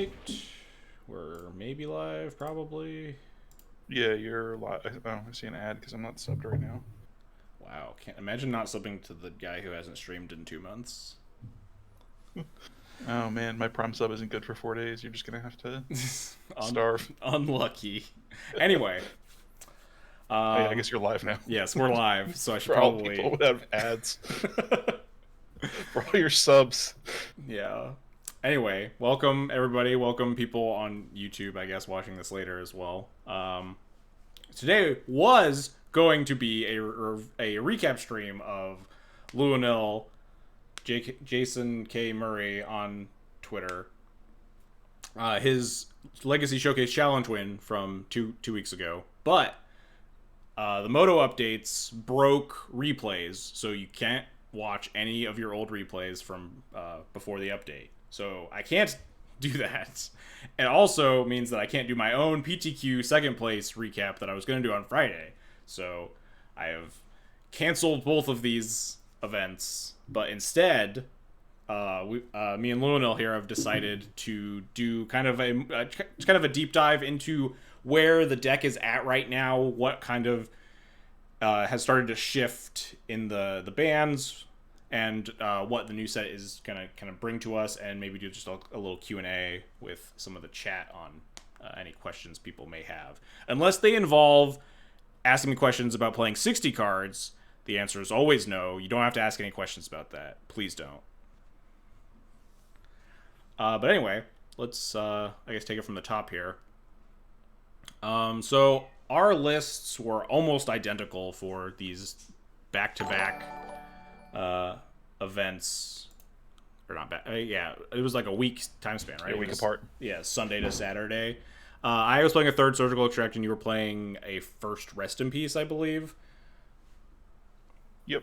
right. We're maybe live, probably. Yeah, you're live. Oh, I see an ad because I'm not subbed right now. Wow, can't imagine not subbing to the guy who hasn't streamed in 2 months. Oh man, my Prime sub isn't good for 4 days. You're just gonna have to Un- starve. Unlucky. Anyway, Oh yeah, I guess you're live now. yes, we're live, so I should For all people probably. who have ads, for all your subs. Yeah. Anyway, welcome everybody. Welcome people on YouTube, I guess, watching this later as well. Today was going to be a recap stream of Luinil, Jason K. Murray on Twitter. His Legacy Showcase Challenge win from two weeks ago. But the Moto updates broke replays, so you can't watch any of your old replays from before the update. So I can't do that. It also means that I can't do my own PTQ second place recap that I was going to do on Friday. So I have canceled both of these events, but instead, me and Luinil here have decided to do kind of a deep dive into where the deck is at right now, what kind of has started to shift in the bans, and what the new set is gonna kind of bring to us, and maybe do just a little Q&A with some of the chat on any questions people may have. Unless they involve asking me questions about playing 60 cards, the answer is always no. You don't have to ask any questions about that. Please don't. But anyway, let's I guess take it from the top here. So our lists were almost identical for these back-to-back events, or not back. Yeah, it was like a week time span, right? A week apart. Yeah, Sunday to Saturday. I was playing a third surgical extract, and you were playing a first rest in peace, I believe. Yep.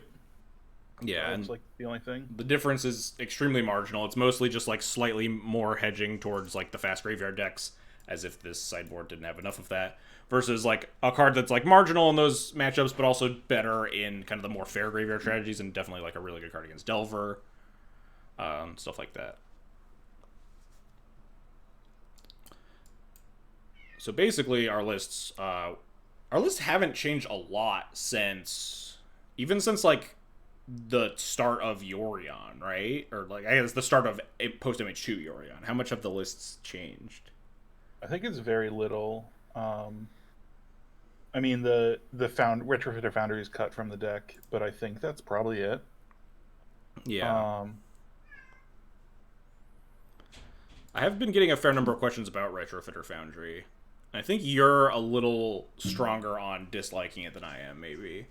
Yeah, That and was like the only thing. the difference is extremely marginal. It's mostly just like slightly more hedging towards like the fast graveyard decks, as if this sideboard didn't have enough of that, versus like a card that's like marginal in those matchups, but also better in kind of the more fair graveyard strategies, and definitely like a really good card against Delver, stuff like that. So basically, our lists haven't changed a lot since like the start of Yorion, right? Or like I guess the start of post MH2 Yorion. How much have the lists changed? I think it's very little. I mean the Retrofitter Foundry is cut from the deck, but I think that's probably it. Yeah. Um, I have been getting a fair number of questions about Retrofitter Foundry. I think you're a little stronger on disliking it than I am, maybe.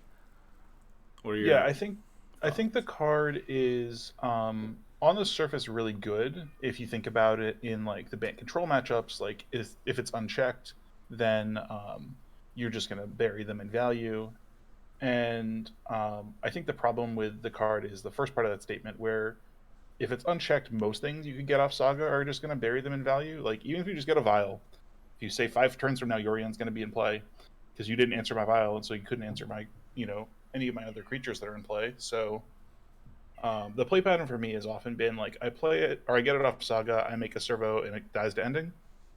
What are yeah, your I think the card is on the surface really good if you think about it in like the ban control matchups. Like if it's unchecked, then you're just gonna bury them in value. And I think the problem with the card is the first part of that statement, where if it's unchecked, most things you can get off Saga are just gonna bury them in value. Like even if you just get a Vial, if you say 5 turns from now Yorion's gonna be in play because you didn't answer my Vial, and so you couldn't answer my any of my other creatures that are in play. So the play pattern for me has often been like I play it or I get it off Saga, I make a servo, and it dies to ending.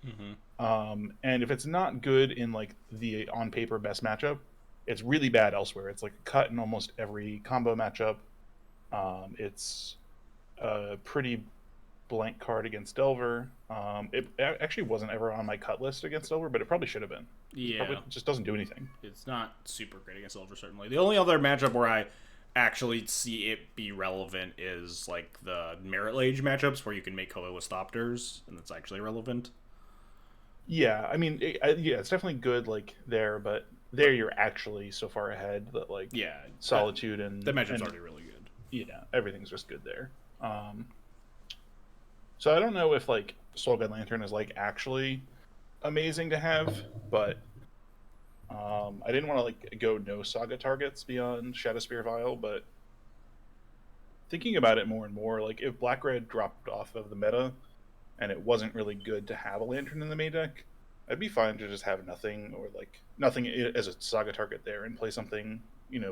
mm-hmm. And if it's not good in like the on paper best matchup, it's really bad elsewhere. It's like a cut in almost every combo matchup. It's a pretty blank card against Delver. It actually wasn't ever on my cut list against Delver, but it probably should have been. It Yeah, probably just doesn't do anything. it's not super great against Silver, certainly. The only other matchup where I actually see it be relevant is like the Merit Lage matchups where you can make colorless Thopters, and that's actually relevant. Yeah, I mean, yeah, it's definitely good like there, but there you're actually so far ahead that like Yeah, Solitude that matchup's and already really good. yeah, everything's just good there. Um, so I don't know if like Soul Guide Lantern is like actually amazing to have, but I didn't want to like go no Saga targets beyond Shadowspear Vial, but thinking about it more and more, like if Black Red dropped off of the meta and it wasn't really good to have a Lantern in the main deck, I'd be fine to just have nothing or like nothing as a Saga target there and play something,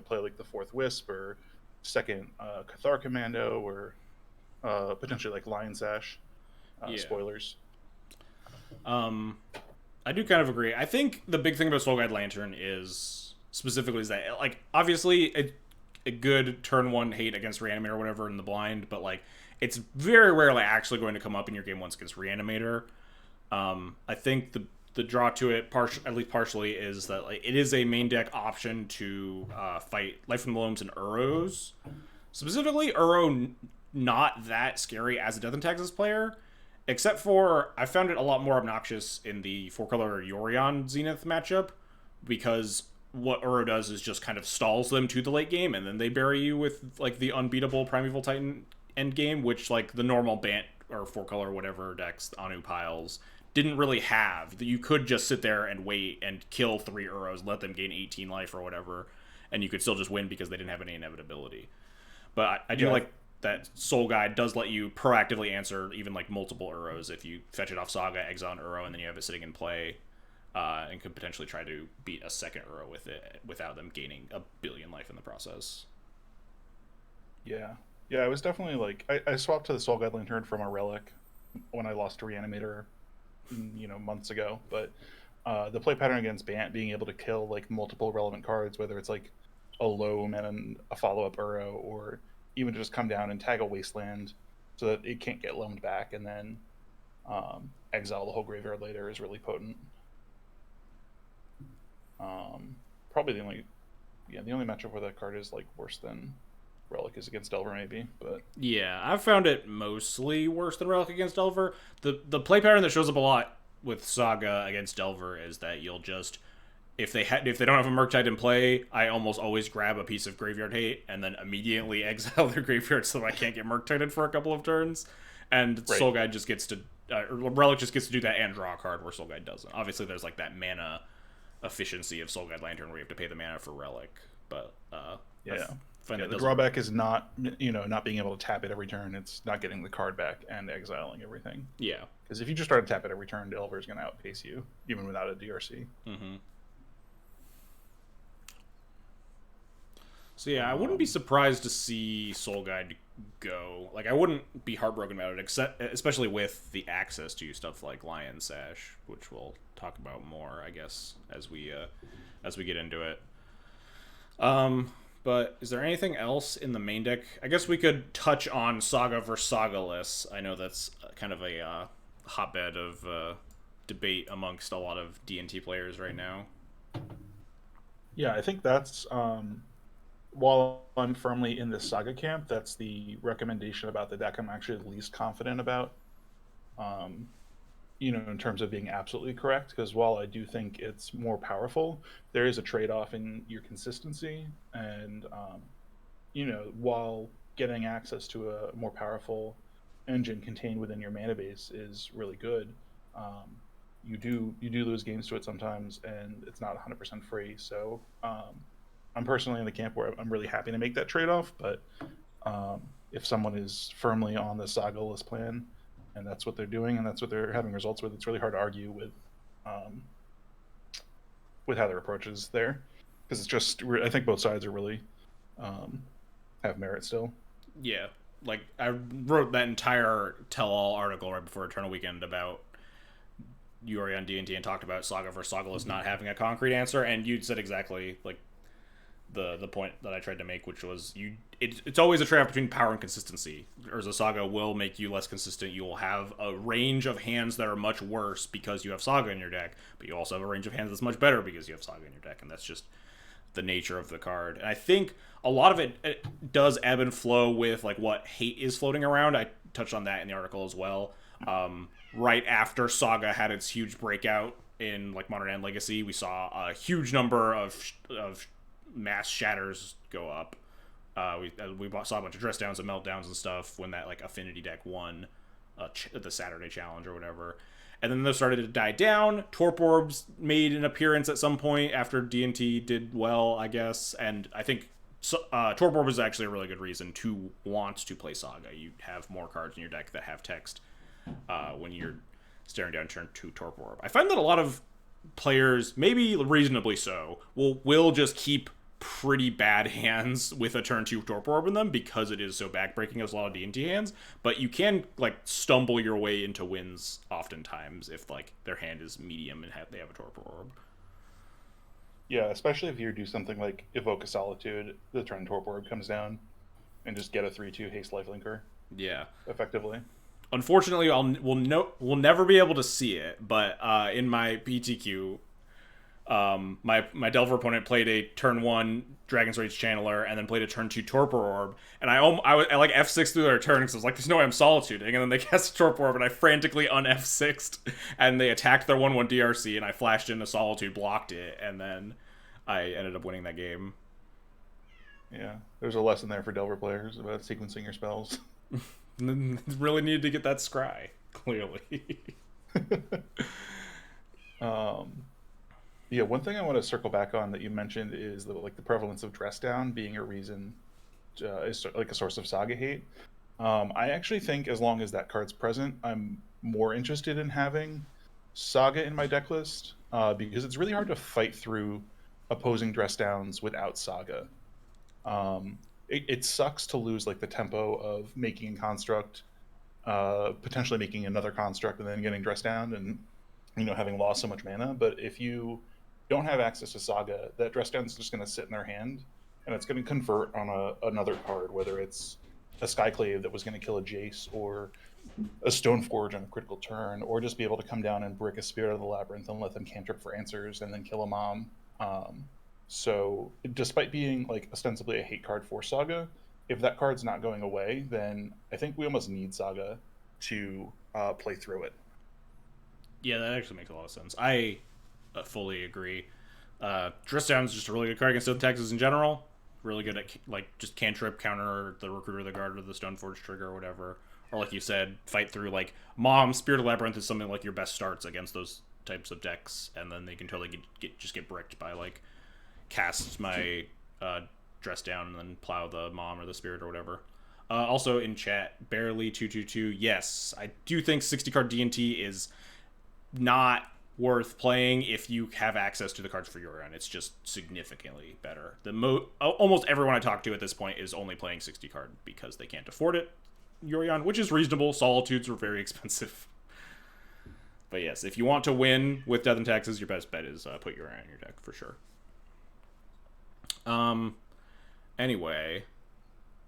play like the fourth Wisp or second Cathar Commando or potentially like Lion Sash. Yeah. Spoilers. I do kind of agree. I think the big thing about Soul Guide Lantern is specifically is that like obviously a good turn one hate against Reanimator or whatever in the blind, but like it's very rarely actually going to come up in your game once against Reanimator. I think the draw to it, at least partially, is that like it is a main deck option to fight Life from the Loams and Uros. Specifically, Uro not that scary as a Death and Taxes player, except for I found it a lot more obnoxious in the 4-color Yorion Zenith matchup because what Uro does is just kind of stalls them to the late game, and then they bury you with like the unbeatable Primeval Titan end game, which like the normal Bant or 4-color whatever decks, Anu piles, didn't really have. That you could just sit there and wait and kill 3 Uros, let them gain 18 life or whatever, and you could still just win because they didn't have any inevitability. But I do like that Soul Guide does let you proactively answer even like multiple Uros if you fetch it off Saga, exile an Uro, and then you have it sitting in play, and could potentially try to beat a second Uro with it without them gaining a billion life in the process. Yeah. Yeah, it was definitely like I swapped to the Soul Guide Lantern from a relic when I lost to Reanimator, months ago. But the play pattern against Bant being able to kill like multiple relevant cards, whether it's like a loam and a follow up Uro, or even just come down and tag a Wasteland so that it can't get loamed back and then exile the whole graveyard later is really potent. Probably the only matchup where that card is like worse than Relic is against Delver, maybe. But yeah, I've found it mostly worse than Relic against Delver. The play pattern that shows up a lot with Saga against Delver is that you'll just if they don't have a Murktide in play, I almost always grab a piece of Graveyard Hate and then immediately exile their graveyard so that I can't get Murktide for a couple of turns. And right. Soul Guide just gets to Relic just gets to do that and draw a card where Soul Guide doesn't. Obviously, there's like that mana efficiency of Soul Guide Lantern where you have to pay the mana for Relic, but the drawback is not not being able to tap it every turn. It's not getting the card back and exiling everything. Yeah, because if you just try to tap it every turn, Delver is going to outpace you even without a DRC. Mm-hmm. So yeah, I wouldn't be surprised to see Soul Guide go. Like, I wouldn't be heartbroken about it, especially with the access to stuff like Lion Sash, which we'll talk about more, I guess, as we get into it. But is there anything else in the main deck? I guess we could touch on Saga versus Sagaless. I know that's kind of a hotbed of debate amongst a lot of D&T players right now. Yeah, I think that's... while I'm firmly in the Saga camp, that's the recommendation about the deck I'm actually the least confident about. In terms of being absolutely correct, because while I do think it's more powerful, there is a trade-off in your consistency, and while getting access to a more powerful engine contained within your mana base is really good, you do lose games to it sometimes, and it's not 100% free. So I'm personally in the camp where I'm really happy to make that trade-off, but if someone is firmly on the Saga-less plan, and that's what they're doing, and that's what they're having results with, it's really hard to argue with how their approach is there, because it's just I think both sides are really have merit still. Yeah, like I wrote that entire tell-all article right before Eternal Weekend about Yorion D&T and talked about Saga versus Sagaless not having a concrete answer, and you said exactly like the point that I tried to make, which was it's always a trade-off between power and consistency. Urza Saga will make you less consistent. You will have a range of hands that are much worse because you have Saga in your deck, but you also have a range of hands that's much better because you have Saga in your deck, and that's just the nature of the card. And I think a lot of it does ebb and flow with like what hate is floating around. I touched on that in the article as well. Right after Saga had its huge breakout in like Modern and Legacy, we saw a huge number of mass shatters go up. We saw a bunch of dress downs and meltdowns and stuff when that like affinity deck won the Saturday challenge or whatever, and then those started to die down. Torp Orbs made an appearance at some point after D&T did well, I guess, and I think Torp Orb is actually a really good reason to want to play Saga. You have more cards in your deck that have text when you're staring down turn 2 Torp Orb. I find that a lot of players, maybe reasonably so, will just keep pretty bad hands with a turn 2 Torpor Orb in them because it is so backbreaking as a lot of D&T hands, but you can like stumble your way into wins oftentimes if like their hand is medium and they have a Torpor Orb. Yeah, especially if you do something like Evoke a Solitude, the turn Torpor Orb comes down, and just get a 3/2 haste lifelinker Yeah. effectively. Unfortunately, we'll never be able to see it, but in my PTQ, my Delver opponent played a turn 1 Dragon's Rage Channeler and then played a turn 2 Torpor Orb, and I like F6 through their turn because I was like, there's no way I'm solituding, and then they cast a Torpor Orb and I frantically un-F6'd, and they attacked their 1/1 DRC, and I flashed in a Solitude, blocked it, and then I ended up winning that game. Yeah, there's a lesson there for Delver players about sequencing your spells. Really needed to get that scry, clearly. Yeah, one thing I want to circle back on that you mentioned is the prevalence of dress down being a reason, is like a source of saga hate. I actually think as long as that card's present, I'm more interested in having saga in my deck list, because it's really hard to fight through opposing dress downs without saga. It sucks to lose like the tempo of making a construct, potentially making another construct, and then getting dressed down, and having lost so much mana. But if you don't have access to saga, that dress down is just going to sit in their hand, and it's going to convert on another card, whether it's a Skyclave that was going to kill a Jace, or a Stoneforge on a critical turn, or just be able to come down and brick a Spirit of the Labyrinth and let them cantrip for answers and then kill a mom. So despite being like ostensibly a hate card for Saga, if that card's not going away, then I think we almost need Saga to play through it. Yeah, that actually makes a lot of sense. I fully agree. Dress Down is just a really good card against Oath Taxes in general. Really good at like just cantrip, counter the Recruiter of the Guard or the Stoneforge trigger or whatever. Or like you said, fight through like Mom, Spirit of Labyrinth is something like your best starts against those types of decks, and then they can totally get bricked by like cast my Dress Down and then plow the Mom or the Spirit or whatever. Also in chat, barely 222. Yes, I do think 60 card D&T is not worth playing if you have access to the cards for Yorion. It's just significantly better. Almost everyone I talk to at this point is only playing 60 card because they can't afford it. Yorion, which is reasonable. Solitudes were very expensive. But yes, if you want to win with Death and Taxes, your best bet is put Yorion in your deck for sure. Anyway,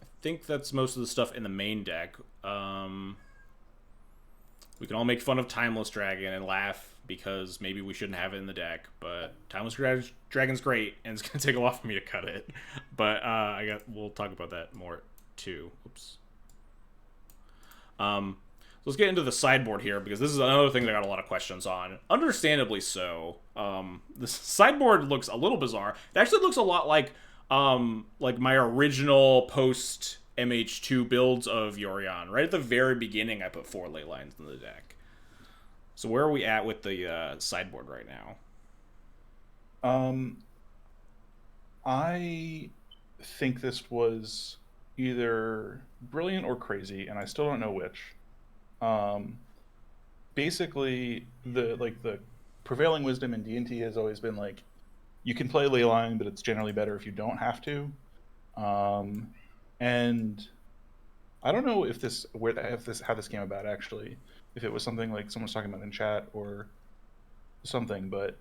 I think that's most of the stuff in the main deck. We can all make fun of Timeless Dragon and laugh because maybe we shouldn't have it in the deck, but Timeless Dragon's great, and it's going to take a lot for me to cut it. But we'll talk about that more too. Oops. Let's get into the sideboard here, because this is another thing that I got a lot of questions on. Understandably so. The sideboard looks a little bizarre. It actually looks a lot like my original post MH2 builds of Yorion. Right at the very beginning, I put 4 ley lines in the deck. So where are we at with the sideboard right now? I think this was either brilliant or crazy, and I still don't know which. Basically, the prevailing wisdom in D&T has always been like, you can play Leyline, but it's generally better if you don't have to. And I don't know if how this came about actually, if it was something like someone's talking about in chat or something, but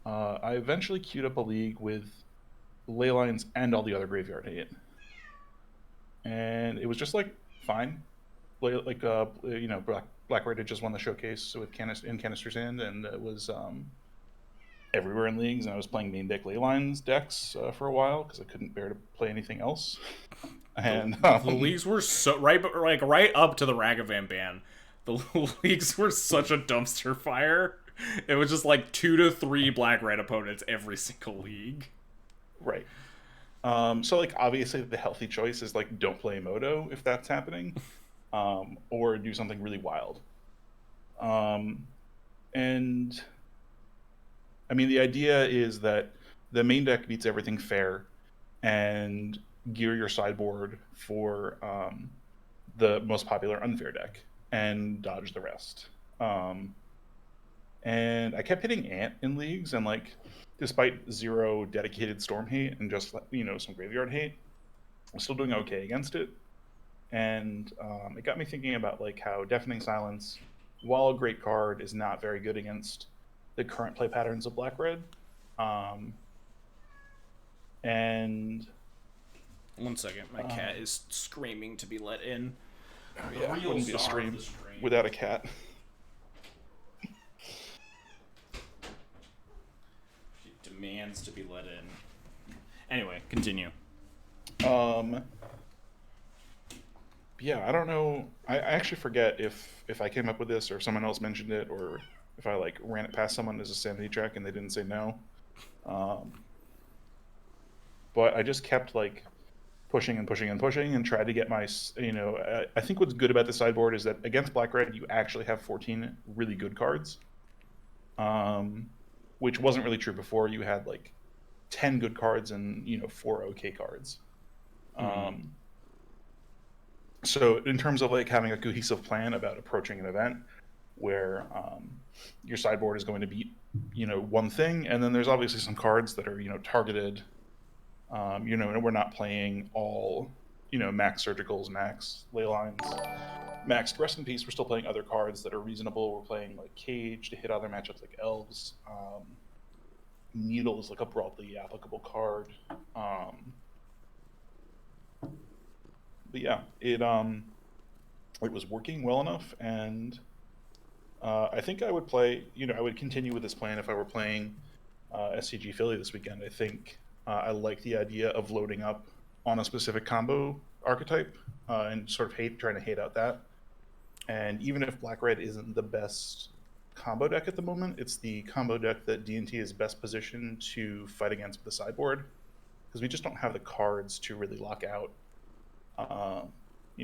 I eventually queued up a league with Leylines and all the other graveyard hate, and it was just like fine. Black Red had just won the showcase with Canister's End, and it was everywhere in leagues, and I was playing main deck Leylines decks for a while because I couldn't bear to play anything else. And the leagues were so right up to the Ragavan ban. The leagues were such a dumpster fire. It was just like 2 to 3 black-red opponents every single league. Right. So like obviously the healthy choice is like don't play Moto if that's happening, or do something really wild. And I mean the idea is that the main deck beats everything fair, and gear your sideboard for the most popular unfair deck and dodge the rest. And I kept hitting Ant in leagues, and like, despite zero dedicated Storm hate and just some graveyard hate, I'm still doing okay against it. And it got me thinking about like how Deafening Silence, while a great card, is not very good against the current play patterns of Black Red. Um, and 1 second, my cat is screaming to be let in. yeah, wouldn't be a stream without a cat. She demands to be let in. Anyway, continue. Yeah, I don't know. I actually forget if I came up with this or if someone else mentioned it or if I like ran it past someone as a sanity check and they didn't say no. But I just kept like pushing and pushing and pushing and tried to get my I think what's good about the sideboard is that against Black Red you actually have 14 really good cards, which wasn't really true before. You had like 10 good cards and 4 okay cards. So in terms of like having a cohesive plan about approaching an event where your sideboard is going to beat one thing, and then there's obviously some cards that are targeted. And we're not playing all max surgicals, max ley lines, max rest in peace. We're still playing other cards that are reasonable. We're playing like Cage to hit other matchups like Elves. Needle is like a broadly applicable card. But yeah, it was working well enough, and I think I would play. I would continue with this plan if I were playing SCG Philly this weekend. I think I like the idea of loading up on a specific combo archetype and sort of trying to hate out that. And even if Black Red isn't the best combo deck at the moment, it's the combo deck that D&T is best positioned to fight against with the sideboard, because we just don't have the cards to really lock out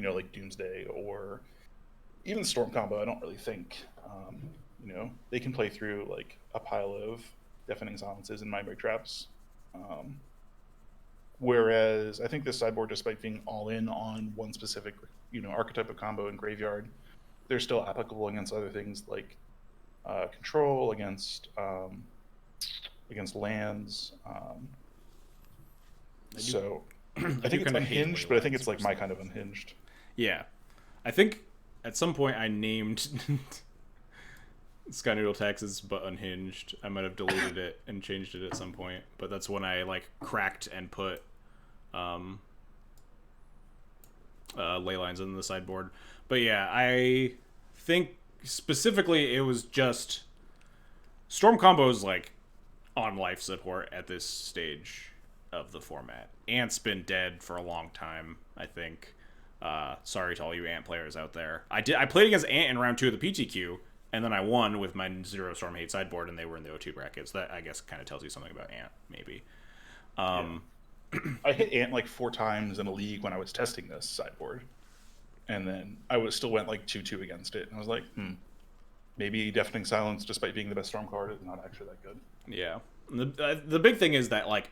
like Doomsday or even Storm combo. I don't really think they can play through like a pile of Deafening Silences and Mindbreak Traps. Whereas I think this sideboard, despite being all in on one specific archetype of combo in Graveyard, they're still applicable against other things like control, against lands. So I think it's unhinged, but I think it's like my kind of unhinged. Yeah. I think at some point I named Sky Noodle Taxes but unhinged. I might have deleted it and changed it at some point, but that's when I like cracked and put ley lines in the sideboard. But yeah, I think specifically it was just Storm combos like on life support at this stage of the format. Ant's been dead for a long time, I think. Sorry to all you Ant players out there. I played against Ant in round 2 of the PTQ, and then I won with my 0 Storm Hate sideboard, and they were in the O2 brackets. That, I guess, kind of tells you something about Ant, maybe. I hit Ant like 4 times in a league when I was testing this sideboard, and then I still went like 2-2 against it, and I was like, maybe Deafening Silence, despite being the best Storm card, is not actually that good. Yeah. The big thing is that, like,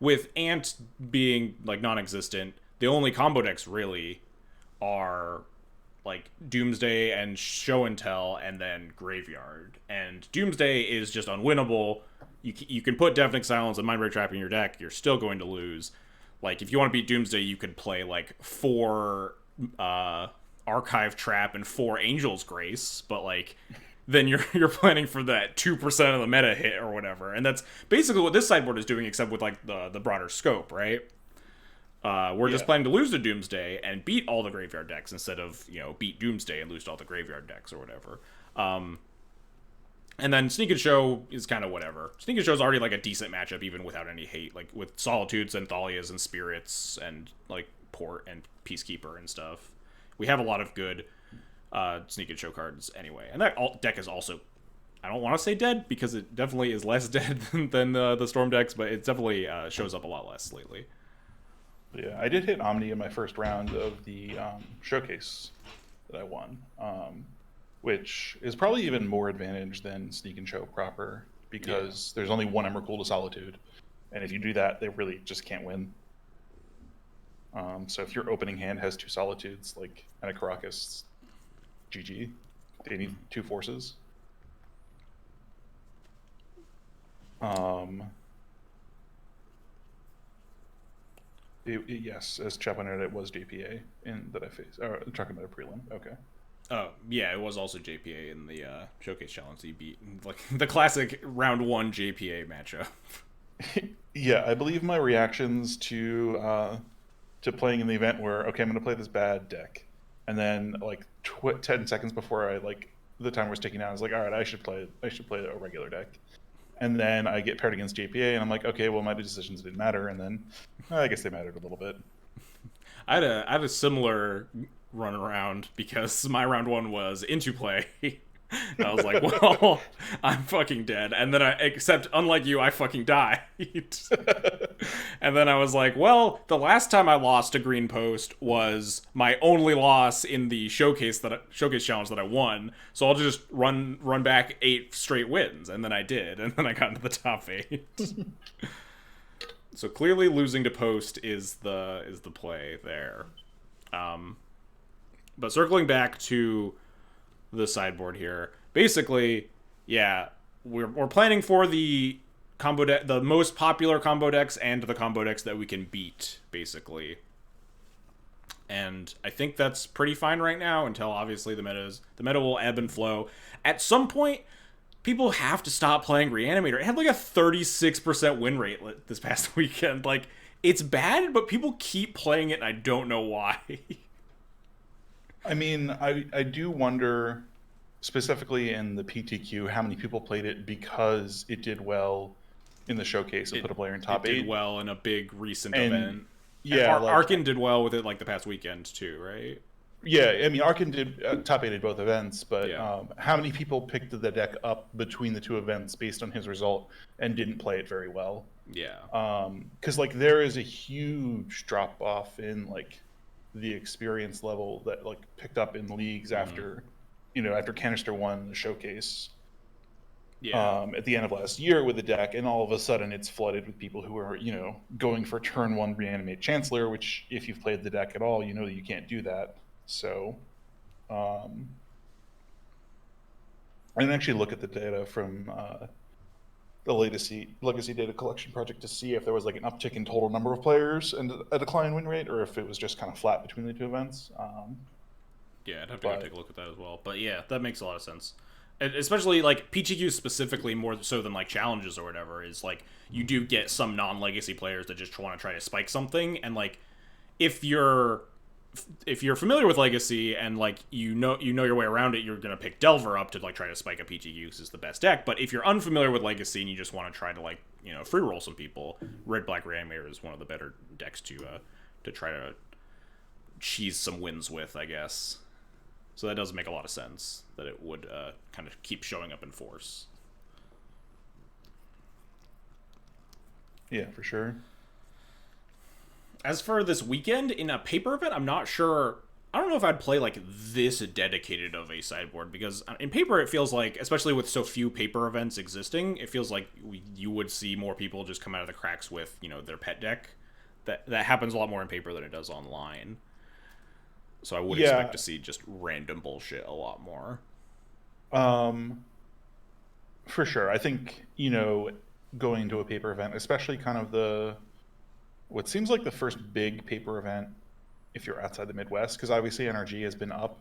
with Ant being, like, non-existent, the only combo decks really are like Doomsday and Show and Tell, and then Graveyard. And Doomsday is just unwinnable. You can put Deafening Silence and Mindbreak Trap in your deck, you're still going to lose. Like, if you want to beat Doomsday, you could play like 4 Archive Trap and 4 Angel's Grace, but like then you're planning for that 2% of the meta hit or whatever. And that's basically what this sideboard is doing, except with like the broader scope, right? We're just planning to lose to Doomsday and beat all the Graveyard decks instead of, beat Doomsday and lose to all the Graveyard decks or whatever. And then Sneak and Show is kind of whatever. Sneak and Show is already like a decent matchup even without any hate, like with Solitudes and Thalias and Spirits and like Port and Peacekeeper and stuff. We have a lot of good Sneak and Show cards anyway. And that deck is also, I don't want to say dead because it definitely is less dead than the Storm decks, but it definitely shows up a lot less lately. Yeah, I did hit Omni in my first round of the showcase that I won, which is probably even more advantage than Sneak and Show proper, because there's only one Emrakul to Solitude, and if you do that, they really just can't win. So if your opening hand has 2 Solitudes, like and a Caracas, GG. They need 2 forces. Um, yes, as Chap pointed out, it was JPA in that I faced. I'm talking about a prelim. Okay. Oh yeah, it was also JPA in the showcase challenge. He beat like the classic round one JPA matchup. Yeah, I believe my reactions to playing in the event were okay. I'm going to play this bad deck, and then like 10 seconds before the timer was ticking out, I was like, all right, I should play a regular deck. And then I get paired against JPA, and I'm like, okay, well my decisions didn't matter, and then I guess they mattered a little bit. I had a similar run around because my round one was into play. I was like, well, I'm fucking dead. And then except unlike you, I fucking died. And then I was like, well, the last time I lost to Green Post was my only loss in the showcase challenge that I won. So I'll just run back 8 straight wins, and then I did, and then I got into the top 8. So clearly, losing to Post is the play there. But circling back to the sideboard here, basically, yeah, we're planning for the combo deck, the most popular combo decks, and the combo decks that we can beat, basically. And I think that's pretty fine right now until obviously the meta will ebb and flow. At some point, people have to stop playing Reanimator. It had like a 36% win rate this past weekend. Like, it's bad, but people keep playing it, and I don't know why. I mean, I do wonder, specifically in the PTQ, how many people played it because it did well in the showcase and put a player in top it 8. did well in a big recent And event. yeah, And Arkin did well with it like the past weekend too, right? yeah, I mean, Arkin did top 8 at both events, but Yeah. how many people picked the deck up between the two events based on his result and didn't play it very well? Yeah. Because like there is a huge drop off in like the experience level that like picked up in leagues after, after Canister won the showcase Yeah. at the end of last year with the deck, and all of a sudden it's flooded with people who are going for turn 1 reanimate Chancellor, which if you've played the deck at all, you know that you can't do that. So I didn't actually look at the data from the legacy data collection project to see if there was like an uptick in total number of players and a decline in win rate, or if it was just kind of flat between the two events. Yeah, I'd have to go take a look at that as well. But yeah, that makes a lot of sense. And especially like PGQ specifically more so than like challenges or whatever is like you do get some non-legacy players that just want to try to spike something, and like if you're familiar with Legacy and like you know your way around it, you're gonna pick Delver up to like try to spike a PGQ because it's the best deck. But if you're unfamiliar with Legacy and you just want to try to like free roll some people, Red Black Reanimator is one of the better decks to try to cheese some wins with, I guess. So that does make a lot of sense that it would kind of keep showing up in force. Yeah, for sure. As for this weekend in a paper event, I'm not sure. I don't know if I'd play like this dedicated of a sideboard, because in paper it feels like, especially with so few paper events existing, it feels like you would see more people just come out of the cracks with their pet deck. That happens a lot more in paper than it does online. So I would expect to see just random bullshit a lot more. For sure. I think going to a paper event, especially kind of what seems like the first big paper event if you're outside the Midwest, because obviously NRG has been up.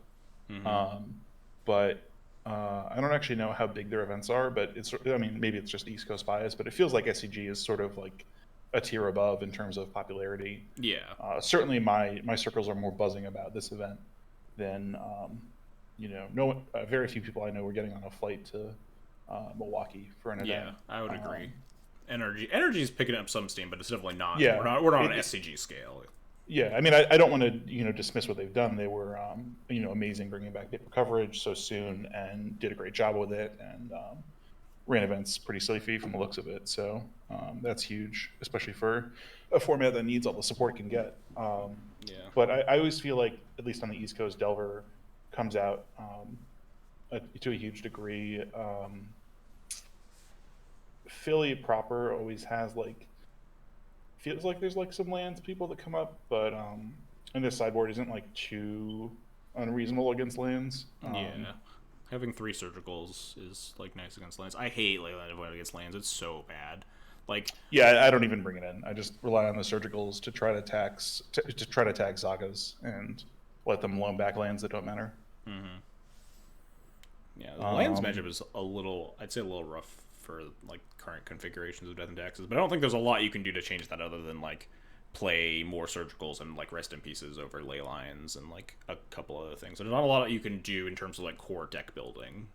But I don't actually know how big their events are, but maybe it's just East Coast bias, but it feels like SCG is sort of like a tier above in terms of popularity. Yeah. Certainly my circles are more buzzing about this event than, very few people I know were getting on a flight to Milwaukee for an event. Yeah, I would agree. Energy is picking up some steam, but it's definitely not. Yeah, we're not on an SCG scale. Yeah, I mean, I don't want to dismiss what they've done. They were amazing bringing back paper coverage so soon and did a great job with it, and ran events pretty safely from the looks of it. So that's huge, especially for a format that needs all the support it can get. Yeah. But I always feel like, at least on the East Coast, Delver comes out to a huge degree. Philly proper always has feels like there's some lands people that come up, but and this sideboard isn't too unreasonable against lands. Yeah. Having 3 surgicals is like nice against lands. I hate Leyline of Void against lands. It's so bad. Like, Yeah, I don't even bring it in. I just rely on the surgicals to try to try to tag sagas and let them loan back lands that don't matter. yeah, the lands matchup is a little, I'd say a little rough for like current configurations of Death and Taxes, but I don't think there's a lot you can do to change that other than like play more surgicals and like rest in pieces over ley lines and like a couple other things. There's not a lot you can do in terms of like core deck building.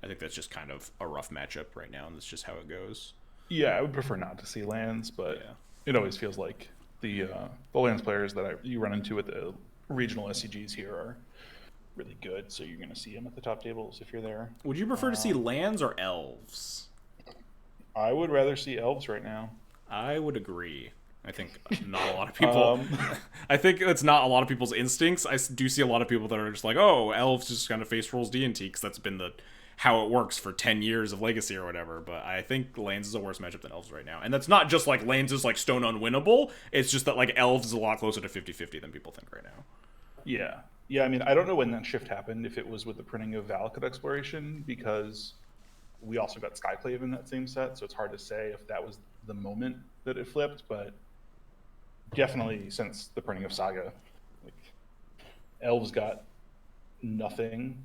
I think that's just kind of a rough matchup right now, and that's just how it goes. Yeah, I would prefer not to see lands, but it always feels like the lands players that you run into at the regional SCGs here are really good, so you're going to see them at the top tables if you're there. Would you prefer to see lands or elves? I would rather see elves right now. I would agree. I think not a lot of people. I think it's not a lot of people's instincts. I do see a lot of people that are just like, "Oh, elves just kind of face rolls D&T," because that's been how it works for 10 years of Legacy or whatever. But I think lands is a worse matchup than elves right now, and that's not just like lands is like stone unwinnable. It's just that like elves is a lot closer to 50-50 than people think right now. Yeah. I mean, I don't know when that shift happened. If it was with the printing of Valakut Exploration, because we also got Skyclave in that same set, so it's hard to say if that was the moment that it flipped, but definitely since the printing of Saga, like elves got nothing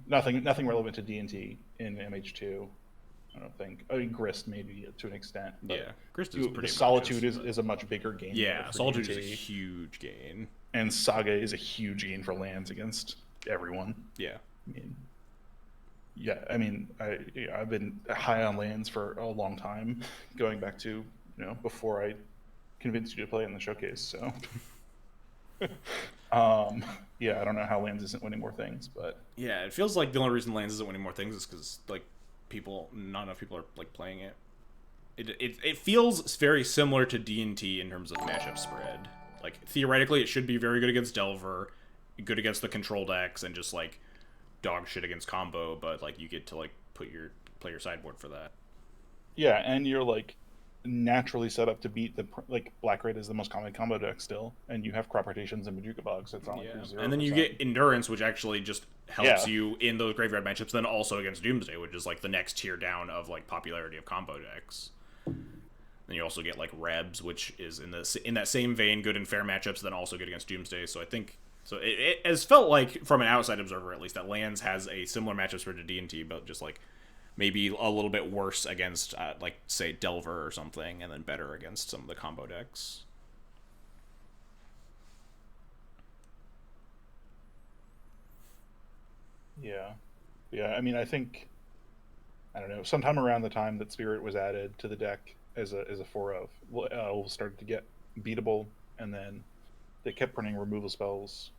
relevant to D&T in MH2. I don't think. I mean, Grist maybe to an extent. But yeah, Grist is pretty. The Solitude is a much bigger gain. Yeah, Solitude is a huge gain, and Saga is a huge gain for lands against everyone. Yeah, I've been high on lands for a long time, going back to before I convinced you to play in the showcase. So, yeah, I don't know how lands isn't winning more things, but yeah, it feels like the only reason lands isn't winning more things is because like not enough people are like playing it. It feels very similar to D&T in terms of matchup spread. Like theoretically, it should be very good against Delver, good against the control decks, and just like dog shit against combo. But like you get to like play your sideboard for that. Yeah, and you're like naturally set up to beat Black Red is the most common combo deck still, and you have crop rotations and Majuka Bugs, so it's not like you're 0%. And then you get Endurance, which actually just helps you in those graveyard matchups, then also against Doomsday, which is like the next tier down of like popularity of combo decks. Then you also get like Rebs, which is in that same vein, good in fair matchups, then also good against Doomsday. So I think it has felt like from an outside observer at least that lands has a similar matchup spread to D&T, but just like maybe a little bit worse against, like, say, Delver or something, and then better against some of the combo decks. Yeah. I mean, I think, I don't know, sometime around the time that Spirit was added to the deck as a 4-of, Elves started to get beatable, and then they kept printing removal spells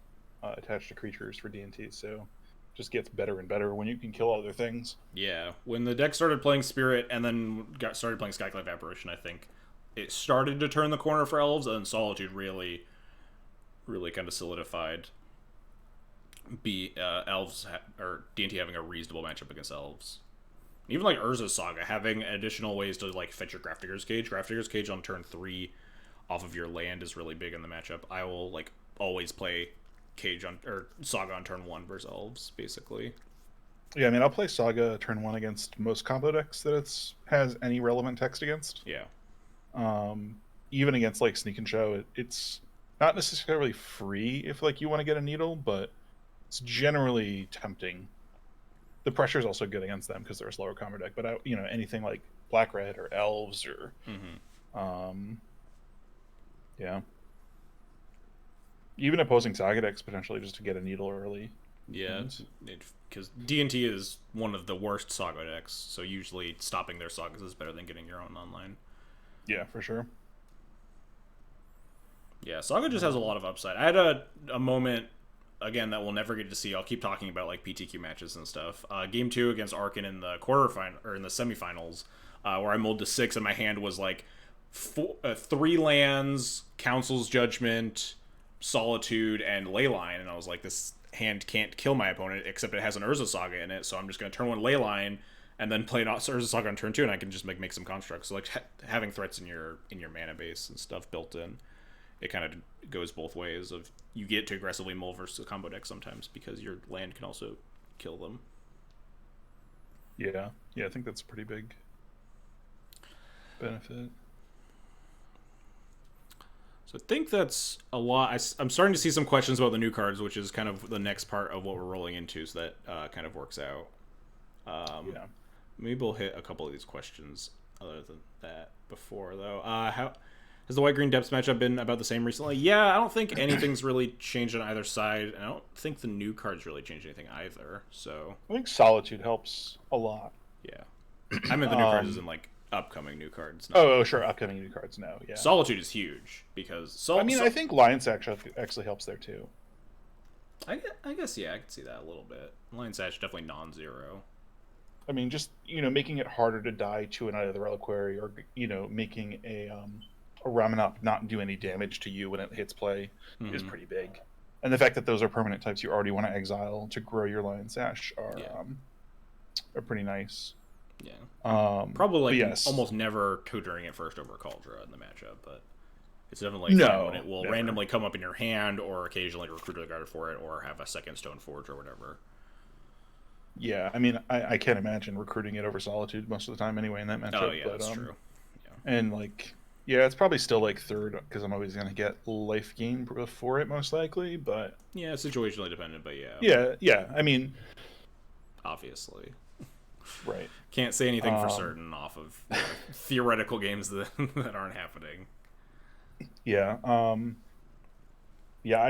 attached to creatures for D&T, so just gets better and better when you can kill other things. Yeah, when the deck started playing Spirit and then started playing Skyclave Apparition, I think it started to turn the corner for Elves, and then Solitude really kind of solidified Elves or D&T having a reasonable matchup against Elves. Even like Urza's Saga, having additional ways to like fetch your Grafdigger's Cage. Grafdigger's Cage on turn 3 off of your land is really big in the matchup. I will like always play Saga on turn 1 versus Elves, basically. Yeah, I mean, I'll play Saga turn 1 against most combo decks that has any relevant text against. Yeah. Even against like Sneak and Show, it's not necessarily free if like you want to get a needle, but it's generally tempting. The pressure is also good against them because they're a slower combo deck. But anything like Black Red or Elves or yeah. Even opposing Saga decks potentially just to get a needle early. Yeah, because D&T is one of the worst Saga decks, so usually stopping their Sagas is better than getting your own online. Yeah, for sure. Yeah, Saga just has a lot of upside. I had a moment, again, that we'll never get to see. I'll keep talking about like PTQ matches and stuff. Game 2 against Arkin in the quarterfinal or in the semifinals, where I mulled to 6 and my hand was like 3 lands, Council's Judgment, Solitude, and Leyline, and I was like, this hand can't kill my opponent except it has an Urza Saga in it, so I'm just going to turn 1 Leyline and then play an Urza Saga on turn 2, and I can just make some constructs. So like having threats in your mana base and stuff built in, it kind of goes both ways. Of you get to aggressively mull versus a combo deck sometimes because your land can also kill them. Yeah. Yeah, I think that's a pretty big benefit. So I think that's a lot. I'm starting to see some questions about the new cards, which is kind of the next part of what we're rolling into, so that kind of works out. Yeah. Maybe we'll hit a couple of these questions other than that before, though. How has the white-green depths matchup been about the same recently? Yeah, I don't think anything's really changed on either side. I don't think the new cards really changed anything either, so... I think Solitude helps a lot. Yeah. I meant the new cards as in, like, upcoming new cards. Sure, upcoming new cards, no, yeah. Solitude is huge, because... I think Lion actually helps there, too. I guess, yeah, I can see that a little bit. Lion Sash definitely non-zero. I mean, just, making it harder to die to an Eye of the Reliquary, or, making a Ramanop not do any damage to you when it hits play is pretty big. And the fact that those are permanent types you already want to exile to grow your Lion Sash are pretty nice. Yeah. Probably, yes. almost never tutoring it first over Cauldra in the matchup, but it's definitely fun when it will randomly come up in your hand, or occasionally recruit a guard for it, or have a second Stone Forge or whatever. Yeah, I mean, I can't imagine recruiting it over Solitude most of the time anyway in that matchup. Oh, yeah, that's true. Yeah. And, it's probably still, third, because I'm always going to get life gain before it, most likely, but... Yeah, situationally dependent, but yeah. Yeah, I mean... Obviously. Right. Can't say anything for certain off of theoretical games that aren't happening. Yeah, I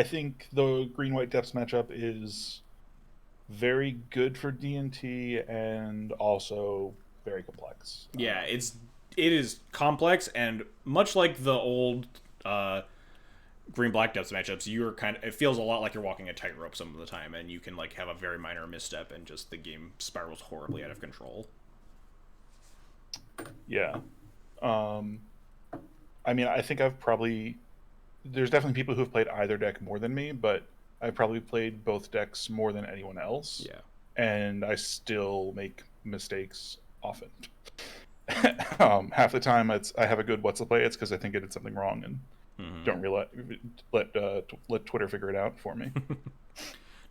think the green-white depths matchup is... very good for D&T and also very complex. Yeah, it is complex, and much like the old green-black depths matchups, it feels a lot like you're walking a tightrope some of the time, and you can have a very minor misstep and just the game spirals horribly out of control. Yeah. I mean, I think there's definitely people who've played either deck more than me, but I've probably played both decks more than anyone else. Yeah. And I still make mistakes often. Half the time I have a good what's the play, it's because I think I did something wrong and don't really let Twitter figure it out for me.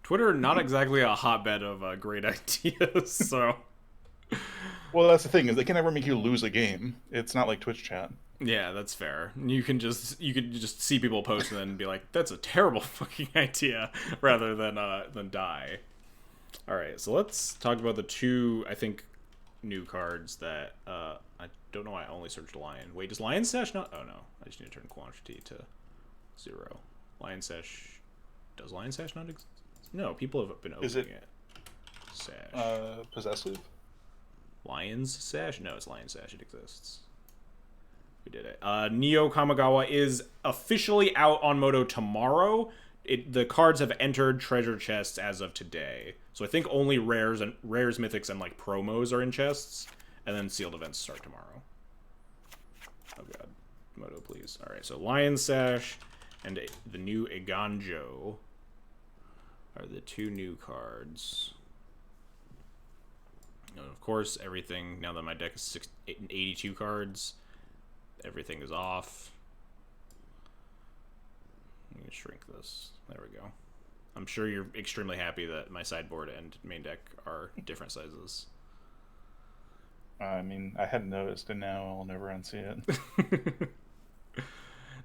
Twitter, not exactly a hotbed of great ideas, so... Well, that's the thing, is they can never make you lose a game. It's not like Twitch chat. Yeah, that's fair. You can just see people post and then be like, "That's a terrible fucking idea," rather than die. All right, so let's talk about the two, I think, new cards that I don't know why I only searched Lion. Wait, does Lion Sash not? Oh no, I just need to turn quantity to 0. Lion Sash. Does Lion Sash not exist? No, people have been opening it. Sash. Possessive. Lion's Sash? No, it's Lion Sash. It exists. We did it. Neo Kamigawa is officially out on Moto tomorrow. The cards have entered treasure chests as of today. So I think only rares, mythics, and promos are in chests, and then sealed events start tomorrow. Oh god, Moto, please. All right, so Lion Sash and the new Iganjo are the two new cards. And of course, everything, now that my deck is 82 cards, everything is off. I'm going to shrink this. There we go. I'm sure you're extremely happy that my sideboard and main deck are different sizes. I mean, I hadn't noticed, and now I'll never unsee it.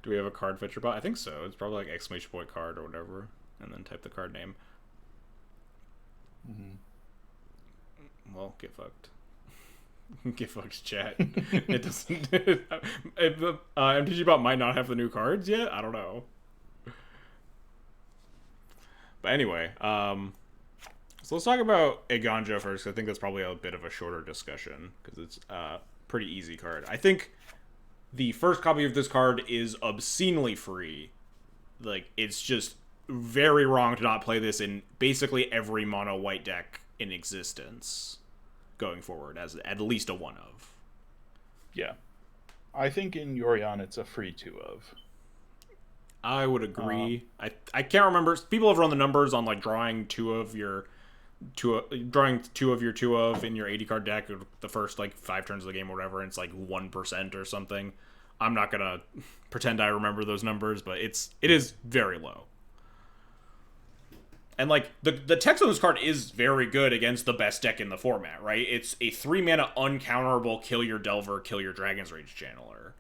Do we have a card fetcher bot? I think so. It's probably exclamation point card or whatever, and then type the card name. Well, get fucked. Get fucked, chat. It doesn't... MTG Bot might not have the new cards yet? I don't know. But anyway, so let's talk about Iganjo first. I think that's probably a bit of a shorter discussion, because it's a pretty easy card. I think the first copy of this card is obscenely free. It's just very wrong to not play this in basically every mono white deck in existence going forward, as at least a one of. Yeah. I think in Yorion it's a free 2 of. I would agree. I can't remember. People have run the numbers on drawing two of your 2 of in your 80 card deck the first 5 turns of the game or whatever, and it's 1% or something. I'm not gonna pretend I remember those numbers, but it is very low. And like the text on this card is very good against the best deck in the format, right? It's a 3-mana uncounterable kill your Delver, kill your Dragon's Rage Channeler.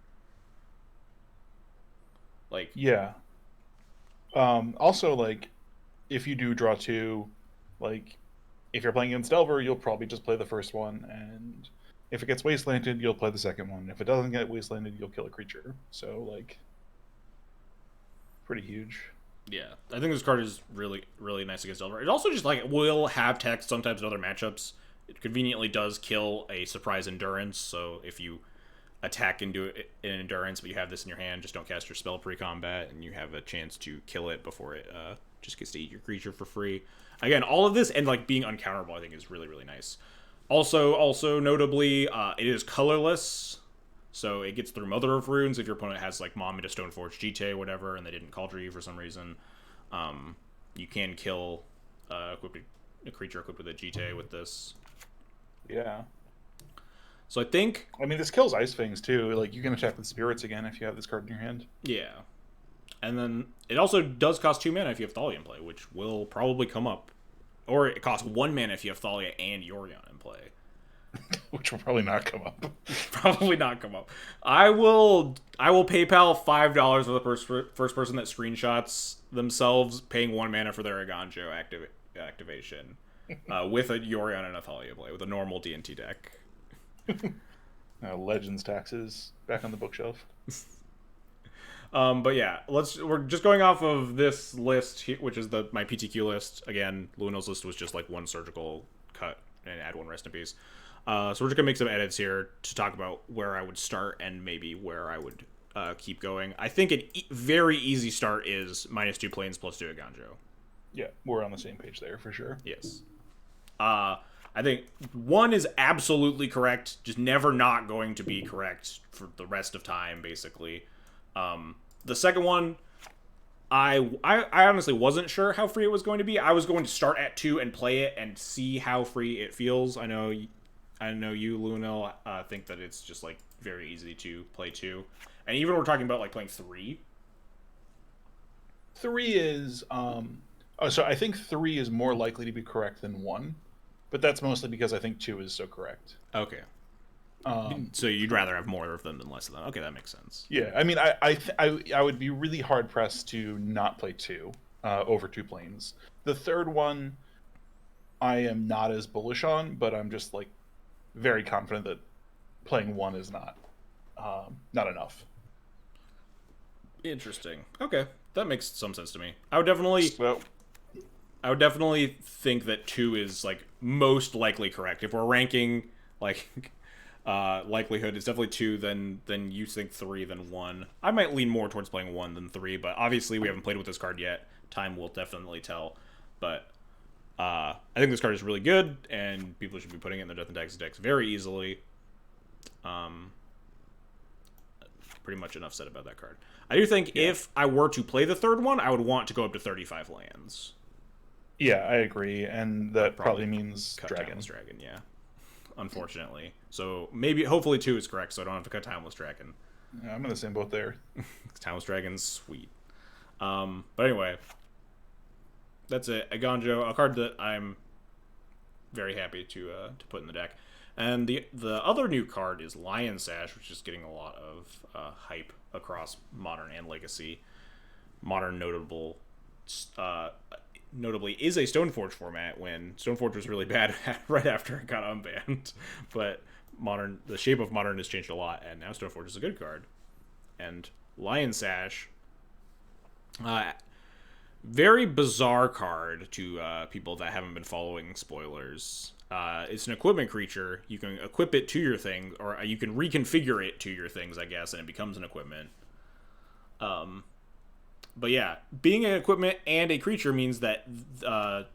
Like, yeah. Also, like, if you do draw 2, like, if you're playing against Delver, you'll probably just play the first one, and if it gets wastelanded, you'll play the second one. If it doesn't get wastelanded, you'll kill a creature. So, like, pretty huge. yeah, I think this card is really, really nice against Delver. It also just, like, will have text sometimes in other matchups. It conveniently does kill a surprise endurance, so if you attack and do it in endurance, but you have this in your hand, just don't cast your spell pre-combat, and you have a chance to kill it before it just gets to eat your creature for free. Again, all of this and like being uncounterable, I think is really, really nice. Also notably, it is colorless, so it gets through Mother of Runes if your opponent has like Mom into Stoneforge GT, whatever, and they didn't Cauldron you for some reason. You can kill a creature equipped with a GT with this. Yeah. So I think... I mean, this kills Ice Fangs, too. Like, you can attack with Spirits again if you have this card in your hand. Yeah. And then it also does cost 2 mana if you have Thalia in play, which will probably come up. Or it costs 1 mana if you have Thalia and Yorion in play. Which will probably not come up. Probably not come up. I will PayPal $5 for the first person that screenshots themselves paying 1 mana for their Aganjo activation with a Yorion and a Thalia play, with a normal D&T deck. Legends taxes back on the bookshelf. But yeah, we're just going off of this list, which is my PTQ list. Again, Luinil's list was just like one surgical cut and add 1 rest in peace. So we're just gonna make some edits here to talk about where I would start and maybe where I would keep going. I think a very easy start is -2 planes +2 Aganjo. Yeah, we're on the same page there for sure. Yes. I think 1 is absolutely correct, just never not going to be correct for the rest of time, basically. The second one, I honestly wasn't sure how free it was going to be. I was going to start at 2 and play it and see how free it feels. I know you, Luinil, think that it's just like very easy to play 2, and even we're talking about like playing 3. 3 is so I think 3 is more likely to be correct than 1, but that's mostly because I think 2 is so correct. Okay. So you'd rather have more of them than less of them. Okay, that makes sense. Yeah, I mean, I would be really hard pressed to not play 2 over 2 planes. The third one, I am not as bullish on, but I'm just like very confident that playing 1 is not enough. Interesting. Okay, that makes some sense to me. I would definitely think that 2 is like most likely correct. If we're ranking like likelihood, it's definitely 2, then you think 3, then 1. I might lean more towards playing 1 than 3, but obviously we haven't played with this card yet. Time will definitely tell. But I think this card is really good, and people should be putting it in their Death and Taxes decks very easily. Pretty much enough said about that card. I do think if I were to play the third one, I would want to go up to 35 lands. Yeah, I agree, and that probably means Timeless Dragon, yeah. Unfortunately. So maybe, hopefully 2 is correct, so I don't have to cut Timeless Dragon. Yeah, I'm in the same boat there. Timeless Dragon's sweet. But anyway, that's it. Aganjo, a card that I'm very happy to put in the deck. And the other new card is Lion Sash, which is getting a lot of hype across Modern and Legacy. Modern notably is a Stoneforge format, when Stoneforge was really bad right after it got unbanned. But Modern, the shape of Modern has changed a lot, and now Stoneforge is a good card. And Lion Sash, very bizarre card to people that haven't been following spoilers. It's an equipment creature. You can equip it to your thing, or you can reconfigure it to your things, I guess, and it becomes an equipment. But yeah, being an equipment and a creature means that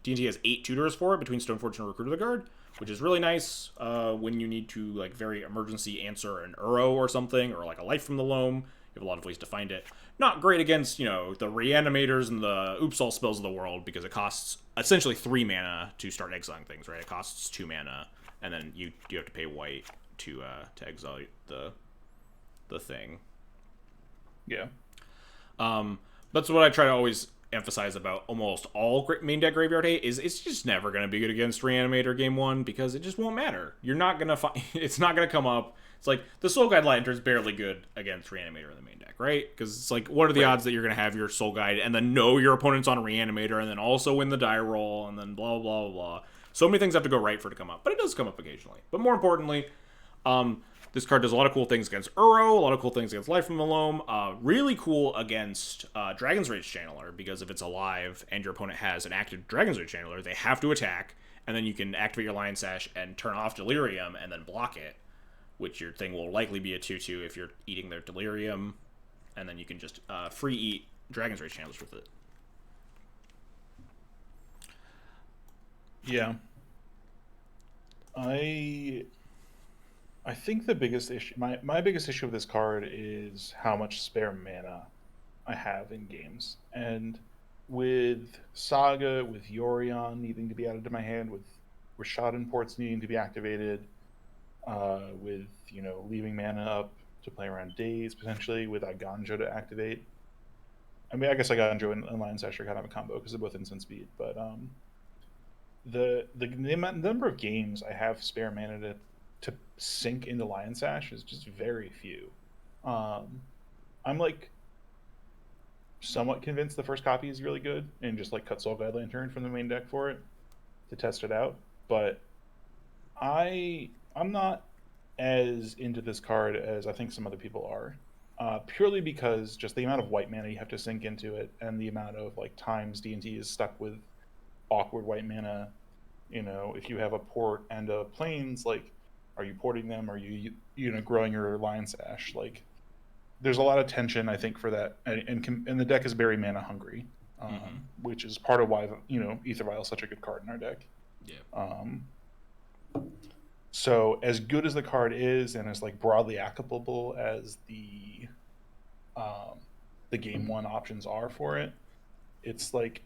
D&T has 8 tutors for it between Stoneforge and Recruit of the Guard, which is really nice when you need to like very emergency answer an Uro or something, or like a Life from the Loam. You have a lot of ways to find it. Not great against, the Reanimators and the Oops All spells of the world, because it costs essentially 3 mana to start exiling things, right? It costs 2 mana, and then you have to pay white to exile the thing. Yeah. That's what I try to always emphasize about almost all main deck graveyard hate is it's just never going to be good against Reanimator game one because it just won't matter. You're not going to find it's not going to come up. It's like the Soul Guide Lantern is barely good against Reanimator in the main deck, right? Because it's like, what are the odds that you're going to have your Soul Guide and then know your opponent's on a Reanimator and then also win the die roll and then blah, blah, blah, blah. So many things have to go right for it to come up, but it does come up occasionally. But more importantly, this card does a lot of cool things against Uro, a lot of cool things against Life from the Loam. Really cool against Dragon's Rage Channeler, because if it's alive and your opponent has an active Dragon's Rage Channeler, they have to attack, and then you can activate your Lion Sash and turn off Delirium and then block it, which your thing will likely be a 2/2 if you're eating their Delirium, and then you can just free eat Dragon's Rage Channelers with it. Yeah. I think the biggest issue, my biggest issue with this card is how much spare mana I have in games. And with Saga, with Yorion needing to be added to my hand, with Rashad Imports needing to be activated, with, leaving mana up to play around days, potentially, with Iganjo to activate. I mean, I guess Iganjo and Lion Sash are kind of a combo because they're both instant speed, but the number of games I have spare mana to sink into Lion Sash is just very few. I'm like somewhat convinced the first copy is really good and just like cut Soul Guide Lantern from the main deck for it to test it out. But I'm not as into this card as I think some other people are. Purely because just the amount of white mana you have to sink into it and the amount of like times D&T is stuck with awkward white mana. If you have a port and a plains, like, are you porting them? Are you growing your Lion Sash? Like, there's a lot of tension, I think, for that, and the deck is very mana hungry, which is part of why Aether Vial is such a good card in our deck. Yeah. So as good as the card is, and as like broadly applicable as the game one options are for it, it's like,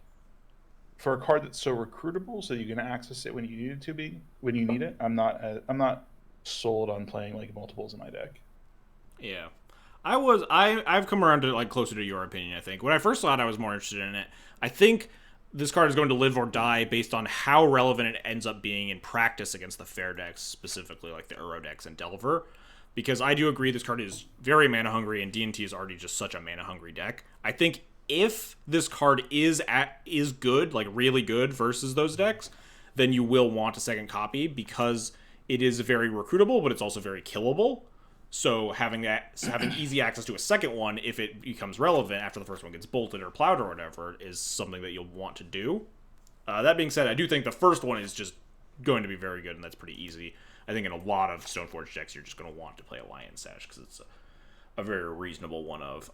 for a card that's so recruitable, so you can access it when you need it to be, when you need it. I'm not sold on playing like multiples in my deck. Yeah, I've come around to like closer to your opinion. I think when I first saw it, I was more interested in it. I think this card is going to live or die based on how relevant it ends up being in practice against the fair decks, specifically like the Uro decks and Delver. Because I do agree this card is very mana hungry, and D&T is already just such a mana hungry deck. I think if this card is good, like really good versus those decks, then you will want a second copy because it is very recruitable, but it's also very killable. So having easy access to a second one, if it becomes relevant after the first one gets bolted or plowed or whatever, is something that you'll want to do. That being said, I do think the first one is just going to be very good, and that's pretty easy. I think in a lot of Stoneforge decks, you're just going to want to play a Lion Sash because it's a very reasonable one of.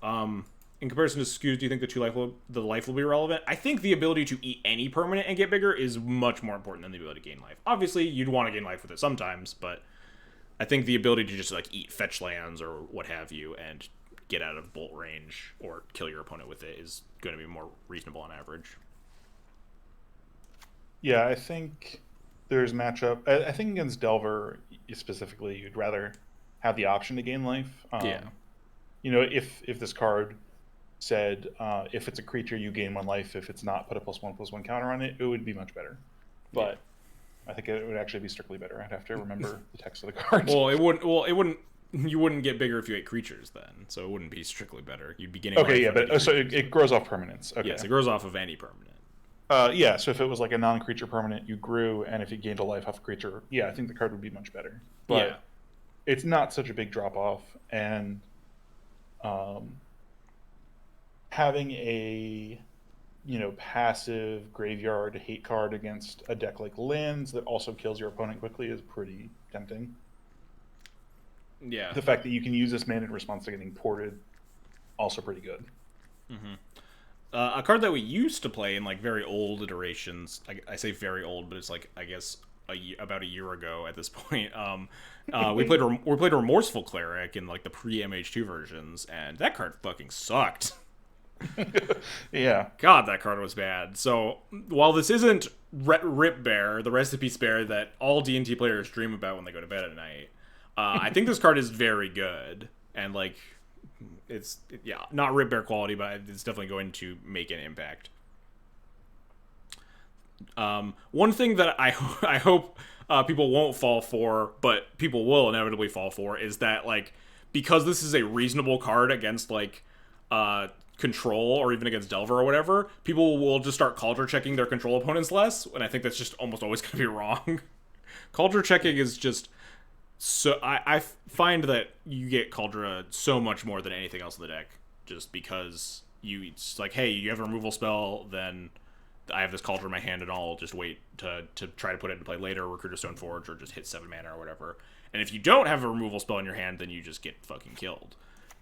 In comparison to Skews, do you think the life will be relevant? I think the ability to eat any permanent and get bigger is much more important than the ability to gain life. Obviously, you'd want to gain life with it sometimes, but I think the ability to just like eat fetch lands or what have you and get out of bolt range or kill your opponent with it is going to be more reasonable on average. Yeah, I think there's matchup. I think against Delver specifically, you'd rather have the option to gain life. If this card said if it's a creature you gain 1 life, if it's not, put a +1/+1 counter on it, it would be much better. But I think it would actually be strictly better. I'd have to remember the text of the card. It wouldn't. You wouldn't get bigger if you ate creatures then, so it wouldn't be strictly better. You'd be getting so it grows off permanents. Okay. Yes, it grows off of any permanent. So if it was like a non-creature permanent, you grew, and if you gained a life off a creature, I think the card would be much better. But it's not such a big drop off, and having a passive graveyard hate card against a deck like Lands that also kills your opponent quickly is pretty tempting. Yeah. The fact that you can use this mana in response to getting ported, also pretty good. Mm-hmm. A card that we used to play in like very old iterations. I say very old, but it's like I guess about a year ago at this point. We played Remorseful Cleric in like the pre-MH2 versions, and that card fucking sucked. Yeah. God, that card was bad. So while this isn't Rip Bear, the recipe spare that all D&T players dream about when they go to bed at night, I think this card is very good, and like it's not Rip Bear quality, but it's definitely going to make an impact. One thing that I hope people won't fall for, but people will inevitably fall for, is that like because this is a reasonable card against like control or even against Delver or whatever, people will just start Cauldron checking their control opponents less, and I think that's just almost always going to be wrong. Cauldron checking is just so I find that you get Cauldron so much more than anything else in the deck, just because it's like, hey, you have a removal spell, then I have this Cauldron in my hand, and I'll just wait to try to put it into play later, Recruiter Stoneforge, or just hit 7 mana or whatever. And if you don't have a removal spell in your hand, then you just get fucking killed.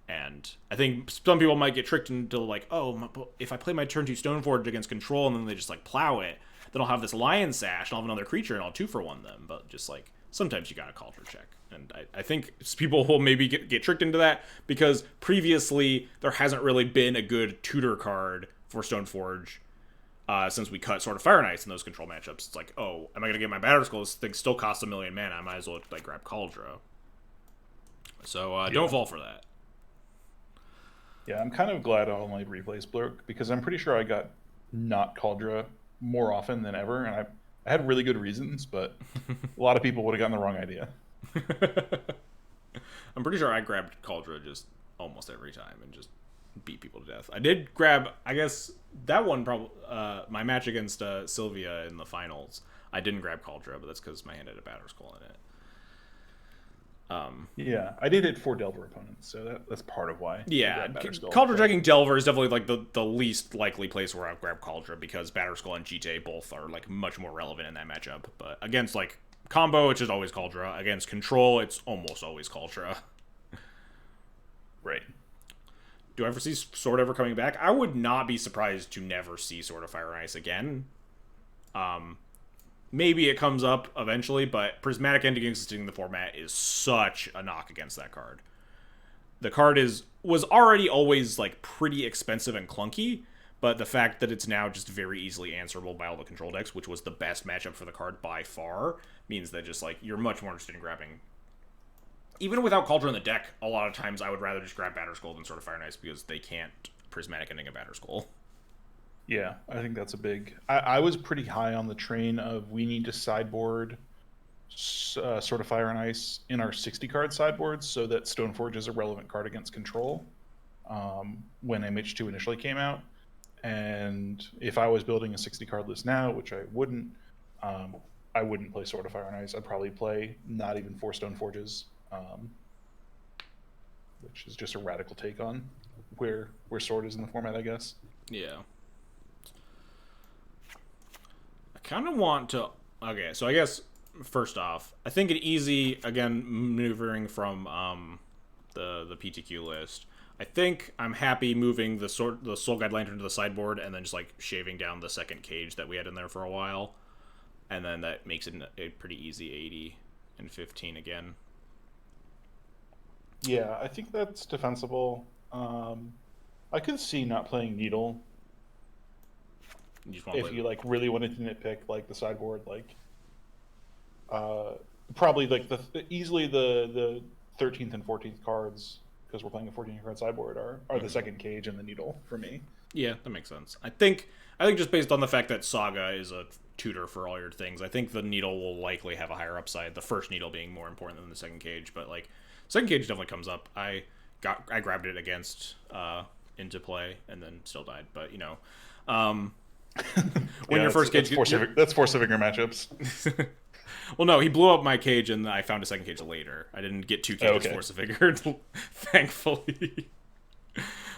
And I think some people might get tricked into like, oh, if I play my turn 2 Stoneforge against control and then they just like plow it, then I'll have this Lion Sash and I'll have another creature and I'll 2-for-1 them. But just like sometimes you gotta Cauldron check. And I think people will maybe get tricked into that because previously there hasn't really been a good tutor card for Stoneforge since we cut Sword of Fire and Ice in those control matchups. It's like, oh, am I going to get my Battle Skull? This thing still costs 1,000,000 mana. I might as well like grab Cauldron. So don't fall for that. Yeah, I'm kind of glad all my replays broke because I'm pretty sure I got not Cauldron more often than ever, and I had really good reasons, but a lot of people would have gotten the wrong idea. I'm pretty sure I grabbed Cauldron just almost every time and just beat people to death. I did grab, I guess, that one probably my match against Sylvia in the finals. I didn't grab Cauldron, but that's because my hand had a Battle Skull in it. Yeah, I did hit 4 Delver opponents, so that's part of why. Yeah, Cauldron checking Delver is definitely like the least likely place where I've grabbed Cauldron because Battle Skull and GTA both are like much more relevant in that matchup. But against like combo, it's just always Cauldron. Against control, it's almost always Cauldron. Right. Do I ever see Sword ever coming back? I would not be surprised to never see Sword of Fire and Ice again. Maybe it comes up eventually, but Prismatic Ending existing in the format is such a knock against that card. The card was already always like pretty expensive and clunky, but the fact that it's now just very easily answerable by all the control decks, which was the best matchup for the card by far, means that just like you're much more interested in grabbing. Even without Cauldron in the deck, a lot of times I would rather just grab Batterskull than Sword of Fire and Ice because they can't Prismatic Ending a Batterskull. Yeah, I think that's a big... I was pretty high on the train of we need to sideboard Sword of Fire and Ice in our 60-card sideboards so that Stoneforge is a relevant card against control when MH2 initially came out. And if I was building a 60-card list now, which I wouldn't play Sword of Fire and Ice. I'd probably play not even 4 Stoneforges, which is just a radical take on where Sword is in the format, I guess. Yeah. Kind of want to... Okay, so I guess, first off, I think an easy, again, maneuvering from the PTQ list, I think I'm happy moving the Soul Guide Lantern to the sideboard and then just, like, shaving down the second cage that we had in there for a while. And then that makes it a pretty easy 80 and 15 again. Yeah, I think that's defensible. I could see not playing Needle if you like really wanted to nitpick like the sideboard, like probably like easily the 13th and 14th cards, because we're playing a 14-card sideboard, are the second cage and the Needle for me. Yeah, that makes sense. I think just based on the fact that Saga is a tutor for all your things, I think the Needle will likely have a higher upside. The first Needle being more important than the second cage, but like second cage definitely comes up. I grabbed it against into play and then still died, but you know. When your first cage... That's Force of Vigor matchups. Well, no, he blew up my cage, and I found a second cage later. I didn't get 2 cages Force of Vigor, thankfully.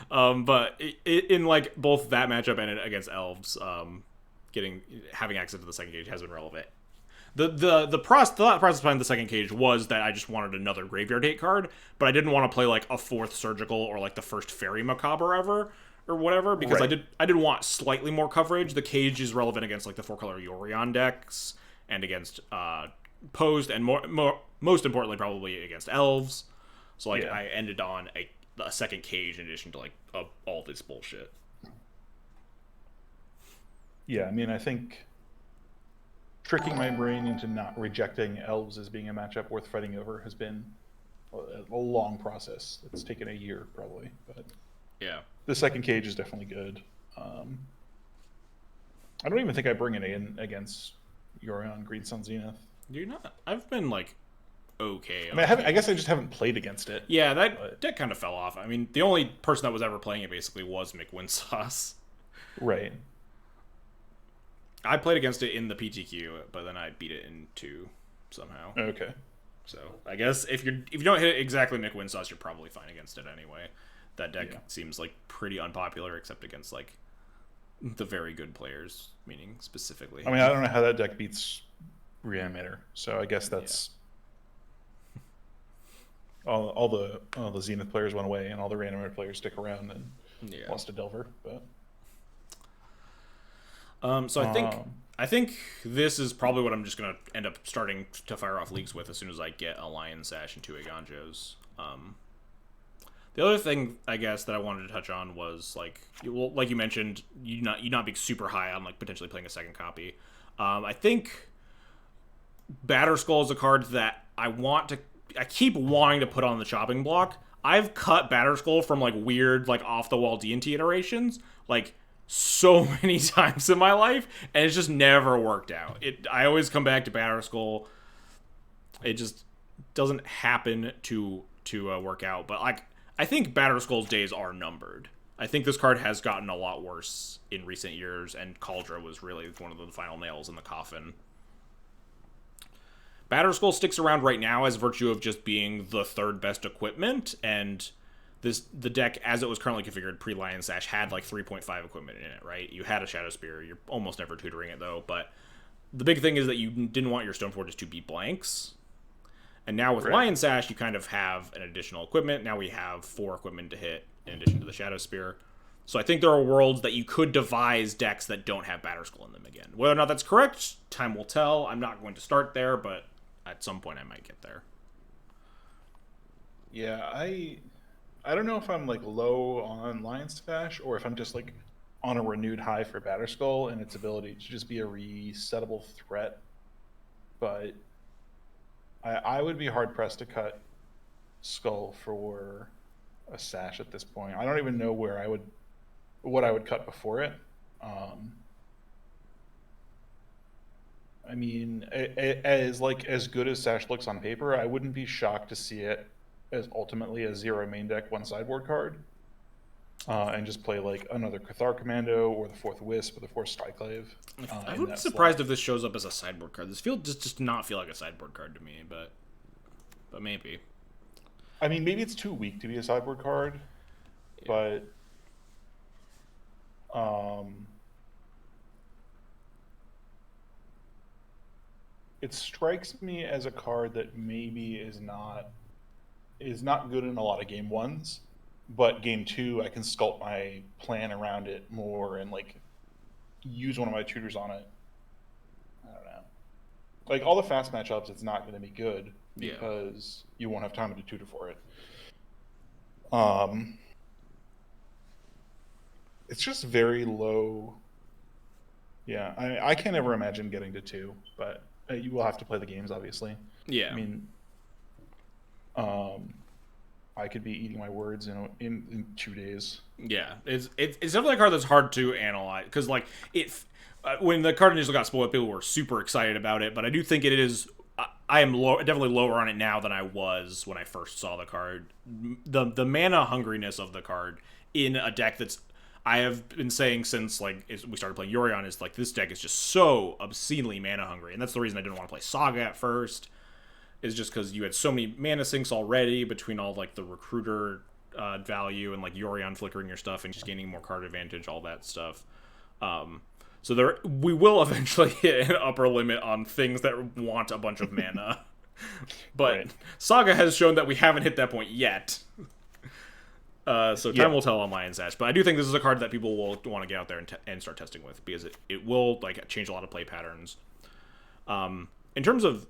But in like both that matchup and against Elves, having access to the second cage has been relevant. The thought process behind the second cage was that I just wanted another Graveyard Hate card, but I didn't want to play like a 4th Surgical or like the first Fairy Macabre ever, or whatever, because right. I did want slightly more coverage. The cage is relevant against like the 4-color Yorion decks and against Posed, and most importantly probably against Elves. So like I ended on a second cage in addition to like all this bullshit. Yeah, I mean, I think tricking my brain into not rejecting Elves as being a matchup worth fighting over has been a long process. It's taken a year probably, but yeah. The second cage is definitely good. I don't even think I bring it in against Yorion Green Sun Zenith. You're not. I've been like okay. I mean, I guess I just haven't played against it. Yeah, that But deck kind of fell off. I mean, the only person that was ever playing it basically was McWinsauce. right. I played against it in the PTQ, but then I beat it in 2 somehow. Okay. So I guess if you don't hit exactly McWinsauce, you're probably fine against it anyway. That deck seems like pretty unpopular, except against like the very good players, meaning specifically. I mean, I don't know how that deck beats Reanimator, so I guess that's all the Zenith players went away, and all the Reanimator players stick around and lost to Delver. But so I think this is probably what I'm just gonna end up starting to fire off leagues with as soon as I get a Lion Sash and 2 Aganjos. The other thing I guess that I wanted to touch on was like you mentioned, you not being super high on like potentially playing a second copy. I think Batterskull is a card that I keep wanting to put on the chopping block. I've cut Batterskull from like weird like off the wall D&T iterations like so many times in my life, and it's just never worked out. I always come back to Batterskull. It just doesn't happen to work out. But like I think Batterskull's days are numbered. I think this card has gotten a lot worse in recent years, and Kaldra was really one of the final nails in the coffin. Batterskull sticks around right now as virtue of just being the third best equipment, and the deck as it was currently configured pre-Lion Sash had like 3.5 equipment in it, right? You had a Shadow Spear, you're almost never tutoring it though, but the big thing is that you didn't want your Stone Forges to be blanks. And now with Lion Sash, you kind of have an additional equipment. Now we have 4 equipment to hit in addition to the Shadow Spear. So I think there are worlds that you could devise decks that don't have Batterskull in them again. Whether or not that's correct, time will tell. I'm not going to start there, but at some point I might get there. Yeah, I don't know if I'm like low on Lion Sash or if I'm just like on a renewed high for Batterskull and its ability to just be a resettable threat. But I would be hard pressed to cut Skull for a Sash at this point. I don't even know what I would cut before it. I mean, as good as Sash looks on paper, I wouldn't be shocked to see it as ultimately a 0 main deck 1 sideboard card, and just play like another Cathar Commando or the 4th Wisp or the 4th Skyclave. I would be surprised if this shows up as a sideboard card. This just not feel like a sideboard card to me, but maybe. I mean, maybe it's too weak to be a sideboard card, but it strikes me as a card that maybe is not good in a lot of game 1s, but game 2 I can sculpt my plan around it more and like use one of my tutors on it. I don't know. Like all the fast matchups, it's not going to be good because you won't have time to tutor for it. It's just very low. Yeah, I can't ever imagine getting to 2, but you will have to play the games, obviously. Yeah. I mean, I could be eating my words in 2 days. Yeah, it's definitely a card that's hard to analyze because like when the card initially got spoiled, people were super excited about it, but I do think it is. I am definitely lower on it now than I was when I first saw the card. The mana hungriness of the card in a deck that's I have been saying since like we started playing Yorion is like this deck is just so obscenely mana hungry, and that's the reason I didn't want to play Saga at first. Is just because you had so many mana sinks already between all like the recruiter value and like Yorion flickering your stuff and just gaining more card advantage, all that stuff. So we will eventually hit an upper limit on things that want a bunch of mana. But Saga has shown that we haven't hit that point yet. So time will tell on Lion Sash. But I do think this is a card that people will want to get out there and start testing with because it will like change a lot of play patterns. In terms of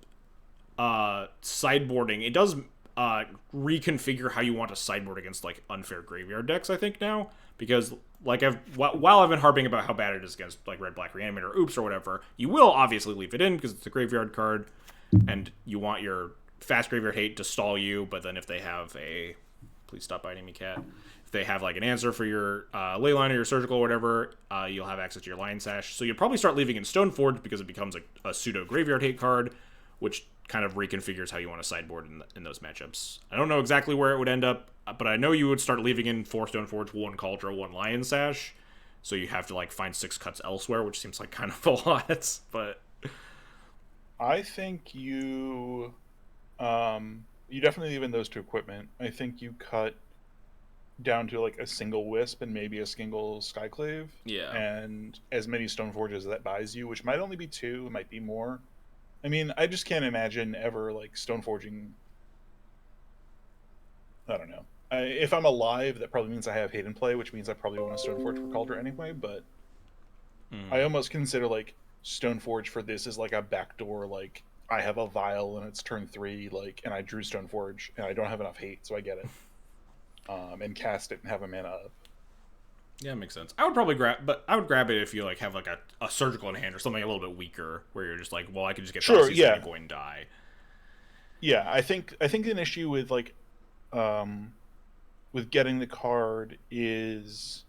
sideboarding, it does reconfigure how you want to sideboard against like unfair graveyard decks, I think now, because like while I've been harping about how bad it is against like red black reanimator or oops or whatever, you will obviously leave it in because it's a graveyard card and you want your fast graveyard hate to stall you, but then if they have a please stop biting me, cat. If they have like an answer for your Leyline or your Surgical or whatever, you'll have access to your Lion Sash. So you'll probably start leaving in Stoneforge because it becomes a pseudo graveyard hate card, which kind of reconfigures how you want to sideboard in those matchups. I don't know exactly where it would end up, but I know you would start leaving in 4 Stoneforge, 1 Cauldron, 1 Lion Sash. So you have to like find 6 cuts elsewhere, which seems like kind of a lot. But I think you definitely leave in those 2 equipment. I think you cut down to like a single Wisp and maybe a single Skyclave. Yeah. And as many Stoneforges that buys you, which might only be 2, it might be more. I mean, I just can't imagine ever like Stoneforging. I don't know. If I'm alive, that probably means I have Hate in play, which means I probably want to Stoneforge for Calder anyway. But I almost consider like Stoneforge for this is like a backdoor. Like I have a Vial and it's turn 3, like, and I drew Stoneforge and I don't have enough Hate, so I get it. And cast it and have a mana up. Yeah, it makes sense. I would probably grab it if you like have like a Surgical in hand or something a little bit weaker, where you're just like, well, I can just get Thoughtseize and die. Yeah, I think an issue with like, with getting the card is,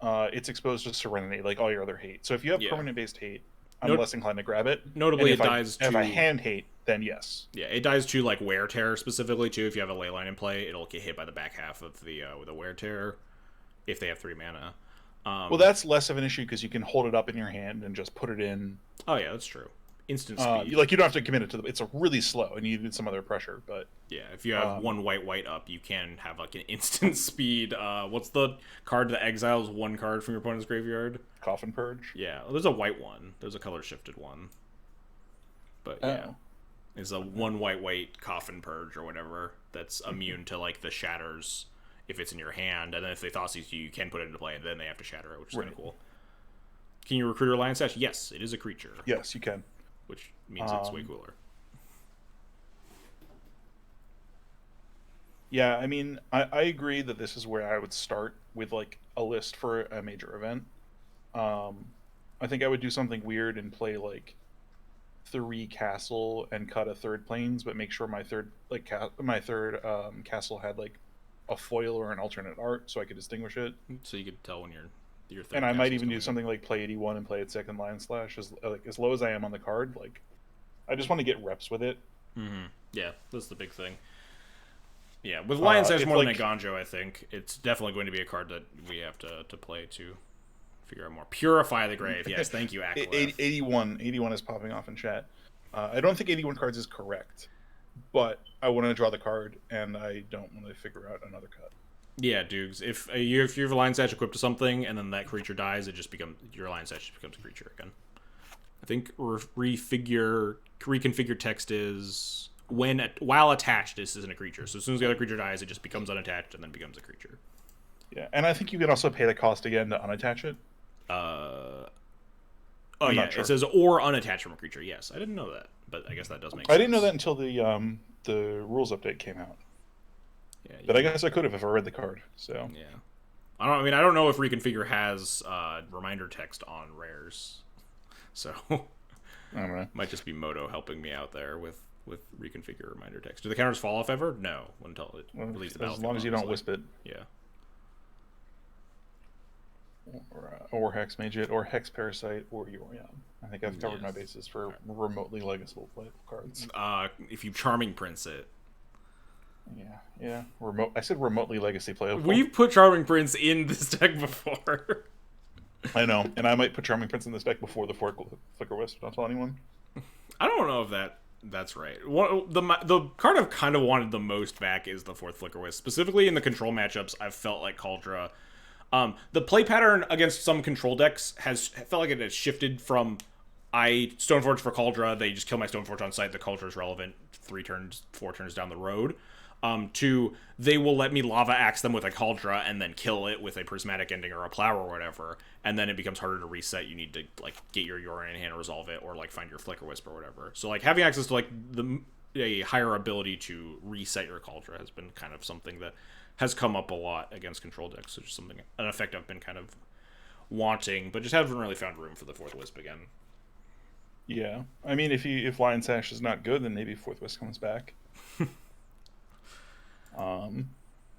it's exposed to Serenity, like all your other hate. So if you have permanent based hate, I'm less inclined to grab it. Notably, if it dies to... If I hand hate, then yes. Yeah, it dies to like Wear Tear specifically too. If you have a Leyline in play, it'll get hit by the back half of the with a Wear Tear. If they have 3 mana. Well, that's less of an issue because you can hold it up in your hand and just put it in. Oh yeah, that's true. Instant speed. Like you don't have to commit it to it's a really slow, and you need some other pressure. But yeah, if you have 1 white up, you can have like an instant speed. What's the card that exiles 1 card from your opponent's graveyard? Coffin Purge. Yeah, well, there's a white one. There's a color shifted one. But yeah, it's a 1 white Coffin Purge or whatever that's immune to like the shatters. If it's in your hand, and then if they Thoughtseize you, you can put it into play, and then they have to shatter it, which is kind of cool. Can you recruit a Lion Sash? Yes, it is a creature. Yes, you can. Which means it's way cooler. Yeah, I mean, I agree that this is where I would start with like a list for a major event. I think I would do something weird and play like 3 castle and cut a 3rd plains, but make sure my third castle had like a foil or an alternate art, so I could distinguish it. So you could tell when your third. And I might even do something like play 81 and play its 2nd Lion Slash as low as I am on the card. Like, I just want to get reps with it. Mm-hmm. Yeah, that's the big thing. Yeah, with Lion Sash more like, than a Ganjo, I think it's definitely going to be a card that we have to play to figure out more. Purify the Grave. Yes, thank you, Akalef. 81 is popping off in chat. I don't think 81 cards is correct, but I want to draw the card, and I don't want to figure out another cut. Yeah, Dukes. If you have a Lion Sash equipped to something, and then that creature dies, it just becomes your Lion Sash just becomes a creature again. I think reconfigure text is while attached. This isn't a creature. So as soon as the other creature dies, it just becomes unattached and then becomes a creature. Yeah, and I think you can also pay the cost again to unattach it. Oh yeah, sure. It says or unattached from a creature. Yes, I didn't know that, but I guess that does make sense. I didn't know that until the rules update came out. Yeah, but I guess I could have if I read the card. So yeah, I don't know if reconfigure has reminder text on rares, so I don't know. Might just be Moto helping me out there with reconfigure reminder text. Do the counters fall off ever? No, until it releases the battlefield. As long as you don't wisp it. Yeah. Or Hex Mage or Hex Parasite or Yorion. I think I've covered my bases for remotely legacy playable cards. If you Charming Prince it. Yeah. I said remotely legacy playable. We've put Charming Prince in this deck before. I know, and I might put Charming Prince in this deck before the Flicker Wisp. Don't tell anyone. I don't know if that's right. The card I've kind of wanted the most back is the 4th Flicker Wisp. Specifically in the control matchups, I've felt like Kaldra. The play pattern against some control decks has felt like it has shifted from Stoneforge for Kaldra, they just kill my Stoneforge on site, the Kaldra is relevant 4 turns down the road, to they will let me Lava Axe them with a Kaldra and then kill it with a Prismatic Ending or a Plow or whatever, and then it becomes harder to reset. You need to like get your Yorion in hand, resolve it, or like find your Flicker Wisp or whatever. So like having access to like a higher ability to reset your Kaldra has been kind of something that has come up a lot against control decks, which is an effect I've been kind of wanting, but just haven't really found room for the 4th Wisp again. Yeah, I mean, if Lion Sash is not good, then maybe 4th Wisp comes back.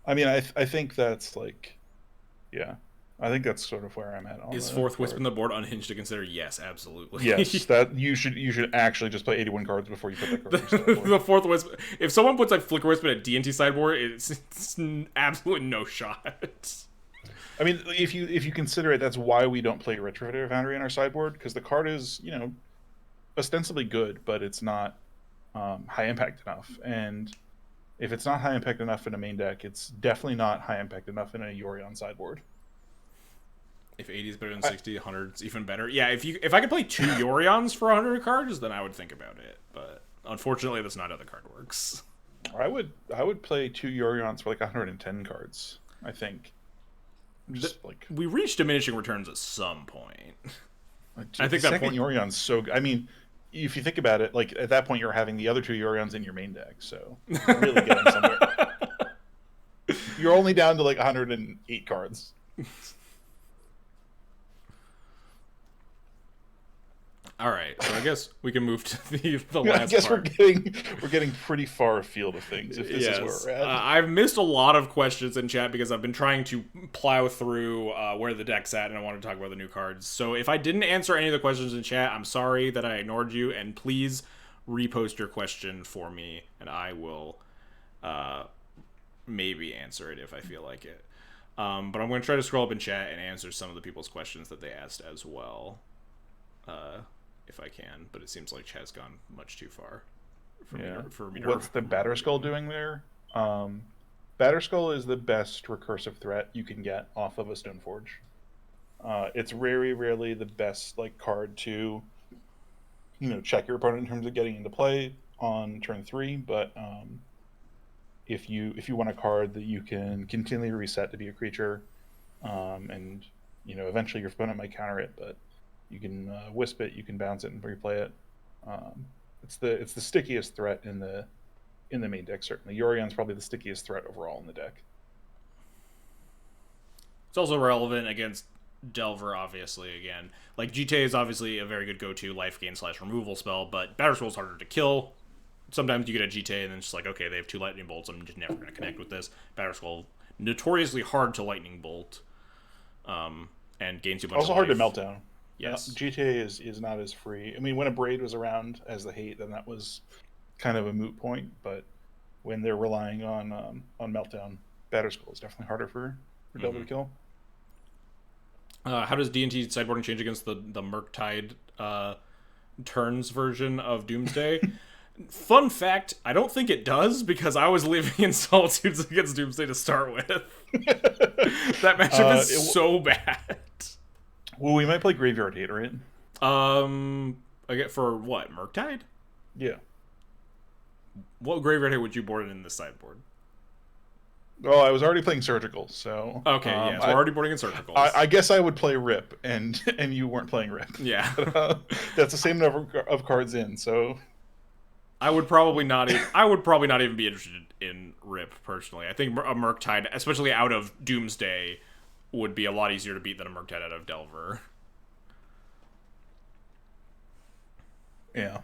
I mean, I think that's like, yeah, I think that's sort of where I'm at on Is the fourth wisp in card. the board unhinged to consider? Yes, Yes, absolutely. that you should actually just play 81 cards before you put that card in your sideboard. The fourth wisp. If someone puts like flicker wisp in a D&T sideboard, it's absolutely no shot. I mean, if you consider it, that's why we don't play Retrofitter Foundry in our sideboard, because the card is, ostensibly good, but it's not high impact enough. And if it's not high impact enough in a main deck, it's definitely not high impact enough in a Yorion sideboard. If 80 is better than I, 60, 100 is even better. Yeah, if I could play two Yorions for 100 cards, then I would think about it. But unfortunately, that's not how the card works. I would play two Yorions for like 110 cards. I think. We reach diminishing returns at some point. I think that second point. Yorion's so good. I mean, if you think about it, like at that point you're having the other two Yorions in your main deck, so you're really getting somewhere. You're only down to like 108 cards. All right, so I guess we can move to the I last guess part. we're getting pretty far afield of things if this is where Yes, we're at. I've missed a lot of questions in chat because I've been trying to plow through where the deck's at, and I want to talk about the new cards. So if I didn't answer any of the questions in chat, I'm sorry that I ignored you, and please repost your question for me, and I will maybe answer it if I feel like it. But I'm going to try to scroll up in chat and answer some of the people's questions that they asked as well, if I can. But it seems like chat's gone much too far for me to What's the Batterskull doing there? Batterskull is the best recursive threat you can get off of a Stoneforge. It's very rarely the best like card to, check your opponent in terms of getting into play on turn 3. But if you want a card that you can continually reset to be a creature, and eventually your opponent might counter it, but you can wisp it, you can bounce it and replay it. It's the stickiest threat in the main deck. Certainly, Yorion's probably the stickiest threat overall in the deck. It's also relevant against Delver, obviously. Again, like GTA is obviously a very good go-to life gain / removal spell, but Batterskull's harder to kill. Sometimes you get a GTA and then it's just like, okay, they have 2 lightning bolts. I'm just never going to connect with this. Batterskull, notoriously hard to lightning bolt, and gains you a bunch Also of hard to life. meltdown. Yes. GTA is not as free. I mean, when a Braid was around as the hate, then that was kind of a moot point. But when they're relying on meltdown, Batterskull is definitely harder for Delver to kill. How does D&T sideboarding change against the Murktide turns version of Doomsday? Fun fact, I don't think it does because I was living in Solitudes against Doomsday to start with. That matchup is so bad. Well, we might play Graveyard Hate, right? I get for what? Murktide? Yeah. What Graveyard Hate would you board in this sideboard? Well, I was already playing Surgical, so Okay, yes, we're already boarding in Surgicals. I guess I would play Rip, and you weren't playing Rip. Yeah. That's the same number of cards in, so I would probably not even be interested in Rip personally. I think a Murktide, especially out of Doomsday, would be a lot easier to beat than a Murktide out of Delver. Yeah.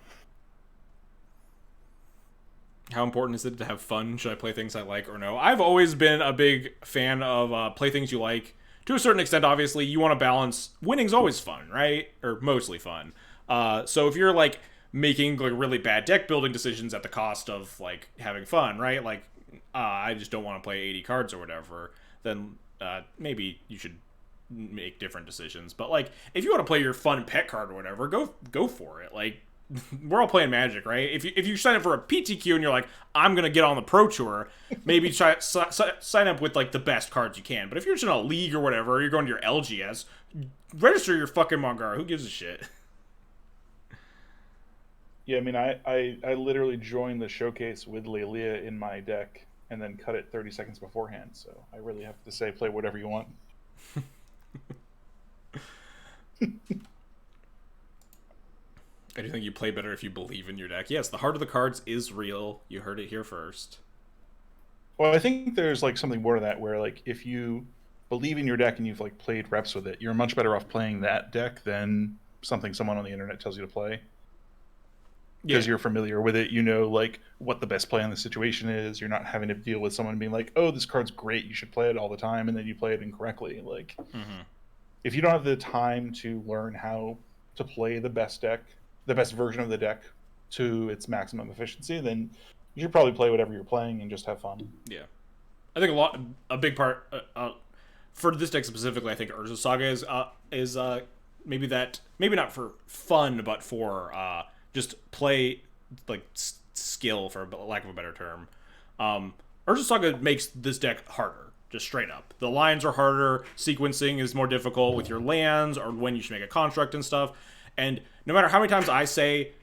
How important is it to have fun? Should I play things I like or no? I've always been a big fan of play things you like. To a certain extent, obviously, you want to balance. Winning's always fun, right? Or mostly fun. So if you're like making like really bad deck building decisions at the cost of like having fun, right? Like I just don't want to play 80 cards or whatever. Then maybe you should make different decisions. But like if you want to play your fun pet card or whatever, go for it. Like we're all playing Magic, right? If you sign up for a PTQ and you're like, I'm gonna get on the Pro Tour, maybe sign up with like the best cards you can. But if you're just in a league or whatever, or you're going to your LGS, register your fucking Mangara. Who gives a shit? Yeah, I mean, I literally joined the showcase with Lelia in my deck and then cut it 30 seconds beforehand. So I really have to say, play whatever you want. I do think you play better if you believe in your deck. Yes, the heart of the cards is real. You heard it here first. Well, I think there's like something more to that where like if you believe in your deck and you've like played reps with it, you're much better off playing that deck than something someone on the internet tells you to play. because Yeah. you're familiar with it. You know, like what the best play in the situation is. You're not having to deal with someone being like, "Oh, this card's great. You should play it all the time," and then you play it incorrectly. Like, Mm-hmm. if you don't have the time to learn how to play the best deck, the best version of the deck to its maximum efficiency, then you should probably play whatever you're playing and just have fun. Yeah. I think a big part for this deck specifically, I think Urza Saga is maybe not for fun, but for just play like skill, for lack of a better term. Urza Saga makes this deck harder, just straight up. The lines are harder, sequencing is more difficult with your lands or when you should make a construct and stuff. And no matter how many times I say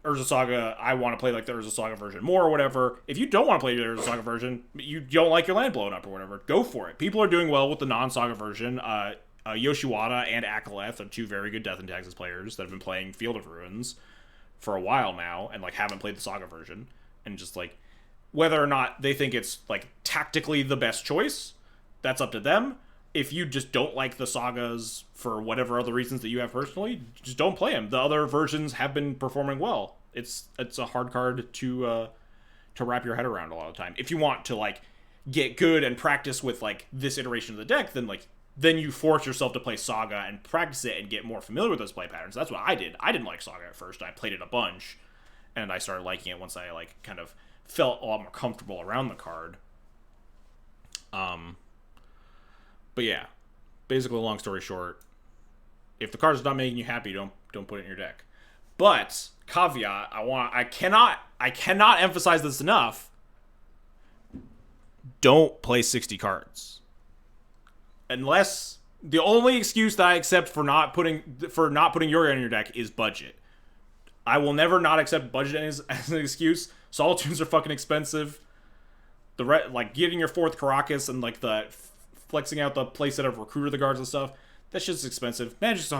Urza Saga, I want to play like the Urza Saga version more or whatever. If you don't want to play the Urza Saga version, you don't like your land blowing up or whatever, go for it. People are doing well with the non-Saga version. Yoshiwada and Akaleth are two very good Death and Taxes players that have been playing Field of Ruins for a while now and like haven't played the Saga version. And just like whether or not they think it's like tactically the best choice, that's up to them. If you just don't like the sagas for whatever other reasons that you have personally, just don't play them. The other versions have been performing well. It's a hard card to wrap your head around a lot of the time. If you want to like get good and practice with like this iteration of the deck, then you force yourself to play Saga and practice it and get more familiar with those play patterns. That's what I did. I didn't like Saga at first. I played it a bunch, and I started liking it once I like kind of felt a lot more comfortable around the card. But yeah, basically, long story short, if the card's not making you happy, don't put it in your deck. But caveat, I cannot emphasize this enough. Don't play 60 cards. Unless the only excuse that I accept for not putting Yorion in your deck is budget. I will never not accept budget as an excuse. Solitudes are fucking expensive. Like getting your fourth Caracas and like the flexing out the playset of Recruiter the Guards and stuff, that's just expensive. Magic's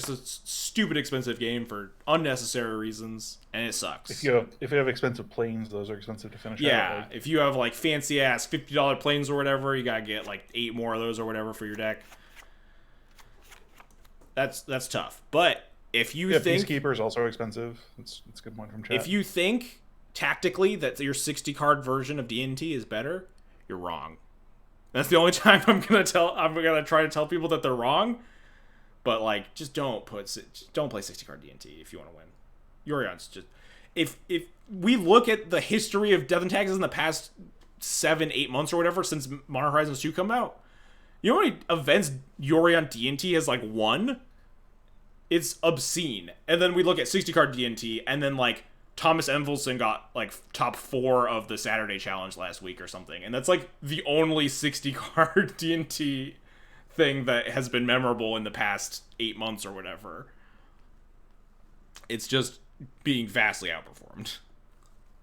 a stupid expensive game for unnecessary reasons, and it sucks. If you have expensive planes, those are expensive to finish. Yeah, out, if you have like fancy ass $50 planes or whatever, you gotta get like 8 more of those or whatever for your deck. That's tough. But if you think Peacekeeper is also expensive, it's a good point from chat. If you think tactically that your 60 card version of D&T is better, you're wrong. That's the only time I'm gonna try to tell people that they're wrong. But like, just don't play 60 card D&T if you want to win. Yorion's just if we look at the history of Death and Taxes in the past 7-8 months or whatever since Modern Horizons 2 come out, you know how many events Yorion D&T has like won? It's obscene. And then we look at 60 card D&T, and then like Thomas Envelson got like top 4 of the Saturday challenge last week or something, and that's like the only 60 card D&T thing that has been memorable in the past 8 months or whatever. It's just being vastly outperformed.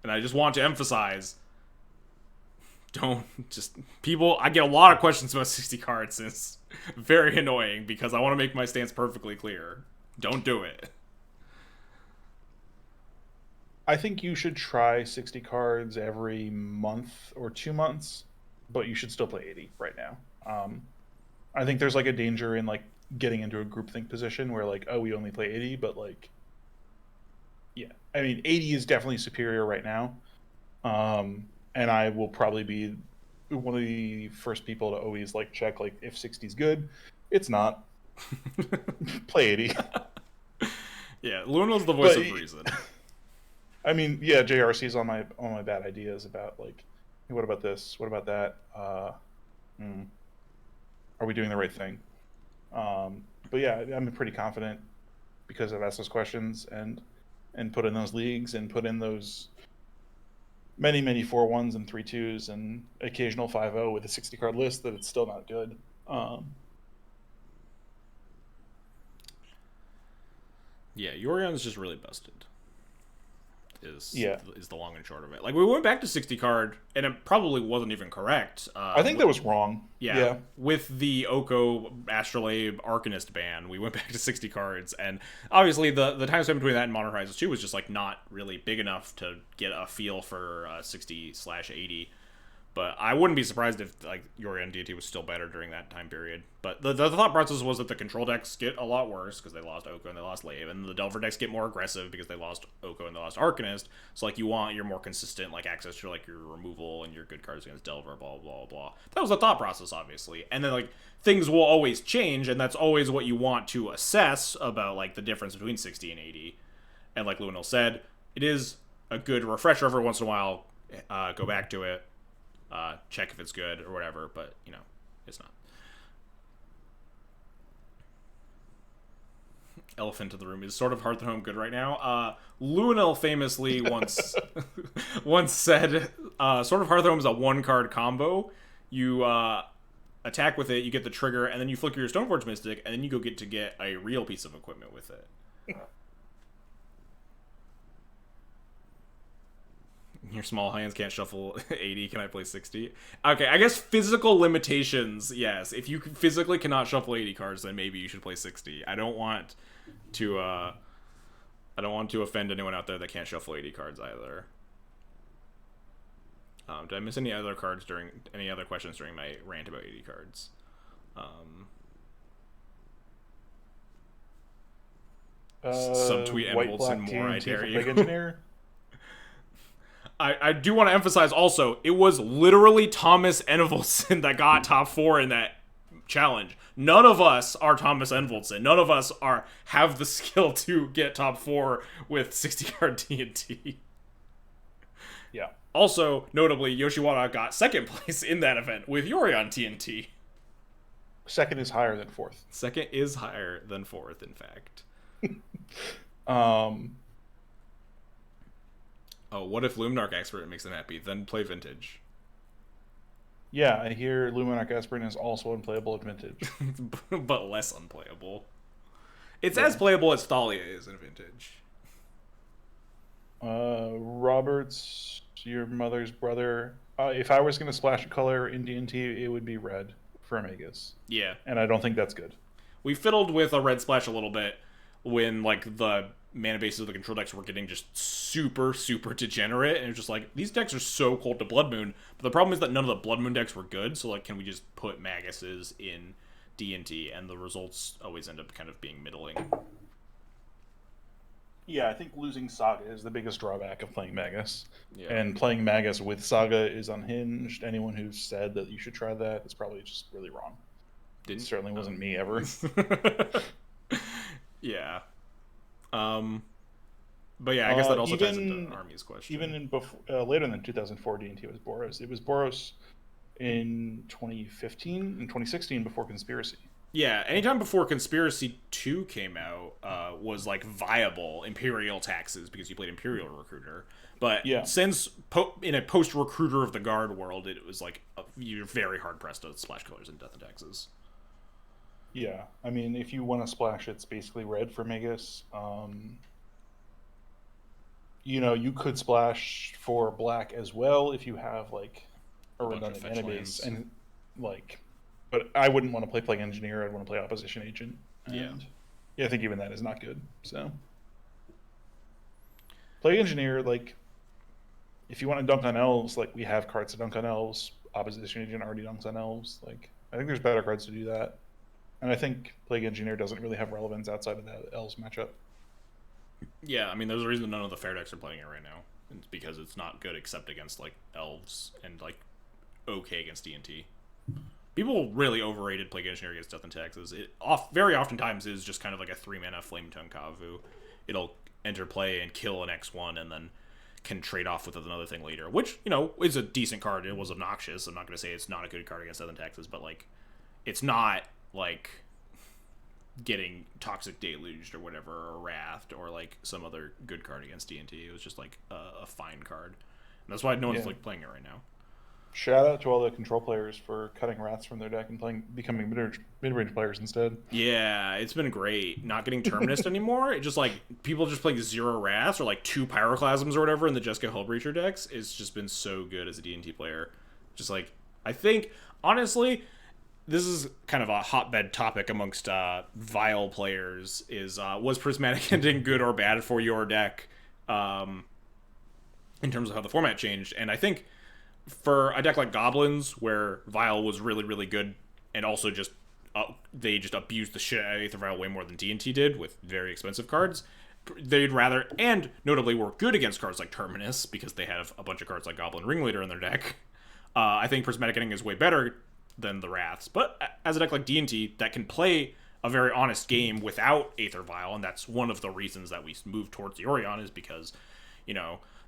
And I just want to emphasize, I get a lot of questions about 60 cards, and it's very annoying because I want to make my stance perfectly clear. Don't do it. I think you should try 60 cards every month or 2 months, but you should still play 80 right now. I think there's like a danger in like getting into a groupthink position where like, oh, we only play 80, but like, yeah, I mean, 80 is definitely superior right now. And I will probably be one of the first people to always like check like if 60 is good. It's not. Play 80. Yeah, Luinil's the voice of reason. I mean, yeah, JRC's on my bad ideas about like, hey, what about this? What about that? Are we doing the right thing? But yeah, I'm pretty confident because I've asked those questions and put in those leagues and put in those many 4-1s and 3-2s and occasional 5-0 with a 60 card list that it's still not good. Yeah, Yorion's just really busted. Is the long and short of it. Like, we went back to 60 card, and it probably wasn't even correct. I think that was wrong. Yeah. With the Oko Astrolabe Arcanist ban, we went back to 60 cards, and obviously the time spent between that and Modern Horizons 2 was just, like, not really big enough to get a feel for 60/80. But I wouldn't be surprised if like Yorion D&T was still better during that time period. But the thought process was that the control decks get a lot worse because they lost Oko and they lost Lave, and the Delver decks get more aggressive because they lost Oko and they lost Arcanist. So like you want your more consistent like access to like your removal and your good cards against Delver, blah blah blah. That was the thought process, obviously. And then like things will always change, and that's always what you want to assess about like the difference between 60 and 80. And like Luinil said, it is a good refresher every once in a while. Go back to it. Check if it's good or whatever, but, you know, it's not. Elephant in the room. Is Sword of Hearthstone good right now? Luinil famously once once said, Sword of Hearthstone is a one-card combo. You attack with it, you get the trigger, and then you flicker your Stoneforge Mystic, and then you go get a real piece of equipment with it. Your small hands can't shuffle 80. Can I play 60? Okay, I guess physical limitations, yes. If you physically cannot shuffle 80 cards, then maybe you should play 60. I don't want to offend anyone out there that can't shuffle 80 cards either. Did I miss any other questions during my rant about 80 cards? Subtweet Envolson more, I dare you. Engineer. I do want to emphasize also, it was literally Thomas Envolson that got top 4 in that challenge. None of us are Thomas Envolson. None of us have the skill to get top 4 with 60 card D&T. Yeah. Also, notably, Yoshiwara got second place in that event with Yorion D&T. Second is higher than fourth. Second is higher than fourth, in fact. Oh, what if Luminarch Expert makes them happy? Then play Vintage. Yeah, I hear Luminarch Expert is also unplayable at Vintage. But less unplayable. It's as playable as Thalia is in Vintage. Robert's your mother's brother. If I was going to splash a color in D&T, it would be red for Magus. Yeah. And I don't think that's good. We fiddled with a red splash a little bit when, like, the mana bases of the control decks were getting just super, super degenerate, and it was just like, these decks are so cold to Blood Moon, but the problem is that none of the Blood Moon decks were good, so, like, can we just put Maguses in D&T, and the results always end up kind of being middling. Yeah, I think losing Saga is the biggest drawback of playing Magus. Yeah. And playing Magus with Saga is unhinged. Anyone who's said that you should try that is probably just really wrong. It certainly wasn't me ever. Yeah. But yeah, I guess that also ties into Army's question. Even in later than 2004 D&T was Boros. It was Boros in 2015 and 2016 before Conspiracy. Yeah, anytime before Conspiracy 2 came out was like viable Imperial taxes because you played Imperial Recruiter. But since in a post-Recruiter of the Guard world, it was like you're very hard-pressed to splash colors in Death and Taxes. Yeah, I mean, if you want to splash, it's basically red for Magus. You could splash for black as well if you have like a redundant mana base, and like, but I wouldn't want to play Plague Engineer. I'd want to play Opposition Agent. And I think even that is not good. So Plague Engineer, like, if you want to dunk on elves, like we have cards to dunk on elves. Opposition Agent already dunks on elves. Like, I think there's better cards to do that. And I think Plague Engineer doesn't really have relevance outside of that Elves matchup. Yeah, I mean, there's a reason none of the fair decks are playing it right now. It's because it's not good except against, like, Elves and, like, okay against D&T. People really overrated Plague Engineer against Death and Taxes. It very oftentimes is just kind of like a 3-mana Flame Tongue Kavu. It'll enter play and kill an X1 and then can trade off with another thing later, which, is a decent card. It was obnoxious. I'm not going to say it's not a good card against Death and Taxes, but, like, it's not like getting Toxic Deluged or whatever, or Wrathed, or like some other good card against D&T. It was just like a fine card. And that's why no one's like playing it right now. Shout out to all the control players for cutting Wraths from their deck and becoming mid-range players instead. Yeah, it's been great. Not getting Terminus anymore. It just like people just playing 0 Wraths or like 2 Pyroclasms or whatever in the Jessica Hullbreacher decks. It's just been so good as a D&T player. Just like, I think honestly, this is kind of a hotbed topic amongst Vile players, was Prismatic Ending good or bad for your deck in terms of how the format changed? And I think for a deck like Goblins, where Vial was really, really good, and also just they just abused the shit out of Aether Vial way more than D&T did with very expensive cards. They'd rather, and notably were good against cards like Terminus, because they have a bunch of cards like Goblin Ringleader in their deck. I think Prismatic Ending is way better than the Wraths, but as a deck like D&T that can play a very honest game without Aether Vial, and that's one of the reasons that we moved towards Yorion, is because,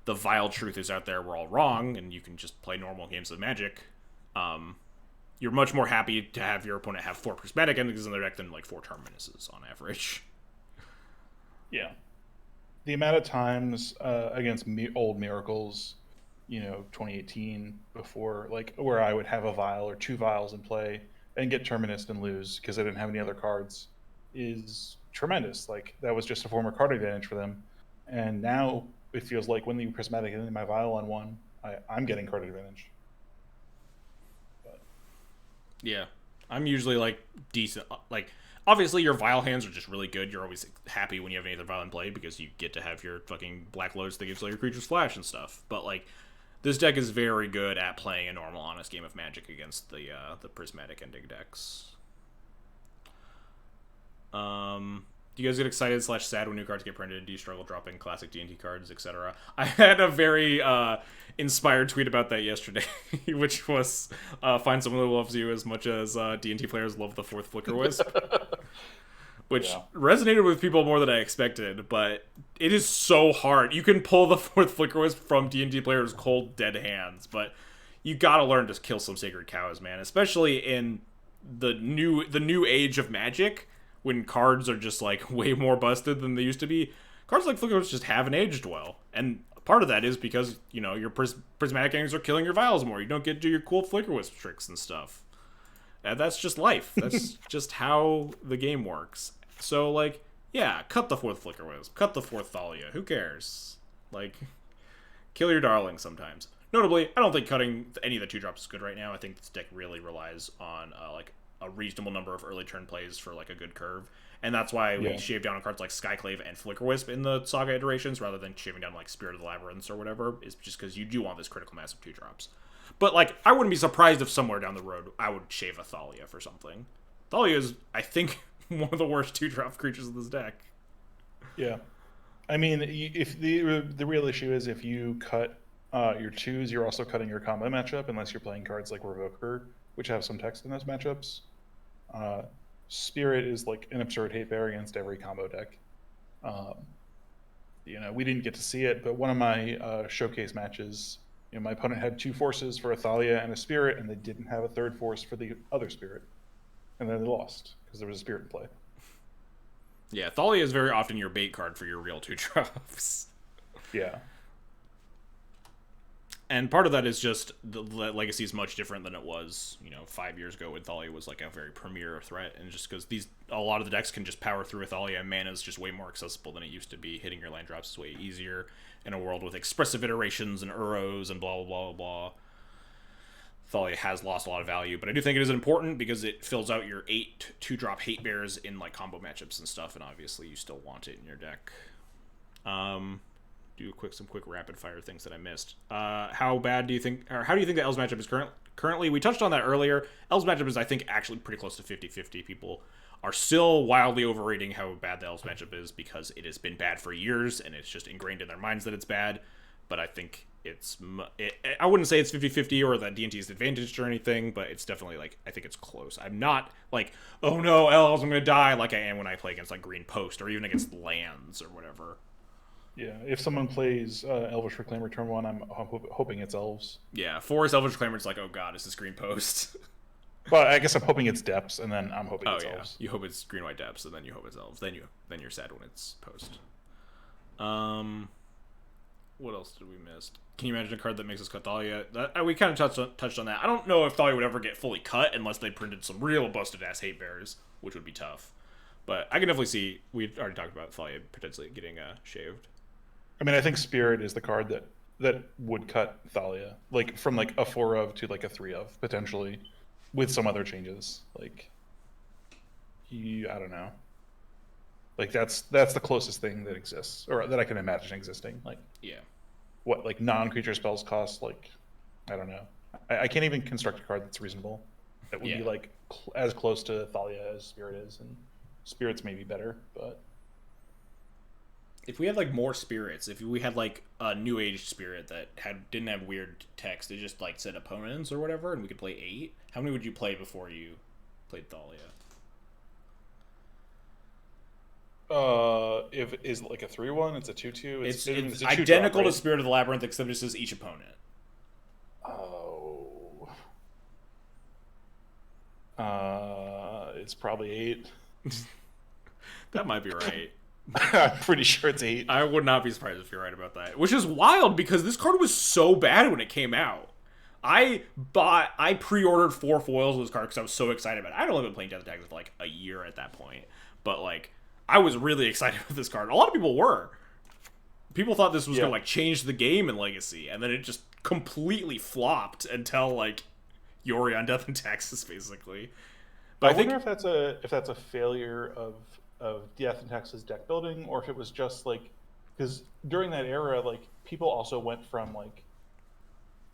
the Vial truth is out there, we're all wrong, and you can just play normal games of Magic. You're much more happy to have your opponent have 4 Prismatic Endings in their deck than like 4 Terminuses on average. Yeah. The amount of times against old Miracles, 2018, before, like, where I would have a Vial or 2 Vials in play and get Terminus and lose because I didn't have any other cards, is tremendous. Like, that was just a form of card advantage for them. And now it feels like when the Prismatic and my Vial on one, I'm getting card advantage. But Yeah. I'm usually like decent. Like, obviously your Vial hands are just really good. You're always happy when you have any other Vial in play because you get to have your fucking Black Lotus that gives all your creatures flash and stuff. But like, this deck is very good at playing a normal, honest game of Magic against the Prismatic Ending decks. Do you guys get excited / sad when new cards get printed? Do you struggle dropping classic D&T cards, etc.? I had a very inspired tweet about that yesterday, which was find someone who loves you as much as D&T players love the 4th Flicker Wisp. Which resonated with people more than I expected, but it is so hard. You can pull the 4th Flicker Wisp from D&D players' cold, dead hands, but you gotta learn to kill some Sacred Cows, man. Especially in the new age of Magic, when cards are just like way more busted than they used to be. Cards like Flicker Wisp just haven't aged well, and part of that is because your Prismatic Endings are killing your Vials more. You don't get to do your cool Flicker Wisp tricks and stuff. That's just life. That's just how the game works. So, like, yeah, cut the 4th Flicker Wisp. Cut the 4th Thalia. Who cares? Like, kill your darling sometimes. Notably, I don't think cutting any of the 2-drops is good right now. I think this deck really relies on, like, a reasonable number of early turn plays for, like, a good curve. And that's why we shave down on cards like Skyclave and Flicker Wisp in the Saga iterations rather than shaving down, like, Spirit of the Labyrinths or whatever, is just because you do want this critical mass of 2-drops. But, like, I wouldn't be surprised if somewhere down the road I would shave a Thalia for something. Thalia is, I think, one of the worst 2-drop creatures in this deck. Yeah. I mean, if the real issue is if you cut your 2s, you're also cutting your combo matchup, unless you're playing cards like Revoker, which have some text in those matchups. Spirit is like an absurd hate bear against every combo deck. We didn't get to see it, but one of my showcase matches, my opponent had 2 forces for a Thalia and a Spirit, and they didn't have a 3rd force for the other Spirit. And then they lost, because there was a Spirit in play. Yeah, Thalia is very often your bait card for your real 2-drops. Yeah. And part of that is just the legacy is much different than it was, 5 years ago when Thalia was like a very premier threat, and just because a lot of the decks can just power through with Thalia, and mana is just way more accessible than it used to be. Hitting your land drops is way easier in a world with expressive iterations and Uros and blah blah blah blah. Thalia has lost a lot of value, but I do think it is important because it fills out your 8 2-drop hate bears in like combo matchups and stuff, and obviously you still want it in your deck. Do some quick rapid fire things that I missed. How bad do you think, or how do you think the Elves matchup is currently? We touched on that earlier. Elves matchup is, I think, actually pretty close to 50-50. People are still wildly overrating how bad the Elves matchup is because it has been bad for years and it's just ingrained in their minds that it's bad. But I think I wouldn't say it's 50-50 or that D&T is advantaged or anything, but it's definitely, like, I think it's close. I'm not like, oh no, Elves, I'm going to die, like I am when I play against, like, Green Post or even against lands or whatever. Yeah, if someone plays Elvish Reclaimer turn 1, I'm hoping it's Elves. Yeah, 4 is Elvish Reclaimer, it's like, oh god, is this Green Post? But I guess I'm hoping it's Depths, and then I'm hoping it's Elves. You hope it's Green-White Depths, and then you hope it's Elves. Then you're sad when it's Post. What else did we miss? Can you imagine a card that makes us cut Thalia? We kind of touched on that. I don't know if Thalia would ever get fully cut unless they printed some real busted-ass hate bears, which would be tough. But I can definitely see, we've already talked about Thalia potentially getting shaved. I mean, I think Spirit is the card that would cut Thalia, like from like a 4 of to like a 3 of potentially, with some other changes. Like, I don't know. Like that's the closest thing that exists, or that I can imagine existing. Like, yeah, what, like non-creature spells cost like I don't know. I can't even construct a card that's reasonable. That would be Yeah. like as close to Thalia as Spirit is, and Spirit's maybe better, but If we had like more spirits, if we had like a new age spirit that didn't have weird text, it just like said opponents or whatever, and we could play 8. How many would you play before you played Thalia? if is it like a 3-1, it's a 2-2. It's It's a 2 drop, identical to right? Spirit of the Labyrinth, except it says each opponent. Oh, it's probably 8. That might be right. I'm pretty sure it's 8. I would not be surprised if you're right about that. Which is wild because this card was so bad when it came out. I pre-ordered 4 foils of this card because I was so excited about it. I'd only been playing Death Attacks for like a year at that point, but like I was really excited with this card. A lot of people were. People thought this was Yeah. gonna like change the game in Legacy, and then it just completely flopped until like Yorion Death and Taxes, basically. But I I think wonder if that's a failure of Death and Tax's deck building, or if it was just like because during that era, like people also went from like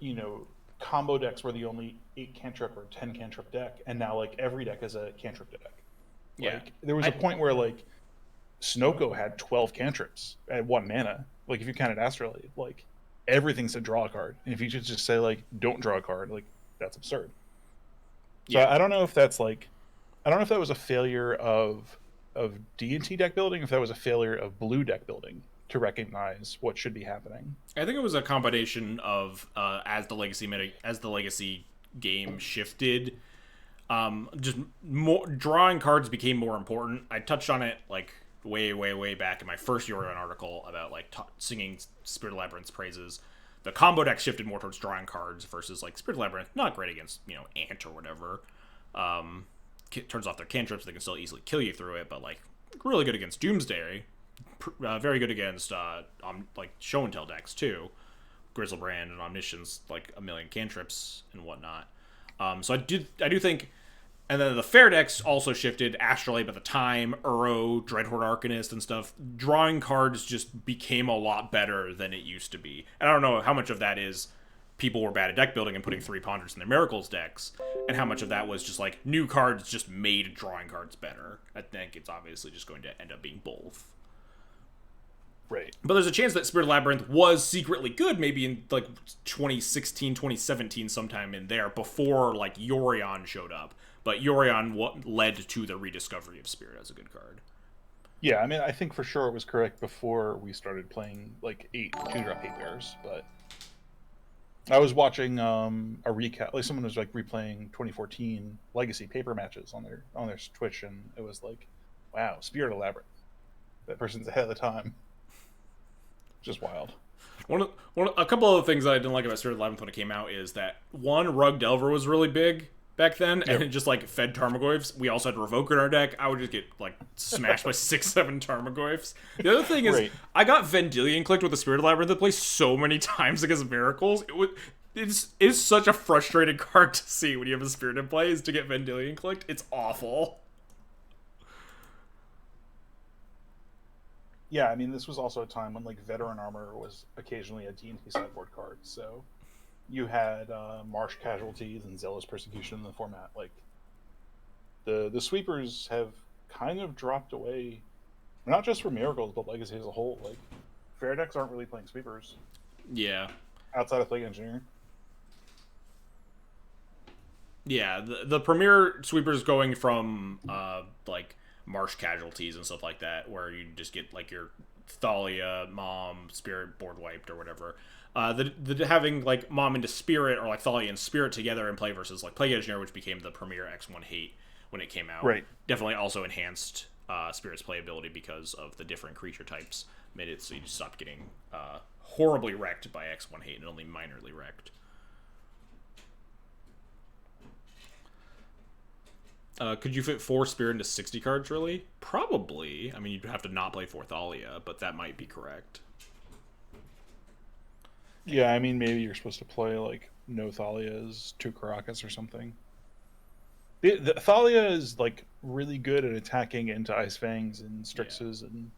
you know combo decks were the only 8 cantrip or 10 cantrip deck, and now like every deck is a cantrip deck. yeah, Like there was a I point where like Snoko had 12 cantrips at 1 mana. Like if you counted Astrolabe, like everything said draw a card, and if you could just say like don't draw a card, like that's absurd. So yeah. I don't know if that's like I don't know if that was a failure of D&T deck building, if that was a failure of blue deck building to recognize what should be happening. I think it was a combination of as the legacy game shifted, just more drawing cards became more important. I touched on it like way back in my first Yorion article about like singing Spirit of Labyrinth's praises. The combo deck shifted more towards drawing cards versus like Spirit of Labyrinth, not great against Ant or whatever. Turns off their cantrips, they can still easily kill you through it, but like really good against Doomsday. Very good against like show and tell decks too. Grizzlebrand and Omniscience, like a million cantrips and whatnot. So I do think, and then the fair decks also shifted. Astrolabe at the time, Uro, Dreadhorde Arcanist, and stuff. Drawing cards just became a lot better than it used to be. And I don't know how much of that is people were bad at deck building and putting 3 ponders in their Miracles decks, and how much of that was just like new cards just made drawing cards better. I think it's obviously just going to end up being both. Right. But there's a chance that Spirit Labyrinth was secretly good, maybe in like 2016, 2017, sometime in there, before like Yorion showed up. But Yorion led to the rediscovery of Spirit as a good card. Yeah, I mean, I think for sure it was correct before we started playing like 8 2-drop 8 bears, but I was watching a recap, like someone was like replaying 2014 Legacy paper matches on their Twitch, and it was like, wow, Spirit of Labyrinth. That person's ahead of the time. Just wild. A couple of the things that I didn't like about Spirit Labyrinth when it came out is that one, Rug Delver was really big back then, and Yep. it just like fed Tarmogoyfs. We also had Revoker in our deck. I would just get like smashed by 6-7 Tarmogoyfs. The other thing is, Right. I got Vendilion clicked with the Spirit Labyrinth that plays so many times against Miracles. It's such a frustrating card to see when you have a Spirit in play is to get Vendilion clicked. It's awful. Yeah, I mean, this was also a time when like Veteran Armor was occasionally a D&T sideboard card. So you had Marsh Casualties and Zealous Persecution in the format. Like the sweepers have kind of dropped away, not just for Miracles, but Legacy as a whole. Like fair decks aren't really playing sweepers Yeah. outside of Plague Engineer. Yeah, the premier sweepers going from like marsh casualties and stuff like that, where you just get like your Thalia, Mom, Spirit board wiped or whatever. The having like Mom into Spirit or like Thalia and Spirit together in play versus like Plague Engineer, which became the premier X1 hate when it came out, Right. definitely also enhanced Spirit's playability because of the different creature types. Made it so you just stopped getting horribly wrecked by X1 hate and only minorly wrecked. Could you fit 4 Spirit into 60 cards, really? Probably. I mean, you'd have to not play 4 Thalia, but that might be correct. Yeah, I mean, maybe you're supposed to play like no Thalias, 2 Caracas or something. The Thalia is like really good at attacking into Ice Fangs and Strixes, and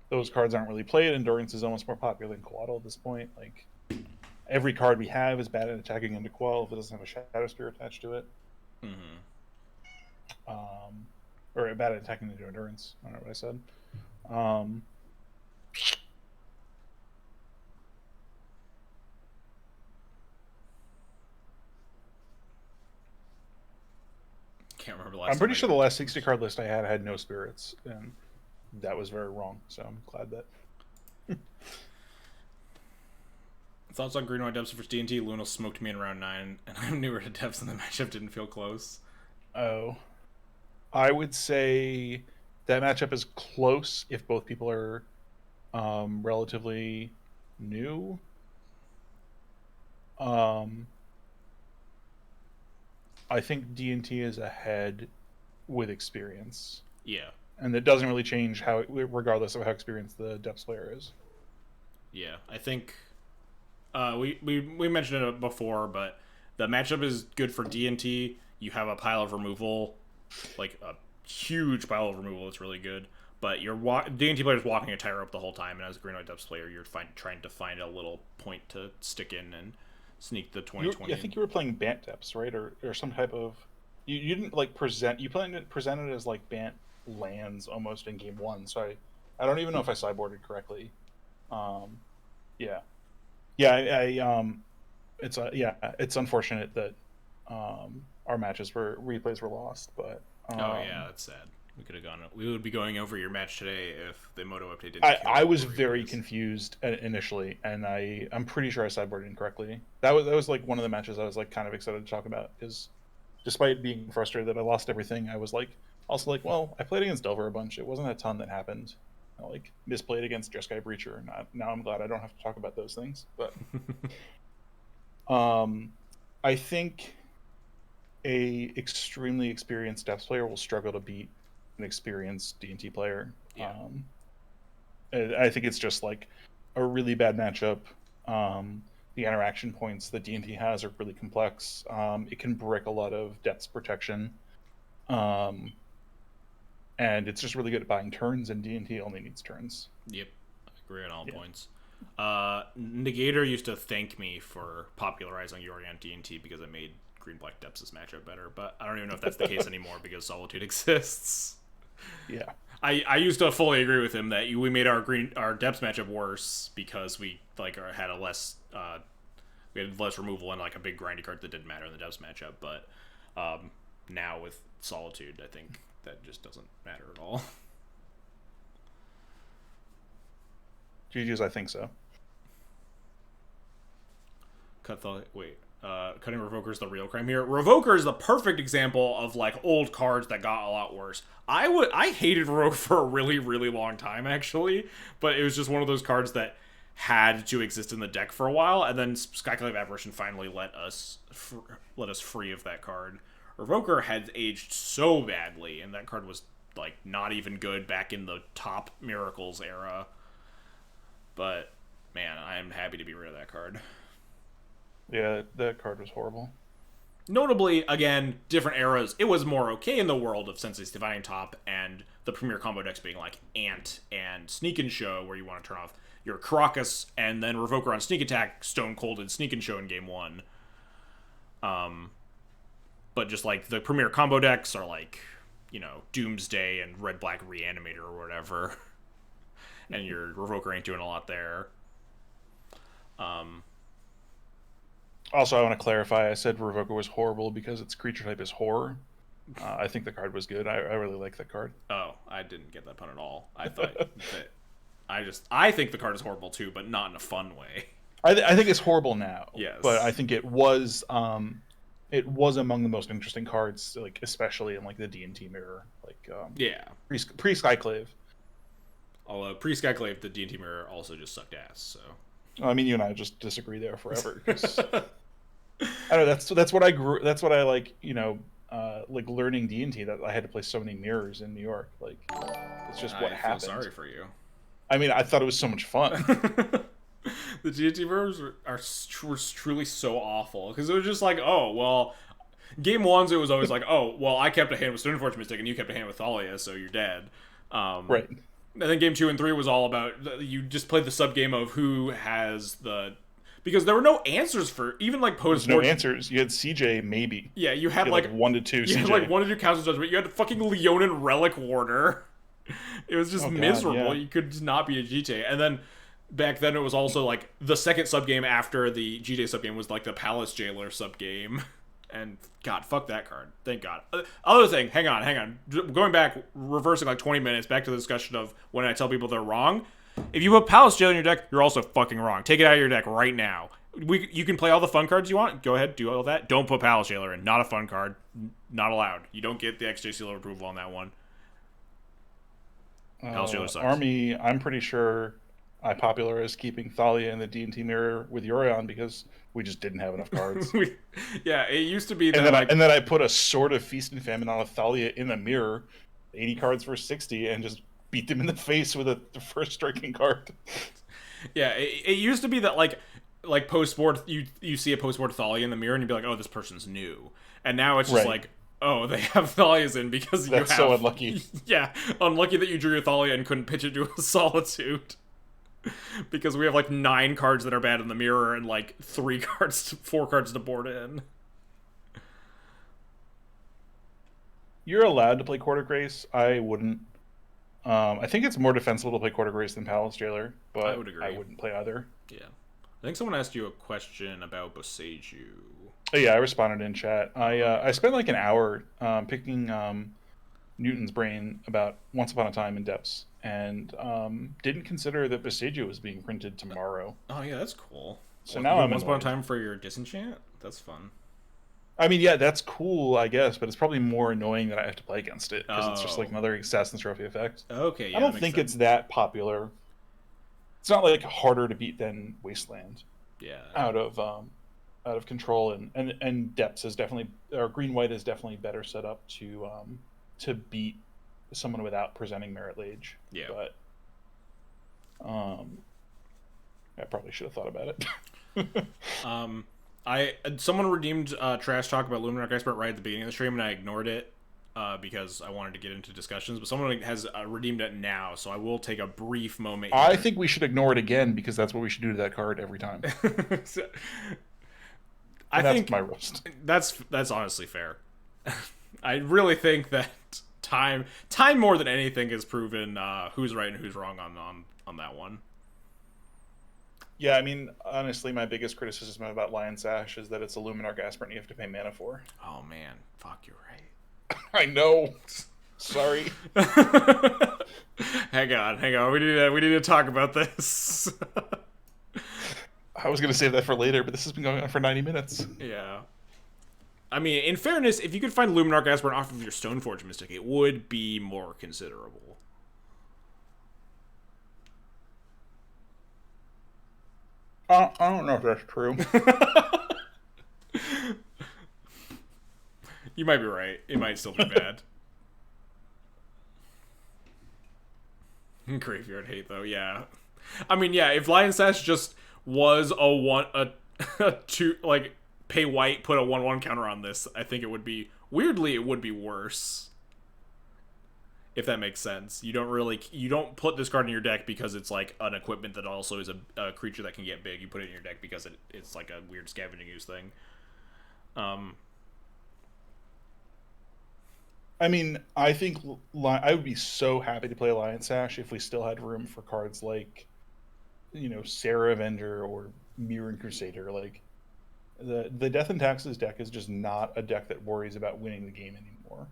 those cards aren't really played. Endurance is almost more popular than Coatl at this point. Like, Every card we have is bad at attacking into Quell if it doesn't have a Shadow Spear attached to it. Mm-hmm. Or bad at attacking into Endurance. I don't know what I said. Um, Can't remember the last I'm pretty time I sure the got last 60 card list I had no spirits, and that was very wrong. So I'm glad that. Thoughts on green white depths for D&T? Luinil smoked me in round 9, and I'm newer to depths, and the matchup didn't feel close. Oh, I would say that matchup is close if both people are relatively new. I think D&T is ahead with experience, Yeah. and it doesn't really change regardless of how experienced the depths player is. Yeah, I think we mentioned it before, but the matchup is good for D&T. You have a pile of removal, like a huge pile of removal that's really good. But your D&T player's walking a tightrope the whole time, and as a green white depths player, you're trying to find a little point to stick in and sneak the 2020. I think you were playing Bant depths, right, or some type of. You didn't like present. You presented as like Bant lands almost in game one. So I don't even know if I sideboarded correctly. Yeah, yeah. It's unfortunate that our replays were lost, but Oh yeah, that's sad. We could have gone. We would be going over your match today if the Moto update didn't. I was very confused initially, and I'm pretty sure I sideboarded incorrectly. That was like one of the matches I was like kind of excited to talk about, because despite being frustrated that I lost everything, I was like also like, well, I played against Delver a bunch. It wasn't a ton that happened. I like misplayed against Jeskai Breacher. Now I'm glad I don't have to talk about those things. But I think a extremely experienced depths player will struggle to beat an experienced D&T player. Yeah. I think it's just like a really bad matchup. The interaction points that D&T has are really complex. It can brick a lot of depths protection. And it's just really good at buying turns, and D&T only needs turns. Yep, I agree on all points. Negator used to thank me for popularizing Yorion D&T because I made green-black depths' matchup better, but I don't even know if that's the case anymore because Solitude exists. Yeah. I used to fully agree with him that we made our depths matchup worse because we had less removal and like a big grindy card that didn't matter in the depths matchup, but now with Solitude, I think that just doesn't matter at all. GG's, I think so. Cutting Revoker is the real crime here. Revoker is the perfect example of like old cards that got a lot worse. I hated Revoker for a really, really long time actually, but it was just one of those cards that had to exist in the deck for a while, and then Skyclave Apparition finally let us free of that card. Revoker had aged so badly, and that card was like not even good back in the top Miracles era. But man, I am happy to be rid of that card. Yeah, that card was horrible. Notably, again, different eras, it was more okay in the world of Sensei's Divining Top and the premier combo decks being like Ant and Sneak and Show, where you want to turn off your Caracas and then Revoker on Sneak Attack, Stone Cold and Sneak and Show in game 1. But just like the premier combo decks are like, Doomsday and Red Black Reanimator or whatever. And your Revoker ain't doing a lot there. Also, I want to clarify, I said Revoker was horrible because its creature type is horror. I think the card was good. I really like that card. Oh, I didn't get that pun at all. I thought that I think the card is horrible too, but not in a fun way. I think it's horrible now. Yes. But I think it was among the most interesting cards, like especially in like the D&T mirror, like pre Skyclave. Although pre Skyclave, the D&T mirror also just sucked ass. So I mean, you and I just disagree there forever. I don't know. That's what I grew. That's what I like. Like learning D&T, that I had to play so many mirrors in New York. Like it's just what happened. I feel sorry for you. I mean, I thought it was so much fun. The D&T mirrors were truly so awful because it was just like, oh well. Game 1s, it was always like, oh well, I kept a hand with Stoneforge Mystic and you kept a hand with Thalia, so you're dead. Right. And then game 2 and 3 was all about you just played the sub game of who has the because there were no answers for even like post There's no sport. answers. You had CJ maybe. Yeah, you had You like had 1 to 2 you CJ. had like 1 to 2 council judgment. You had fucking Leonin Relic Warder. It was just Oh, God, miserable. yeah. You could just not be a GTA. And then back then it was also like the second subgame after the GTA subgame was like the Palace Jailer subgame. And God, fuck that card. Thank God. Other thing, hang on. Going back, reversing like 20 minutes back to the discussion of when I tell people they're wrong. If you put Palace Jailer in your deck, you're also fucking wrong. Take it out of your deck right now. You can play all the fun cards you want. Go ahead, do all that. Don't put Palace Jailer in. Not a fun card. Not allowed. You don't get the XJ seal of approval on that one. Palace Jailer sucks. Army, I'm pretty sure I popularized keeping Thalia in the D&T mirror with Yorion because we just didn't have enough cards. Yeah, it used to be that and then I put a Sword of Feast and Famine on a Thalia in the mirror, 80 cards for 60, and just beat them in the face with the first striking card. Yeah, it used to be that like post sport you see a post sport Thalia in the mirror and you'd be like, oh, this person's new. And now it's just like, oh, they have Thalias in because That's so unlucky. Yeah, unlucky that you drew your Thalia and couldn't pitch it to a Solitude. Because we have like 9 cards that are bad in the mirror and like 4 cards to board in. You're allowed to play Court of Grace. I wouldn't. I think it's more defensible to play Court of Grace than Palace Jailer, but I would agree. I wouldn't play either. Yeah. I think someone asked you a question about Boseiju. Oh, yeah, I responded in chat. I spent like an hour picking Newton's brain about Once Upon a Time in depths, and didn't consider that Boseiju was being printed tomorrow. Oh yeah, that's cool. So now I'm Once Upon a Time for your disenchant? That's fun. I mean, yeah, that's cool, I guess, but it's probably more annoying that I have to play against it because it's just like another Assassin's Trophy effect. Okay, yeah, I don't think it's that popular. It's not like harder to beat than Wasteland. Yeah. Out of control and depths is definitely, or green white is definitely better set up to beat someone without presenting Merit Lage. Yeah. But I probably should have thought about it. Someone redeemed trash talk about Luminarch Expert right at the beginning of the stream, and I ignored it because I wanted to get into discussions. But someone has redeemed it now, so I will take a brief moment here. I think we should ignore it again because that's what we should do to that card every time. I think that's my roast. That's honestly fair. I really think that time more than anything has proven who's right and who's wrong on that one. Yeah, I mean, honestly, my biggest criticism about Lion Sash is that it's a Luminarch Aspirant you have to pay mana for. Oh man, fuck, you're right. I know. Sorry. Hang on. We need to talk about this. I was gonna save that for later, but this has been going on for 90 minutes. Yeah. I mean, in fairness, if you could find Luminarch Aspirant off of your Stoneforge Mystic, it would be more considerable. I don't know if that's true. You might be right. It might still be bad. Graveyard hate, though, yeah. I mean, yeah, if Lion Sash just was a 2, like, pay white, put a 1/1 counter on this, I think it would be, weirdly, it would be worse. If that makes sense. You don't put this card in your deck because it's like an equipment that also is a creature that can get big. You put it in your deck because it's like a weird scavenging use thing. I mean, I think I would be so happy to play Lion Sash if we still had room for cards like, Sarah Avenger or Mirren Crusader. Like, the Death and Taxes deck is just not a deck that worries about winning the game anymore.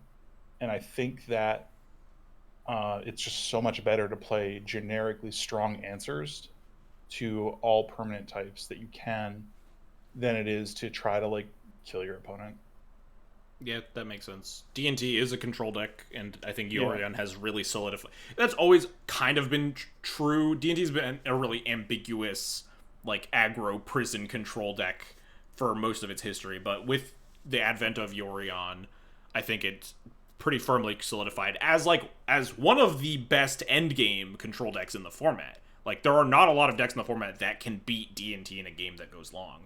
And I think that it's just so much better to play generically strong answers to all permanent types that you can than it is to try to, like, kill your opponent. Yeah, that makes sense. D&T is a control deck, and I think Yorion has really solidified. That's always kind of been true. D&T's been a really ambiguous, like, aggro prison control deck for most of its history, but with the advent of Yorion, I think it's pretty firmly solidified as one of the best endgame control decks in the format. Like, there are not a lot of decks in the format that can beat D&T in a game that goes long.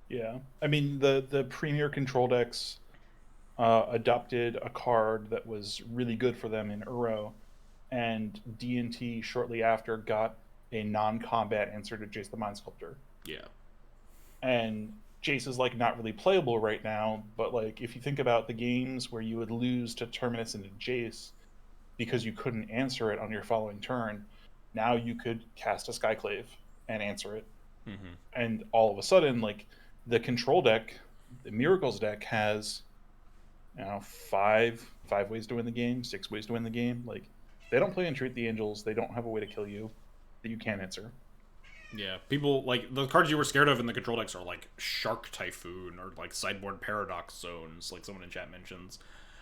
Yeah, I mean, the premier control decks adopted a card that was really good for them in Uro, and D&T shortly after got a non-combat answer to Jace the Mind Sculptor. Yeah. And Jace is like not really playable right now, but like if you think about the games where you would lose to Terminus and to Jace because you couldn't answer it on your following turn, now you could cast a Skyclave and answer it. Mm-hmm. And all of a sudden, like the control deck, the Miracles deck has, five ways to win the game, 6 ways to win the game. Like they don't play Entreat the Angels. They don't have a way to kill you that you can't answer. Yeah, people like the cards you were scared of in the control decks are like Shark Typhoon or like Sideboard Paradox Zones, like someone in chat mentions.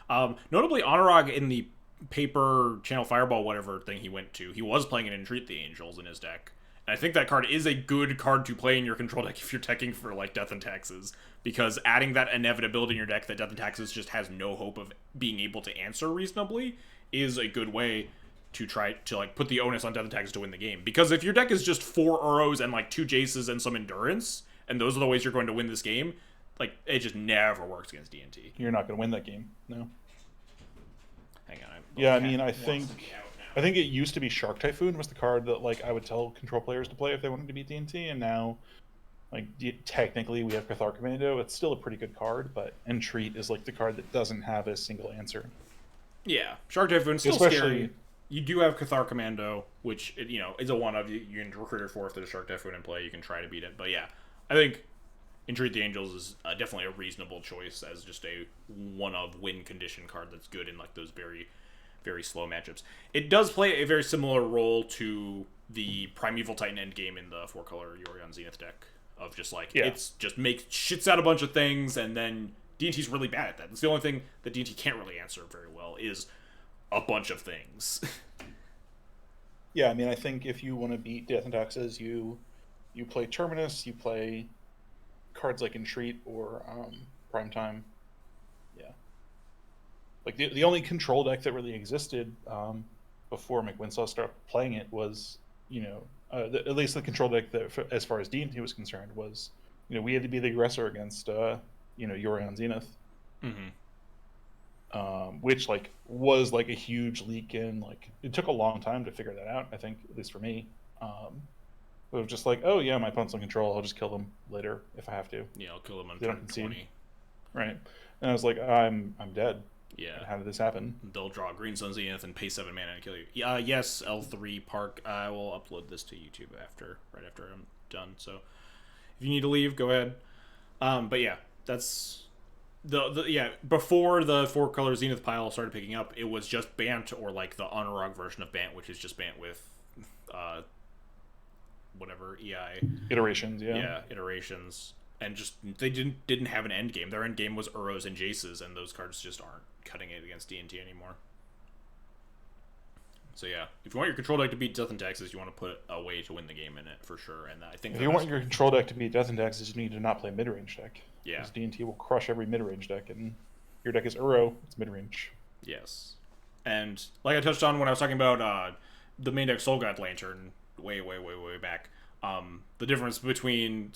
Notably, Honorog in the paper Channel Fireball whatever thing he went to, he was playing an Entreat the Angels in his deck. And I think that card is a good card to play in your control deck if you're teching for like Death and Taxes, because adding that inevitability in your deck that Death and Taxes just has no hope of being able to answer reasonably is a good way to try to like put the onus on Death and Taxes to win the game. Because if your deck is just 4 Uros and like 2 Jaces and some Endurance, and those are the ways you're going to win this game, like it just never works against D&T. You're not going to win that game. No. Hang on. Yeah, I mean, I think it used to be Shark Typhoon was the card that like I would tell control players to play if they wanted to beat D&T, and now like technically we have Cathar Commando. It's still a pretty good card, but Entreat is like the card that doesn't have a single answer. Yeah, Shark Typhoon's still scary. You do have Cathar Commando, which is a one of you can recruit it for if there's a Shark Typhoon in play. You can try to beat it, but yeah, I think Entreat the Angels is definitely a reasonable choice as just a one of win condition card that's good in like those very, very slow matchups. It does play a very similar role to the Primeval Titan endgame in the 4-color Yorion Zenith deck of just like it's just shits out a bunch of things, and then D&T's really bad at that. It's the only thing that D&T can't really answer very well is a bunch of things. Yeah, I mean, I think if you want to beat Death and Taxes, you play Terminus, you play cards like Entreat or Primetime. Yeah. Like the only control deck that really existed before McWinsaw started playing it was, at least the control deck that, as far as D&T was concerned, was, we had to be the aggressor against, Yorion Zenith. Mm-hmm. Which like was like a huge leak in, like it took a long time to figure that out, I think, at least for me. It was just like, oh yeah, my opponent's on control, I'll just kill them later if I have to. Yeah, I'll kill them on turn 20. Right. And I was like, I'm dead. Yeah. How did this happen? They'll draw Green Sun Zenith and pay 7 mana and kill you. Yes, L3 Park. I will upload this to YouTube right after I'm done. So if you need to leave, go ahead. But yeah, that's before the 4-color Zenith pile started picking up, it was just Bant or like the Honorog version of Bant, which is just Bant with whatever EI iterations. Yeah, iterations, and just they didn't have an end game. Their end game was Uros and Jaces, and those cards just aren't cutting it against D&T anymore. So yeah, if you want your control deck to beat Death and Taxes, you want to put a way to win the game in it for sure. And I think if you want your control deck to beat Death and Taxes, you need to not play mid-range deck. Yeah, because D&T will crush every mid-range deck, and your deck is Uro, it's mid-range. Yes, and like I touched on when I was talking about the main deck Soul God Lantern way back, the difference between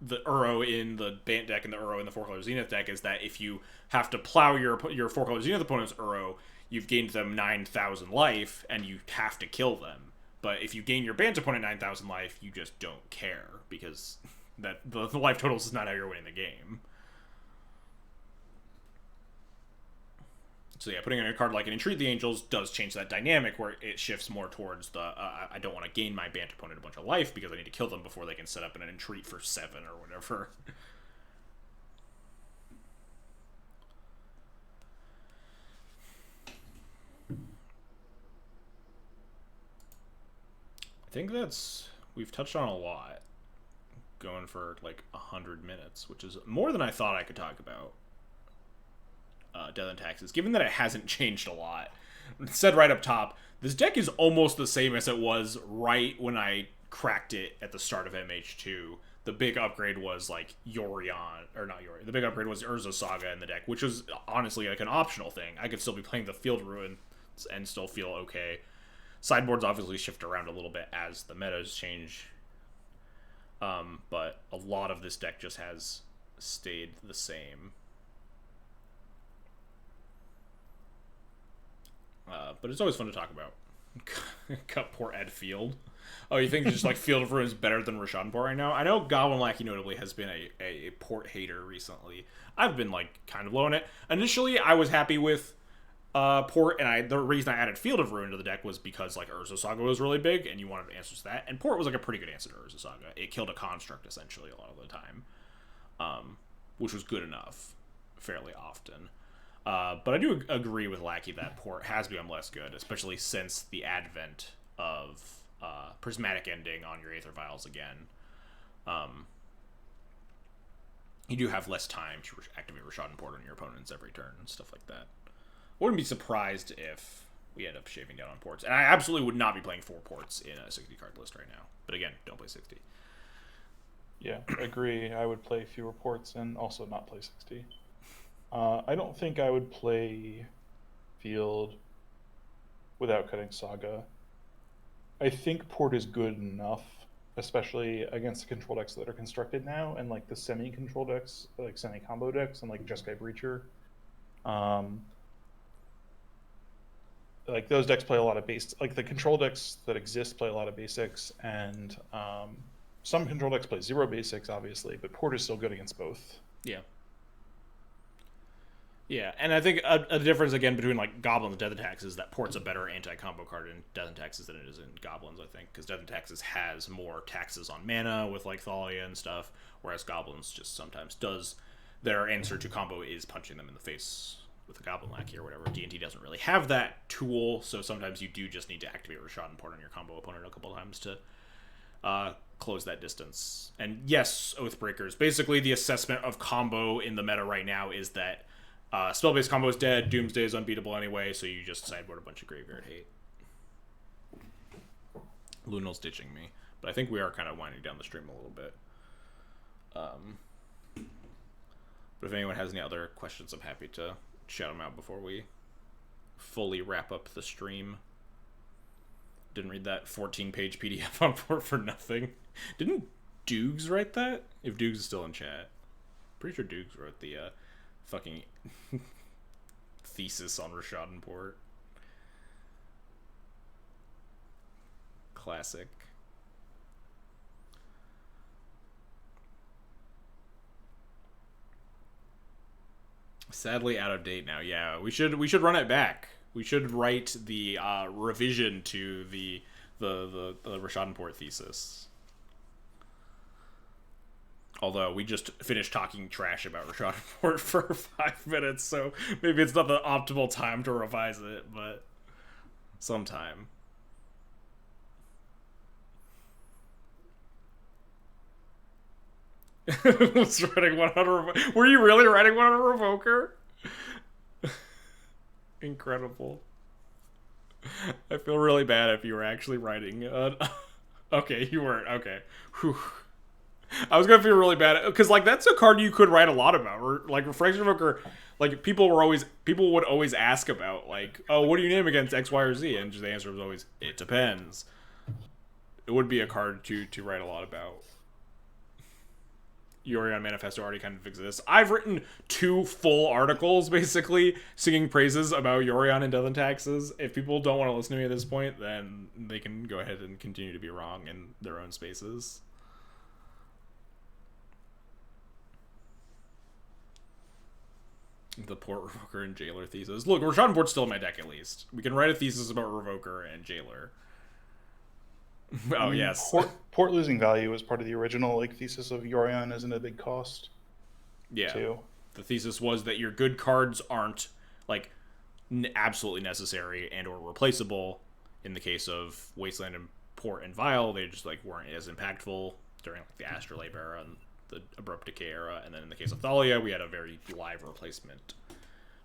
the Uro in the Bant deck and the Uro in the 4-color Zenith deck is that if you have to plow your 4-color Zenith opponent's Uro, you've gained them 9,000 life, and you have to kill them. But if you gain your Bant opponent 9,000 life, you just don't care, because that the life totals is not how you're winning the game. So yeah, putting in a card like an Entreat the Angels does change that dynamic, where it shifts more towards the I don't want to gain my Bant opponent a bunch of life because I need to kill them before they can set up an Entreat for 7 or whatever. I think we've touched on a lot, going for like 100 minutes, which is more than I thought I could talk about Death and Taxes, given that it hasn't changed a lot. It said right up top, this deck is almost the same as it was right when I cracked it at the start of MH2. The big upgrade was like Yorion, or not Yorion, the big upgrade was Urza Saga in the deck, which was honestly like an optional thing. I could still be playing the Field Ruin and still feel okay. Sideboards obviously shift around a little bit as the metas change, but a lot of this deck just has stayed the same. But it's always fun to talk about. cut poor Ed Field. Oh, you think just like Field of Ruin is better than Rashad Port right now? I know Goblin Lackey notably has been a Port hater recently. I've been like kind of low on it. Initially, I was happy with Port, and the reason I added Field of Ruin to the deck was because like Urza Saga was really big, and you wanted answers to that. And Port was like a pretty good answer to Urza Saga. It killed a construct essentially a lot of the time, which was good enough fairly often. But I do agree with Lackey that Port has become less good, especially since the advent of Prismatic Ending on your Aether Vials again. You do have less time to activate Rashad and Port on your opponents every turn and stuff like that. Wouldn't be surprised if we end up shaving down on ports. And I absolutely would not be playing 4 ports in a 60 card list right now. But again, don't play 60. Yeah, I agree. I would play fewer ports and also not play 60. I don't think I would play Field without cutting Saga. I think Port is good enough, especially against the control decks that are constructed now, and like the semi-control decks, like semi-combo decks, and like Jeskai Breacher. Like those decks play a lot of base, like the control decks that exist play a lot of basics, and some control decks play 0 basics, obviously, but Port is still good against both. Yeah. Yeah, and I think a difference again between like Goblins and Death and Taxes is that Port's a better anti-combo card in Death and Taxes than it is in Goblins, I think, because Death and Taxes has more taxes on mana with like Thalia and stuff, whereas Goblins just sometimes does their answer to combo is punching them in the face with a Goblin Lackey or whatever. D&T doesn't really have that tool, so sometimes you do just need to activate Rashad and Port on your combo opponent a couple times to close that distance. And yes, Oathbreakers. Basically, the assessment of combo in the meta right now is that spell-based combo is dead, Doomsday is unbeatable anyway, so you just sideboard a bunch of graveyard hate. Luinil's ditching me, but I think we are kind of winding down the stream a little bit. But if anyone has any other questions, I'm happy to shout them out before we fully wrap up the stream. Didn't read that 14-page PDF on Port for nothing. Didn't Dukes write that? If Dukes is still in chat. Pretty sure Dukes wrote the fucking thesis on Rashad and Port. Classic. Sadly out of date now. Yeah, we should run it back. We should write the revision to the Rashad and Port thesis. Although we just finished talking trash about Rashad and Port for 5 minutes, so maybe it's not the optimal time to revise it, but sometime. Was writing one on Were you really writing one on a Revoker? Incredible. I feel really bad if you were actually writing. Okay, you weren't. Okay. Whew. I was gonna feel really bad because like that's a card you could write a lot about. Like Refraction Revoker, like people would always ask about like, oh, what do you name against X, Y, or Z? And the answer was always, it depends. It would be a card to write a lot about. Yorion Manifesto already kind of exists. I've written 2 full articles, basically, singing praises about Yorion and Death and Taxes. If people don't want to listen to me at this point, then they can go ahead and continue to be wrong in their own spaces. The Port, Revoker, and Jailer thesis. Look, Rashad and Port's still in my deck, at least. We can write a thesis about Revoker and Jailer. Oh, yes. Port losing value was part of the original like thesis of Yorion isn't a big cost. Yeah. Too. The thesis was that your good cards aren't like absolutely necessary and or replaceable. In the case of Wasteland and Port and Vial, they just like weren't as impactful during like the Astrolabe era and the Abrupt Decay era. And then in the case of Thalia, we had a very live replacement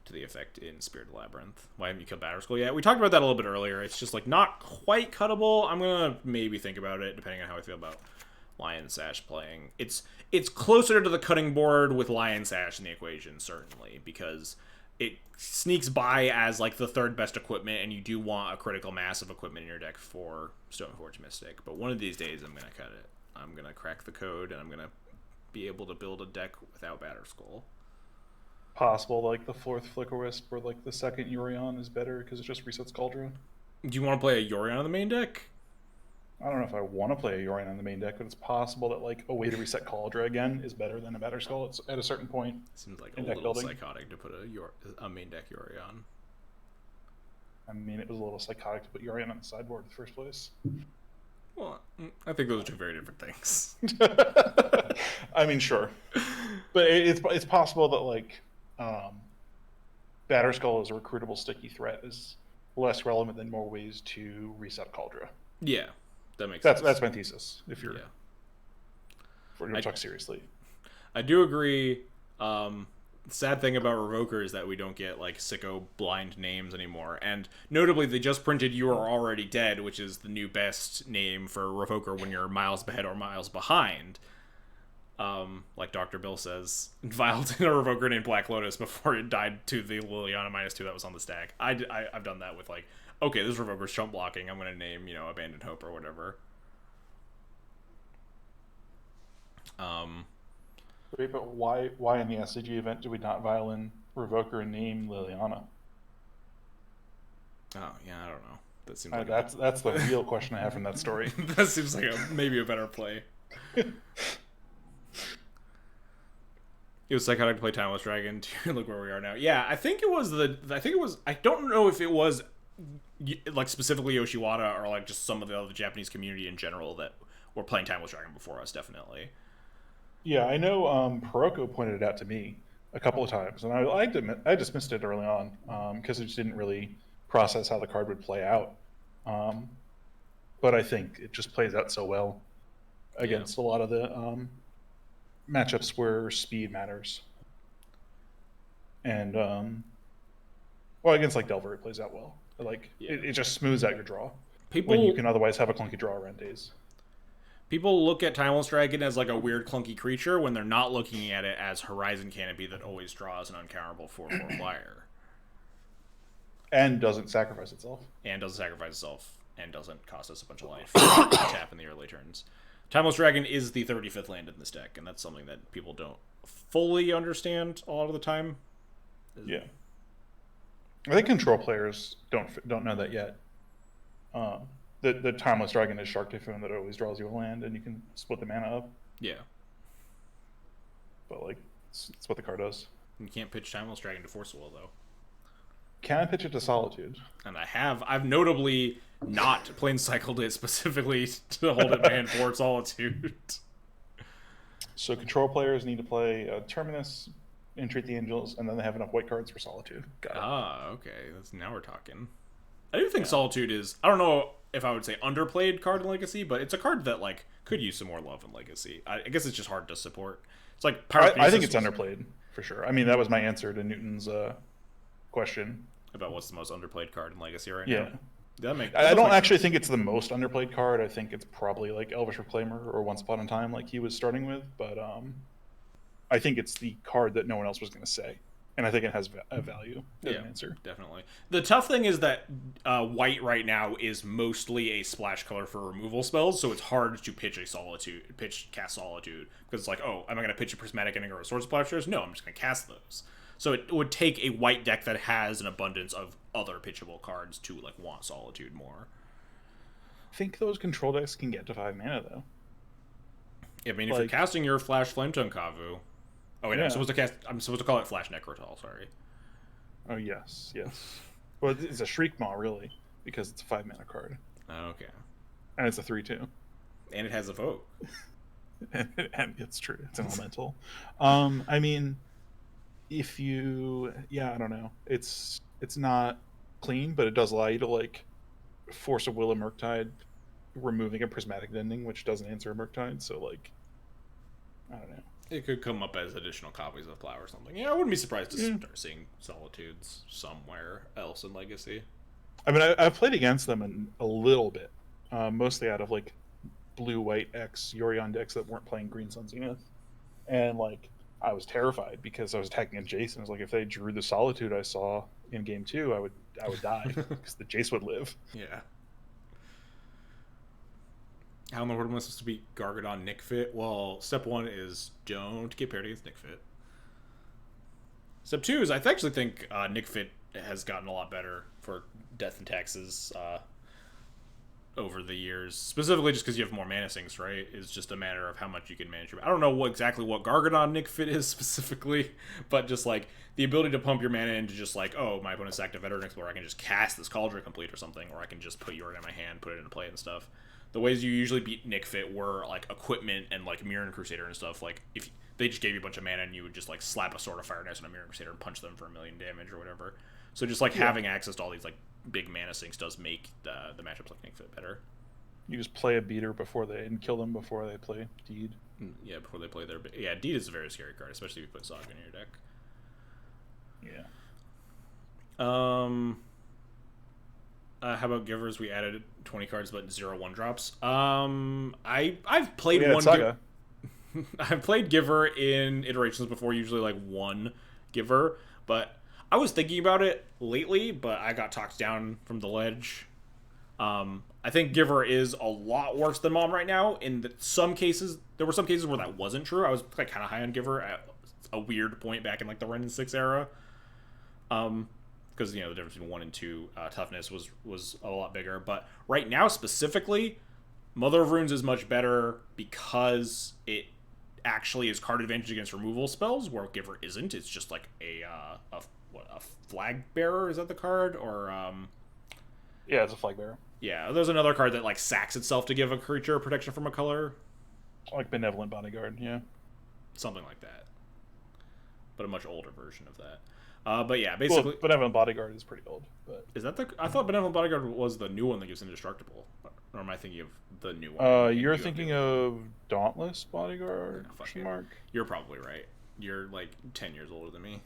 to the effect in Spirit Labyrinth. Why haven't you killed Batterskull yet? We talked about that a little bit earlier. It's just like not quite cuttable. I'm gonna maybe think about it depending on how I feel about Lion Sash playing. It's closer to the cutting board with Lion Sash in the equation, certainly, because it sneaks by as like the 3rd best equipment, and you do want a critical mass of equipment in your deck for Stoneforge Mystic. But one of these days I'm gonna cut it. I'm gonna crack the code and I'm gonna be able to build a deck without Batterskull. Possible like the 4th Flicker Wisp or like the 2nd Yorion is better because it just resets Cauldron. Do you want to play a Yorion on the main deck? I don't know if I want to play a Yorion on the main deck, but it's possible that like a way to reset Cauldron again is better than a Batterskull. It's at a certain point. Seems like a in deck little building. psychotic to put a main deck Yorion. I mean, it was a little psychotic to put Yorion on the sideboard in the first place. Well, I think those are two very different things. I mean, sure, but it's possible that like Batterskull as a recruitable sticky threat is less relevant than more ways to reset Cauldron. Yeah, that makes sense. That's my thesis. If we're going to talk seriously, I do agree. Sad thing about Revoker is that we don't get like sicko blind names anymore, and notably they just printed "You Are Already Dead," which is the new best name for Revoker when you're miles ahead or miles behind. Like Dr. Bill says, filed in a Revoker named Black Lotus before it died to the Liliana -2 that was on the stack. I've done that with like, okay, this Revoker's chump blocking, I'm gonna name, Abandoned Hope or whatever. Wait, but why in the SCG event do we not violin Revoker and name Liliana? Oh yeah, I don't know. That seems like that's the real question I have from that story. That seems like maybe a better play. It was psychotic to play Timeless Dragon to look where we are now. Yeah, I think it was. I don't know if it was like specifically Yoshiwada or like just some of the other Japanese community in general that were playing Timeless Dragon before us. Definitely. Yeah, I know. Paroko pointed it out to me a couple of times, and I dismissed it early on because it just didn't really process how the card would play out. But I think it just plays out so well against a lot of the matchups where speed matters, and well, against like Delver, it plays out well. Like it just smooths out your draw when you can otherwise have a clunky draw around days. People look at Timeless Dragon as like a weird clunky creature when they're not looking at it as Horizon Canopy that always draws an uncounterable 4/4 flyer. And doesn't sacrifice itself. And doesn't cost us a bunch of life to tap in the early turns. Timeless Dragon is the 35th land in this deck, and that's something that people don't fully understand a lot of the time. Yeah. I think control players don't know that yet. The Timeless Dragon is Shark Typhoon that always draws you a land, and you can split the mana up. Yeah. But, like, it's what the card does. You can't pitch Timeless Dragon to Force Will, though. Can I pitch it to Solitude? And I've notably not plain cycled it specifically to hold it banned for Solitude. So control players need to play Terminus, Entreat the Angels, and then they have enough white cards for Solitude. Got it. Okay. Now we're talking. I do think Solitude is, I don't know if I would say underplayed card in Legacy, but it's a card that like could use some more love in Legacy. I guess it's just hard to support. It's like I think it's underplayed for sure. I mean, that was my answer to Newton's question about what's the most underplayed card in Legacy right now. I don't actually think it's the most underplayed card. I think it's probably like Elvish Reclaimer or Once Upon a Time, like he was starting with. But I think it's the card that no one else was going to say. And I think it has a value as an answer. Definitely. The tough thing is that white right now is mostly a splash color for removal spells, so it's hard to cast Solitude. Because it's like, oh, am I going to pitch a Prismatic Ending or a Sword Splashers? No, I'm just going to cast those. So it would take a white deck that has an abundance of other pitchable cards to like want Solitude more. I think those control decks can get to 5 mana, though. I mean, if you're casting your Flash Flametongue Kavu... Oh, wait, yeah. I'm supposed to call it Flash Necrotal, sorry. Oh, yes. Well, it's a Shriek Maw, really, because it's a 5 mana card. Okay. And it's a 3/2. And it has a Evoke. and it's true. It's an elemental. I mean, if you... Yeah, I don't know. It's not clean, but it does allow you to, like, force a Will of Murktide, removing a Prismatic Ending, which doesn't answer a Murktide, so, like... I don't know. It could come up as additional copies of Plow or something. Yeah, I wouldn't be surprised to start seeing Solitudes somewhere else in Legacy. I mean, I've played against them a little bit, mostly out of like blue-white X Yorion decks that weren't playing Green Sun Zenith, and like I was terrified because I was attacking a Jace, and I was like, if they drew the Solitude I saw in game 2, I would die because the Jace would live. Yeah. How in the world am I supposed to beat Gargadon Nick Fit? Well, step 1 is don't get paired against Nick Fit. Step 2 is I actually think Nick Fit has gotten a lot better for Death and Taxes over the years, specifically just because you have more mana sinks, right? It's just a matter of how much you can manage. I don't know exactly what Gargadon Nick Fit is specifically, but just like the ability to pump your mana into just like, oh, my opponent's active Veteran Explorer, I can just cast this Cauldron Complete or something, or I can just put Yorion in my hand, put it into play and stuff. The ways you usually beat Nick Fit were like equipment and like Mirren Crusader and stuff. Like if they just gave you a bunch of mana and you would just like slap a Sword of Fire and Ice on a Mirren Crusader and punch them for 1,000,000 damage or whatever. So just like having access to all these like big mana sinks does make the matchups like Nick Fit better. You just play a beater and kill them before they play Deed. Yeah, before they play their... Yeah, Deed is a very scary card, especially if you put Saga in your deck. Yeah. How about Givers? We added 20 cards, but 0 1-drops. I've played one... Saga. I've played Giver in iterations before, usually like one Giver, but I was thinking about it lately, but I got talked down from the ledge. I think Giver is a lot worse than Mom right now. Some cases, there were some cases where that wasn't true. I was like kind of high on Giver at a weird point back in like the Ren and 6 era. Because the difference between 1 and 2 toughness was a lot bigger. But right now specifically, Mother of Runes is much better because it actually is card advantage against removal spells, where Giver isn't. It's just like a flag bearer. Is that the card or? Yeah, it's a flag bearer. Yeah, there's another card that like sacks itself to give a creature protection from a color. Like Benevolent Bodyguard, yeah. Something like that. But a much older version of that. But yeah, basically... Benevolent Bodyguard is pretty old. But is that I thought Benevolent Bodyguard was the new one that gives Indestructible. Or am I thinking of the new one? You're thinking of Dauntless Bodyguard? Mark? You're probably right. You're like 10 years older than me.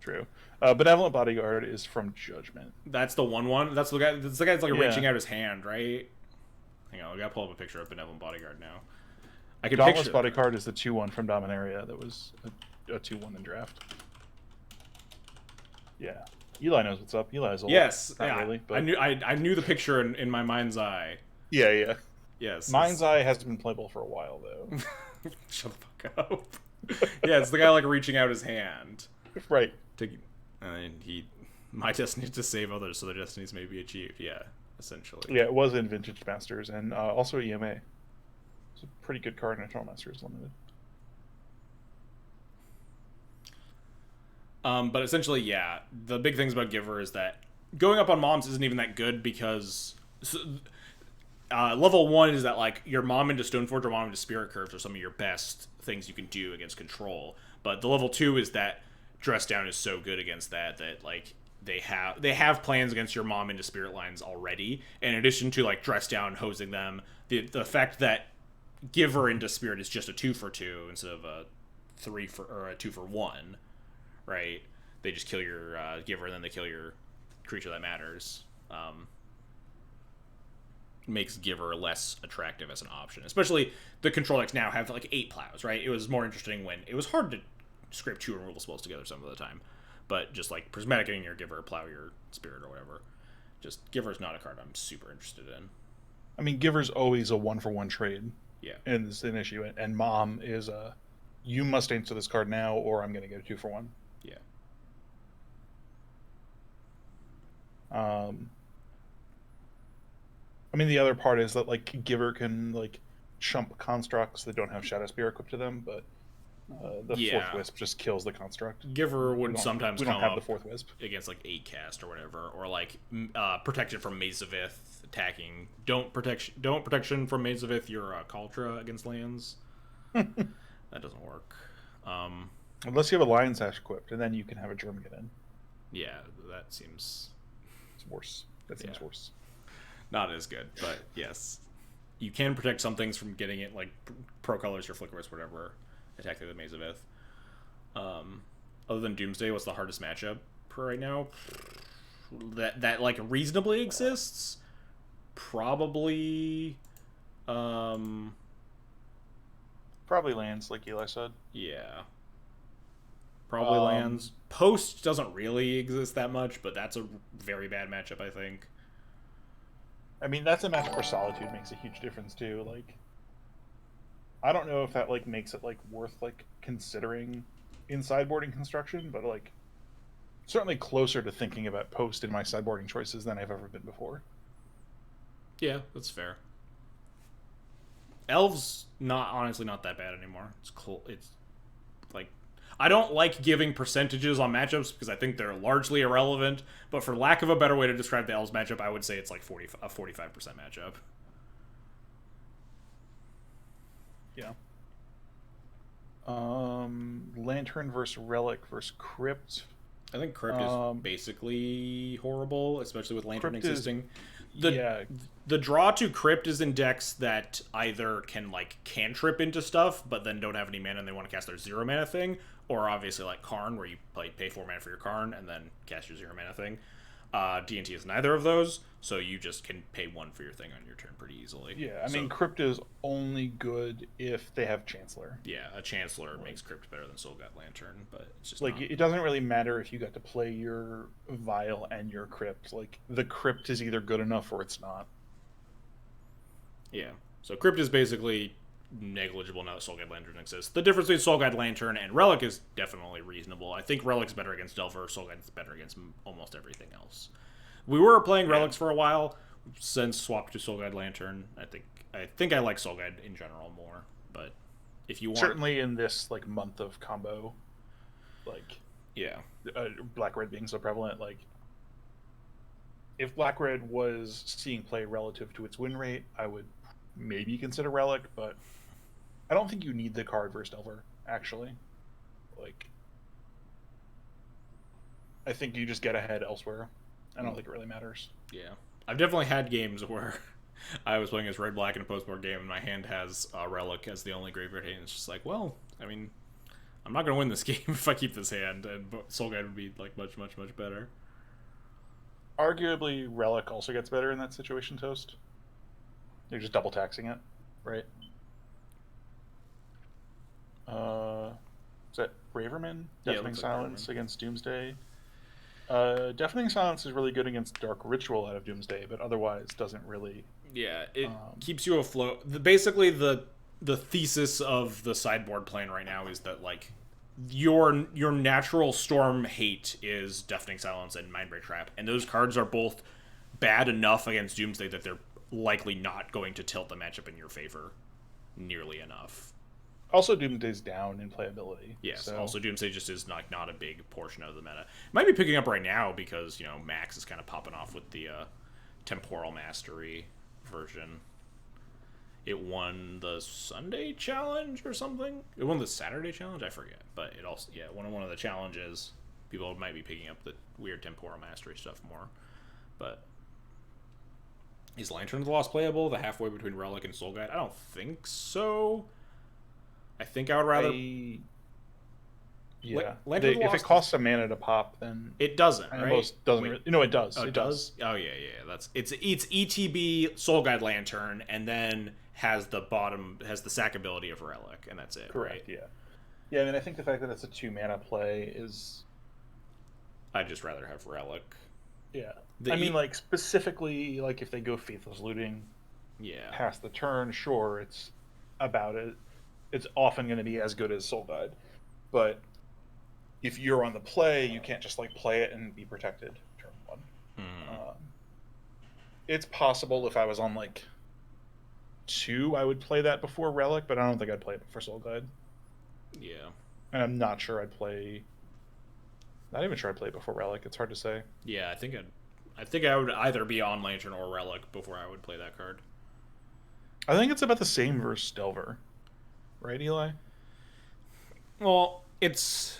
True. Benevolent Bodyguard is from Judgment. That's the one. That's the guy. That's the guy that's like reaching out his hand, right? Hang on, I gotta pull up a picture of Benevolent Bodyguard now. I can Dauntless Bodyguard is the 2/1 from Dominaria that was a 2/1 in draft. Yeah, Eli knows what's up. Eli's old. Yes, not yeah, really. But... I knew the picture in my mind's eye. Yeah. Yes. Mind's eye hasn't been playable for a while though. Shut the fuck up. Yeah, it's the guy like reaching out his hand. Right. My destiny is to save others, so their destinies may be achieved. Yeah, essentially. Yeah, it was in Vintage Masters and also EMA. It's a pretty good card in Eternal Masters Limited. But essentially, yeah, the big things about Giver is that going up on Moms isn't even that good because level 1 is that like your Mom into Stoneforge or Mom into Spirit Curves are some of your best things you can do against control. But the level 2 is that Dress Down is so good against that like they have plans against your Mom into Spirit Lines already. In addition to like Dress Down hosing them, the fact that Giver into Spirit is just a 2-for-2 instead of a 2-for-1, right? They just kill your Giver and then they kill your creature that matters. Makes Giver less attractive as an option. Especially the control decks now have like 8 plows, right? It was more interesting when it was hard to scrape 2 removal spells together some of the time. But just like Prismatic in your Giver, plow your Spirit or whatever. Just Giver's not a card I'm super interested in. I mean, Giver's always a 1-for-1 trade. Yeah. And it's an issue. And Mom is you must answer this card now or I'm going to get a 2-for-1. Yeah. I mean, the other part is that like Giver can like chump constructs that don't have Shadow Spear equipped to them, but the 4th Wisp just kills the construct. Giver would sometimes we come don't have up the 4th Wisp against like 8 cast or whatever, or like protection from Maze of Ith attacking. Don't protection from Maze of Ith your Kaltra against lands. That doesn't work. Unless you have a Lion's Ash equipped, and then you can have a Germ get in. Yeah, that seems... It's worse. That seems worse. Not as good, but yes. You can protect some things from getting it, like Pro Colors or Flickerist, whatever, attack through the Maze of Ith. Other than Doomsday, what's the hardest matchup for right now? That like reasonably exists? Probably... Probably lands, like Eli said. Yeah. Probably lands. Post doesn't really exist that much, but that's a very bad matchup, I think. I mean, that's a matchup where Solitude makes a huge difference, too. Like, I don't know if that, like, makes it, like, worth, like, considering in sideboarding construction, but, like, certainly closer to thinking about Post in my sideboarding choices than I've ever been before. Yeah, that's fair. Elves honestly not that bad anymore. It's cool. It's like I don't like giving percentages on matchups because I think they're largely irrelevant. But for lack of a better way to describe the Elves matchup, I would say it's like 45% matchup. Yeah. Lantern versus Relic versus Crypt. I think Crypt is basically horrible, especially with Lantern Crypt existing. Yeah. The draw to Crypt is in decks that either can like cantrip into stuff, but then don't have any mana and they want to cast their 0 mana thing, or obviously like Karn, where you pay 4 mana for your Karn and then cast your 0 mana thing. D&T is neither of those, so you just can pay 1 for your thing on your turn pretty easily. Yeah, I mean, Crypt is only good if they have Chancellor. Yeah, a Chancellor makes Crypt better than Soulguide Lantern, but it's just like not... It doesn't really matter if you got to play your Vial and your Crypt. Like, the Crypt is either good enough or it's not. Yeah, so Crypt is basically negligible now that Soulguide Lantern exists. The difference between Soulguide Lantern and Relic is definitely reasonable. I think Relic's better against Delver, Soulguide's better against almost everything else. We were playing Relics for a while, since swapped to Soulguide Lantern. I think I like Soulguide in general more, but if you want... Certainly in this like month of combo, like yeah, Black Red being so prevalent, like if Black Red was seeing play relative to its win rate, I would maybe consider Relic, but I don't think you need the card versus Delver, actually. Like, I think you just get ahead elsewhere. I don't think it really matters. Yeah. I've definitely had games where I was playing as red black in a post board game and my hand has Relic as the only graveyard hand. It's just like, well, I mean, I'm not going to win this game if I keep this hand, and Soul Guide would be like much, much, much better. Arguably, Relic also gets better in that situation, Toast. You're just double taxing it, right? Is that Braverman? Deafening Silence against Doomsday. Deafening Silence is really good against Dark Ritual out of Doomsday, but otherwise doesn't really... Yeah, it keeps you afloat. Basically, the thesis of the sideboard plan right now is that, like, your natural Storm hate is Deafening Silence and Mindbreak Trap, and those cards are both bad enough against Doomsday that they're likely not going to tilt the matchup in your favor nearly enough. Also, Doomsday's down in playability. Yes, so. Also Doomsday just is not a big portion of the meta. Might be picking up right now because, you know, Max is kind of popping off with the Temporal Mastery version. It won the Sunday challenge or something? It won the Saturday challenge? I forget. But it also, yeah, one of the challenges. People might be picking up the weird Temporal Mastery stuff more. But is Lantern of the Lost playable? The halfway between Relic and Soul Guide? I don't think so. I think I would rather... Yeah. If it costs a mana to pop, then... It doesn't, right? Doesn't really... No, it does. Oh, it does? Oh, yeah. It's ETB, Soul Guide Lantern, and then has the sack ability of Relic, and that's it. Correct, right? Yeah. Yeah, I mean, I think the fact that it's a 2-mana play is... I'd just rather have Relic. Yeah. I mean, like, specifically, like, if they go Faithless Looting past the turn, sure, it's about it. It's often going to be as good as Soul Guide. But if you're on the play, you can't just, like, play it and be protected turn 1. It's possible if I was on, like, 2, I would play that before Relic, but I don't think I'd play it before Soul Guide. Yeah. And I'm not sure I'd play... Not even sure I'd play it before Relic. It's hard to say. Yeah, I think I would either be on Lantern or Relic before I would play that card. I think it's about the same versus Delver. Right, Eli? Well, it's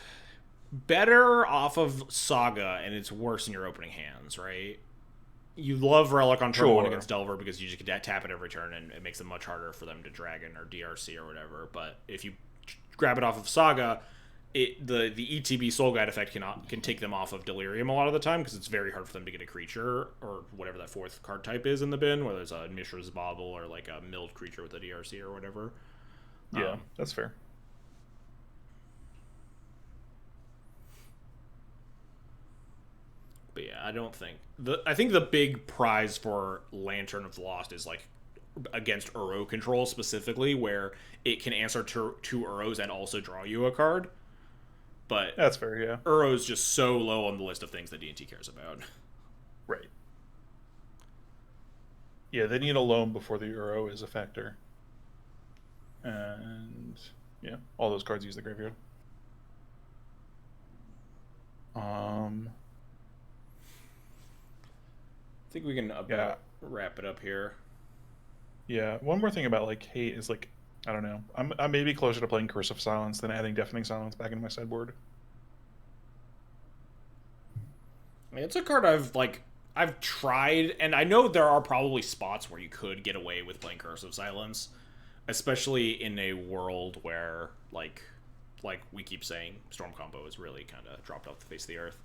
better off of Saga, and it's worse in your opening hands, right? You love Relic on turn 1 against Delver because you just can tap it every turn, and it makes it much harder for them to Dragon or DRC or whatever. But if you grab it off of Saga, the ETB Soul Guide effect can take them off of Delirium a lot of the time because it's very hard for them to get a creature or whatever that 4th card type is in the bin, whether it's a Mishra's Bauble or like a milled creature with a DRC or whatever. Yeah, that's fair. But yeah, I think the big prize for Lantern of the Lost is like against Uro control specifically, where it can answer two Uros and also draw you a card. But that's fair, yeah. Uro's just so low on the list of things that D&T cares about. Right. Yeah, they need a loam before the Uro is a factor. And yeah, all those cards use the graveyard. I think we can about wrap it up here. Yeah, one more thing about like hate is like I don't know. I'm maybe closer to playing Curse of Silence than adding Deafening Silence back into my sideboard. I mean, it's a card I've tried, and I know there are probably spots where you could get away with playing Curse of Silence, especially in a world where like we keep saying, Storm Combo is really kind of dropped off the face of the earth.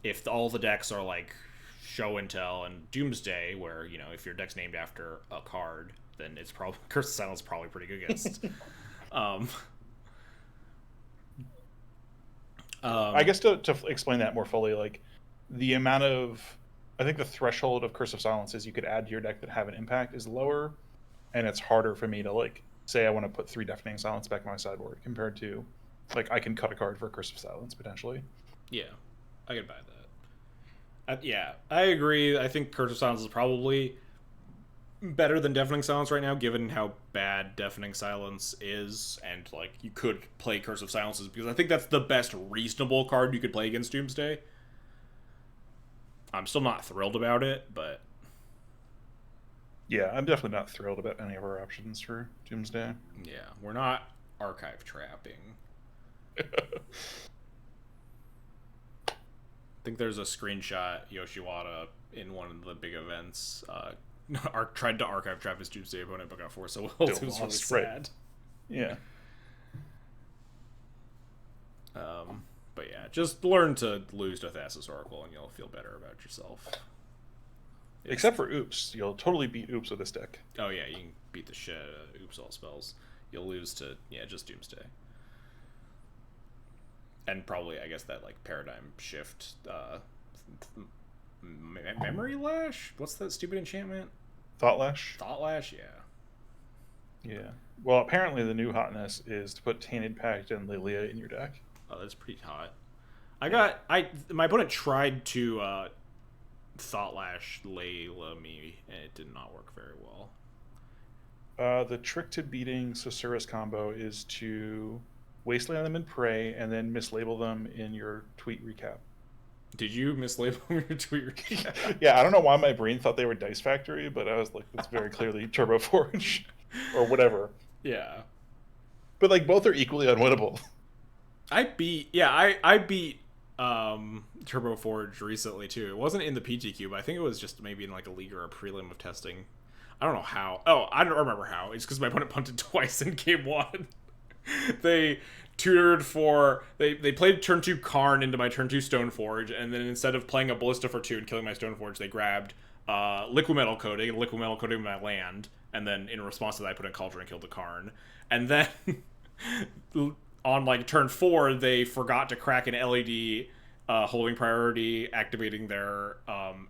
If all the decks are like Show and Tell and Doomsday, where if your deck's named after a card, then it's probably Curse of Silence is probably pretty good against. I guess to explain that more fully, like the amount of, I think the threshold of Curse of Silence is you could add to your deck that have an impact is lower, and it's harder for me to like say I want to put 3 Deafening Silence back in my sideboard compared to like I can cut a card for Curse of Silence potentially. Yeah, I could buy that. Yeah, I agree. I think Curse of Silence is probably better than Deafening Silence right now, given how bad Deafening Silence is, and like you could play Curse of Silences because I think that's the best reasonable card you could play against Doomsday. I'm still not thrilled about it, but yeah, I'm definitely not thrilled about any of our options for Doomsday. Yeah, we're not archive trapping. I think there's a screenshot Yoshiwada in one of the big events tried to archive trap his Doomsday opponent but got forced, so it was really sad. Right. Yeah. But yeah, just learn to lose to Thassa's Oracle and you'll feel better about yourself. Except for Oops. You'll totally beat Oops with this deck. Oh yeah, you can beat the shit out of Oops all spells. You'll lose to, just Doomsday. And probably, I guess, that like paradigm shift Memory Lash? What's that stupid enchantment? Thought Lash? Thought Lash, yeah. Yeah. Well, apparently the new hotness is to put Tainted Pact and Lilia in your deck. Oh, that's pretty hot. My opponent tried to Thought Lash Layla me, and it did not work very well. The trick to beating Susurrus combo is to wasteland them in Prey and then mislabel them in your tweet recap. Did you mislabel your tweet recap? Yeah, I don't know why my brain thought they were Dice Factory, but I was like, it's very clearly Turbo Forge or whatever. Yeah. But like both are equally unwinnable. I beat Turbo Forge recently too. It wasn't in the PTQ, but I think it was just maybe in like a league or a prelim of testing. I don't know how. Oh, I don't remember how. It's because my opponent punted twice in game 1. They tutored for they played turn 2 Karn into my turn 2 Stoneforge, and then instead of playing a Ballista for 2 and killing my Stoneforge, they grabbed Liquid Metal Coating my land, and then in response to that I put in Cauldron and killed the Karn. And then on like turn 4 they forgot to crack an LED holding priority, activating their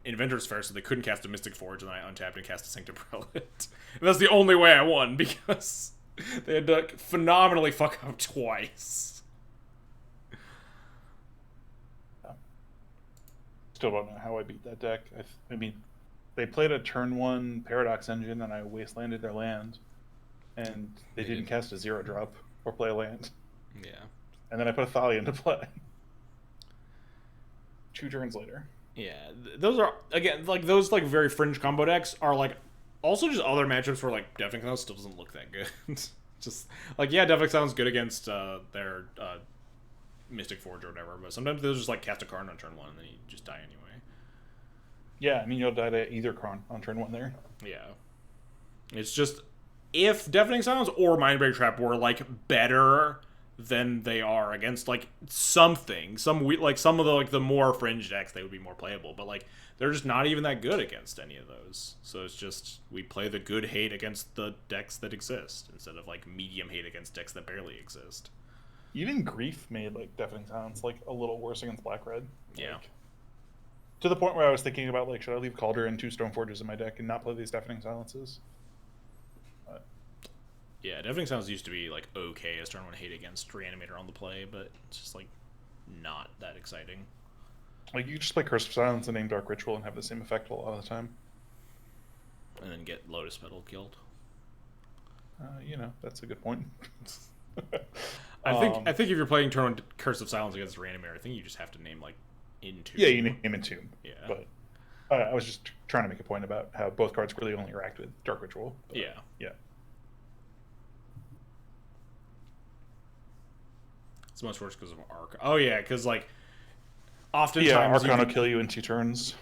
Inventor's Fair, so they couldn't cast a Mystic Forge, and then I untapped and cast a Sanctum Prelate. And that's the only way I won, because they had to phenomenally fuck up twice. Still don't know how I beat that deck. I mean, they played a turn 1 Paradox Engine, and I wastelanded their land, and they didn't cast a 0-drop or play a land. Yeah. And then I put a Thalia into play. 2 turns later. Yeah, those are, again, like, those, like, very fringe combo decks are, like, also just other matchups where, like, Deafening Silence still doesn't look that good. Just, like, yeah, Deafening Silence is good against their Mystic Forge or whatever, but sometimes they'll just, like, cast a Karn on turn 1 and then you just die anyway. Yeah, I mean, you'll die to either Karn on turn 1 there. Yeah. It's just, if Deafening Silence or Mindbreak Trap were, like, better than they are against like some of the like the more fringe decks, they would be more playable, but like they're just not even that good against any of those. So it's just we play the good hate against the decks that exist instead of like medium hate against decks that barely exist. Even Grief made like Deafening Silence like a little worse against Black Red. Yeah. Like, to the point where I was thinking about like, should I leave Cauldron and 2 Stoneforges in my deck and not play these Deafening Silences? Yeah, Deafening Silence used to be like okay as turn 1 hate against Reanimator on the play, but it's just like not that exciting. Like you just play Curse of Silence and name Dark Ritual and have the same effect a lot of the time. and then get Lotus Petal killed. That's a good point. I think if you're playing turn Curse of Silence against Reanimator, I think you just have to name like Entomb. Yeah, you name Entomb. Yeah. But I was just trying to make a point about how both cards really only interact with Dark Ritual. But, yeah. Yeah. It's much worse because of Arc. Oh yeah, because like oftentimes Archon will kill you in 2 turns.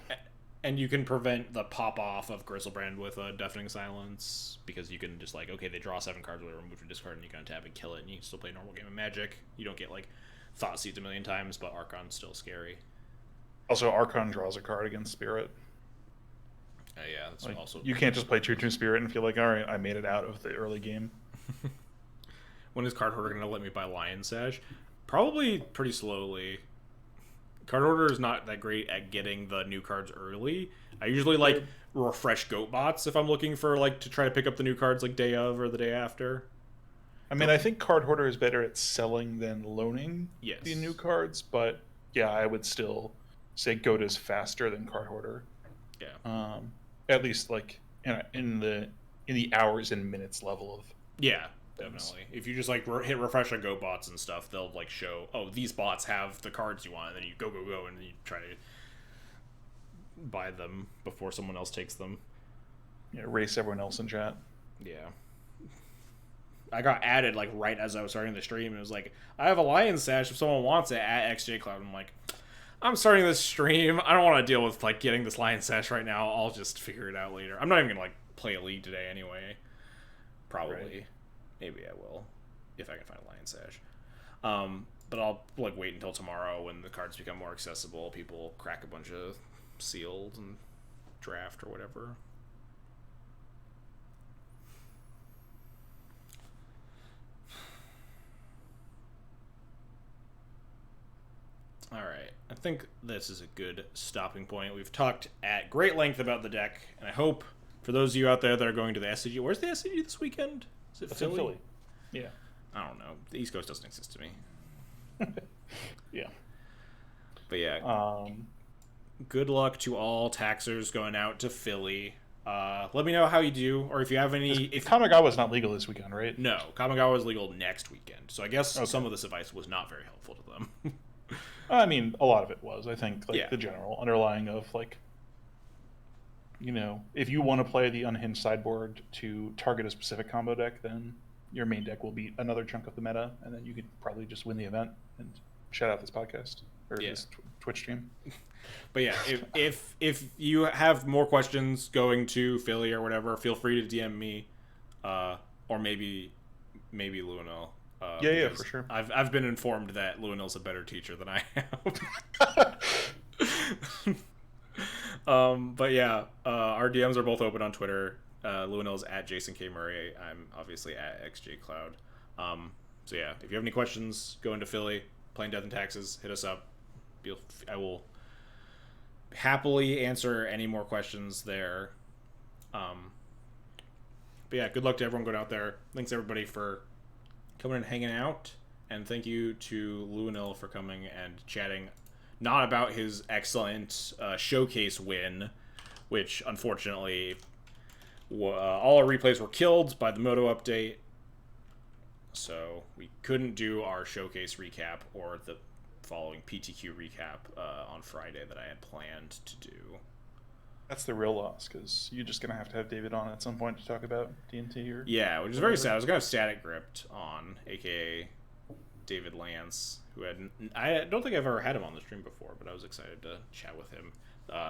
And you can prevent the pop-off of Griselbrand with a Deafening Silence, because you can just, like, okay, they draw 7 cards, whatever, remove your discard, and you can tap and kill it, and you can still play a normal game of Magic. You don't get, like, Thought Seeds a million times, but Archon's still scary. Also, Archon draws a card against Spirit. Yeah, that's also... You can't just play 2/2 Spirit and feel like, alright, I made it out of the early game. When is Card Hoarder going to let me buy Lion Sash? Probably pretty slowly. Card Hoarder is not that great at getting the new cards early. I usually like refresh Goatbots if I'm looking for like to try to pick up the new cards like day of or the day after. I mean, I think Card Hoarder is better at selling than loaning the new cards, but yeah, I would still say Goat is faster than Card Hoarder. Yeah. At least like in the hours and minutes level of definitely. If you just like hit refresh on Goatbots and stuff, they'll like show, oh, these bots have the cards you want, and then you go, and then you try to buy them before someone else takes them. Yeah, race everyone else in chat. Yeah. I got added like right as I was starting the stream, and it was like, I have a Lion Sash if someone wants it at XJCloud. I'm like, I'm starting this stream. I don't want to deal with like getting this Lion Sash right now. I'll just figure it out later. I'm not even gonna like play a league today anyway. Probably. Right. Maybe I will, if I can find a Lion Sash. But I'll like wait until tomorrow when the cards become more accessible. People crack a bunch of sealed and draft or whatever. All right, I think this is a good stopping point. We've talked at great length about the deck, and I hope for those of you out there that are going to the SCG, where's the SCG this weekend? Is it Philly? Yeah. I don't know. The East Coast doesn't exist to me. Yeah. But yeah. Good luck to all taxers going out to Philly. Let me know how you do, or if you have any... Kamigawa's not legal this weekend, right? No, Kamigawa is legal next weekend. So I guess some of this advice was not very helpful to them. I mean, a lot of it was. I think the general underlying of if you want to play the unhinged sideboard to target a specific combo deck, then your main deck will beat another chunk of the meta, and then you could probably just win the event and shout out this podcast or this Twitch stream. But yeah, if you have more questions going to Philly or whatever, feel free to DM me, or maybe Luinil. Yeah, for sure. I've been informed that Luinil's a better teacher than I am. But yeah, our DMs are both open on Twitter. Luinil's at Jason K. Murray. I'm obviously at XJCloud. So yeah, if you have any questions going to Philly, playing Death and Taxes, hit us up. I will happily answer any more questions there. But yeah, good luck to everyone going out there. Thanks everybody for coming and hanging out, and thank you to Luinil for coming and chatting, not about his excellent showcase win, which unfortunately all our replays were killed by the Moto update, so we couldn't do our showcase recap or the following PTQ recap on Friday that I had planned to do. That's the real loss, because you're just going to have David on at some point to talk about D&T or... Yeah, which is very sad. I was going to have Static Gripped on, a.k.a. David Lance, who I don't think I've ever had him on the stream before, but I was excited to chat with him.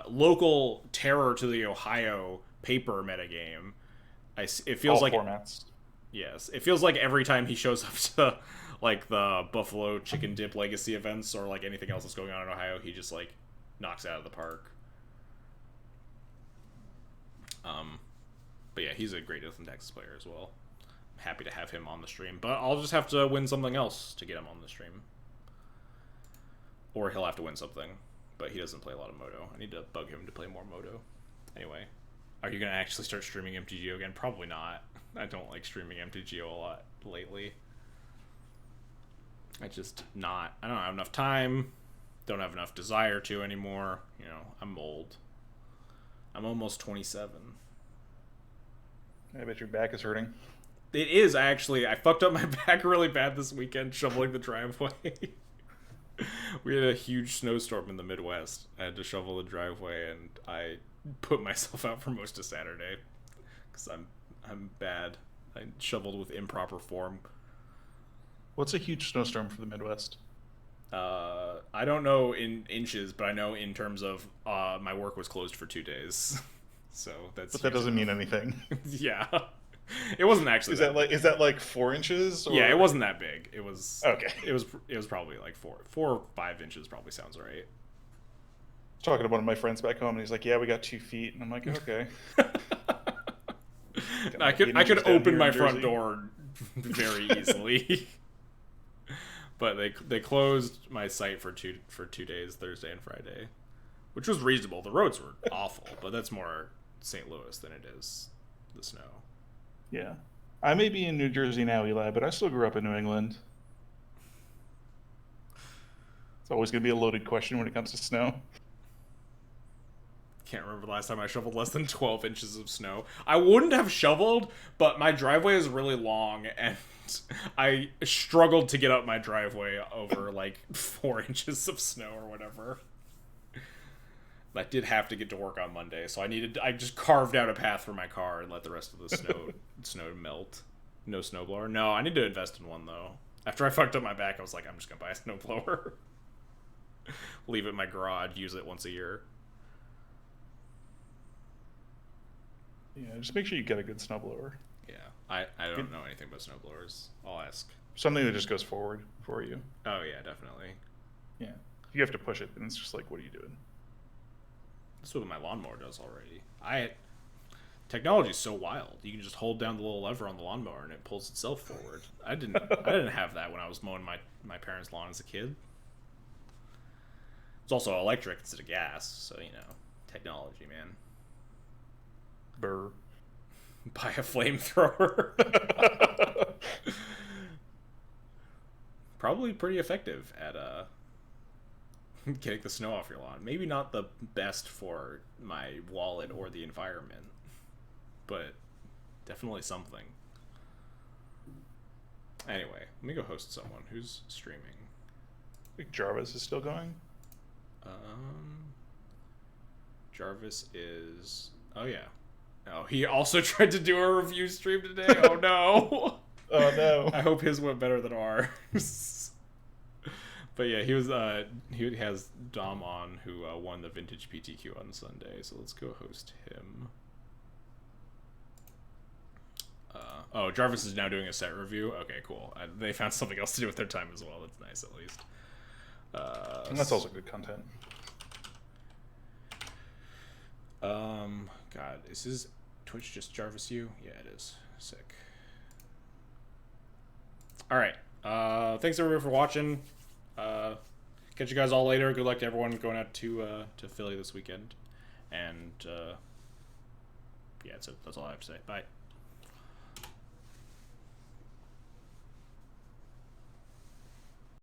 Local terror to the Ohio paper metagame. It feels all like... formats. Yes, it feels like every time he shows up to like the Buffalo Chicken Dip Legacy events or like anything else that's going on in Ohio, he just like knocks it out of the park. But yeah, he's a great Death and Taxes player as well. I'm happy to have him on the stream, but I'll just have to win something else to get him on the stream. Or he'll have to win something, but he doesn't play a lot of Moto. I need to bug him to play more Moto. Anyway, are you going to actually start streaming MTGO again? Probably not. I don't like streaming MTGO a lot lately. I don't have enough time, don't have enough desire to anymore. I'm old. I'm almost 27. I bet your back is hurting. It is, actually. I fucked up my back really bad this weekend shoveling the driveway. We had a huge snowstorm in the Midwest. I had to shovel the driveway, and I put myself out for most of Saturday because I'm bad. I shoveled with improper form. What's a huge snowstorm for the Midwest? I don't know in inches, but I know in terms of my work was closed for 2 days. So that's. But that doesn't mean anything. Yeah, it wasn't actually. Is that like 4 inches? Or... Yeah, it wasn't that big. It was okay. It was probably like 4 or 5 inches. Probably sounds right. Talking to one of my friends back home, and he's like, "Yeah, we got 2 feet," and I'm like, "Okay." I could open my front door very easily. But they closed my site for two days, Thursday and Friday, which was reasonable. The roads were awful, but that's more St. Louis than it is the snow. Yeah, I may be in New Jersey now, Eli, but I still grew up in New England. It's always going to be a loaded question when it comes to snow. Can't remember the last time I shoveled less than 12 inches of snow. I wouldn't have shoveled, but my driveway is really long, and I struggled to get up my driveway over like 4 inches of snow or whatever. I did have to get to work on Monday, so I just carved out a path for my car and let the rest of the snow melt. No snowblower. No, I need to invest in one though. After I fucked up my back, I was like, I'm just gonna buy a snowblower. Leave it in my garage, use it once a year. Yeah, just make sure you get a good snowblower. Yeah, I don't know anything about snowblowers. I'll ask. Something that just goes forward for you. Oh yeah, definitely. Yeah. If you have to push it, then it's just like, what are you doing? That's what my lawnmower does already. Technology is so wild. You can just hold down the little lever on the lawnmower and it pulls itself forward. I didn't have that when I was mowing my parents' lawn as a kid. It's also electric instead of gas, so technology, man. Burr. Buy a flamethrower. Probably pretty effective at getting the snow off your lawn. Maybe not the best for my wallet or the environment, but definitely something. Anyway, let me go host someone who's streaming. I think Jarvis is still going. Jarvis is... Oh, yeah. Oh, he also tried to do a review stream today. Oh, no. Oh, no. I hope his went better than ours. But yeah, he has Dom on, who won the Vintage PTQ on Sunday, so let's go host him. Oh, Jarvis is now doing a set review? Okay, cool. They found something else to do with their time as well. That's nice, at least. And that's also good content. God, is his Twitch just Jarvis U? Yeah, it is. Sick. Alright. Thanks everybody for watching. Catch you guys all later. Good luck to everyone going out to Philly this weekend. And yeah, that's all I have to say. Bye.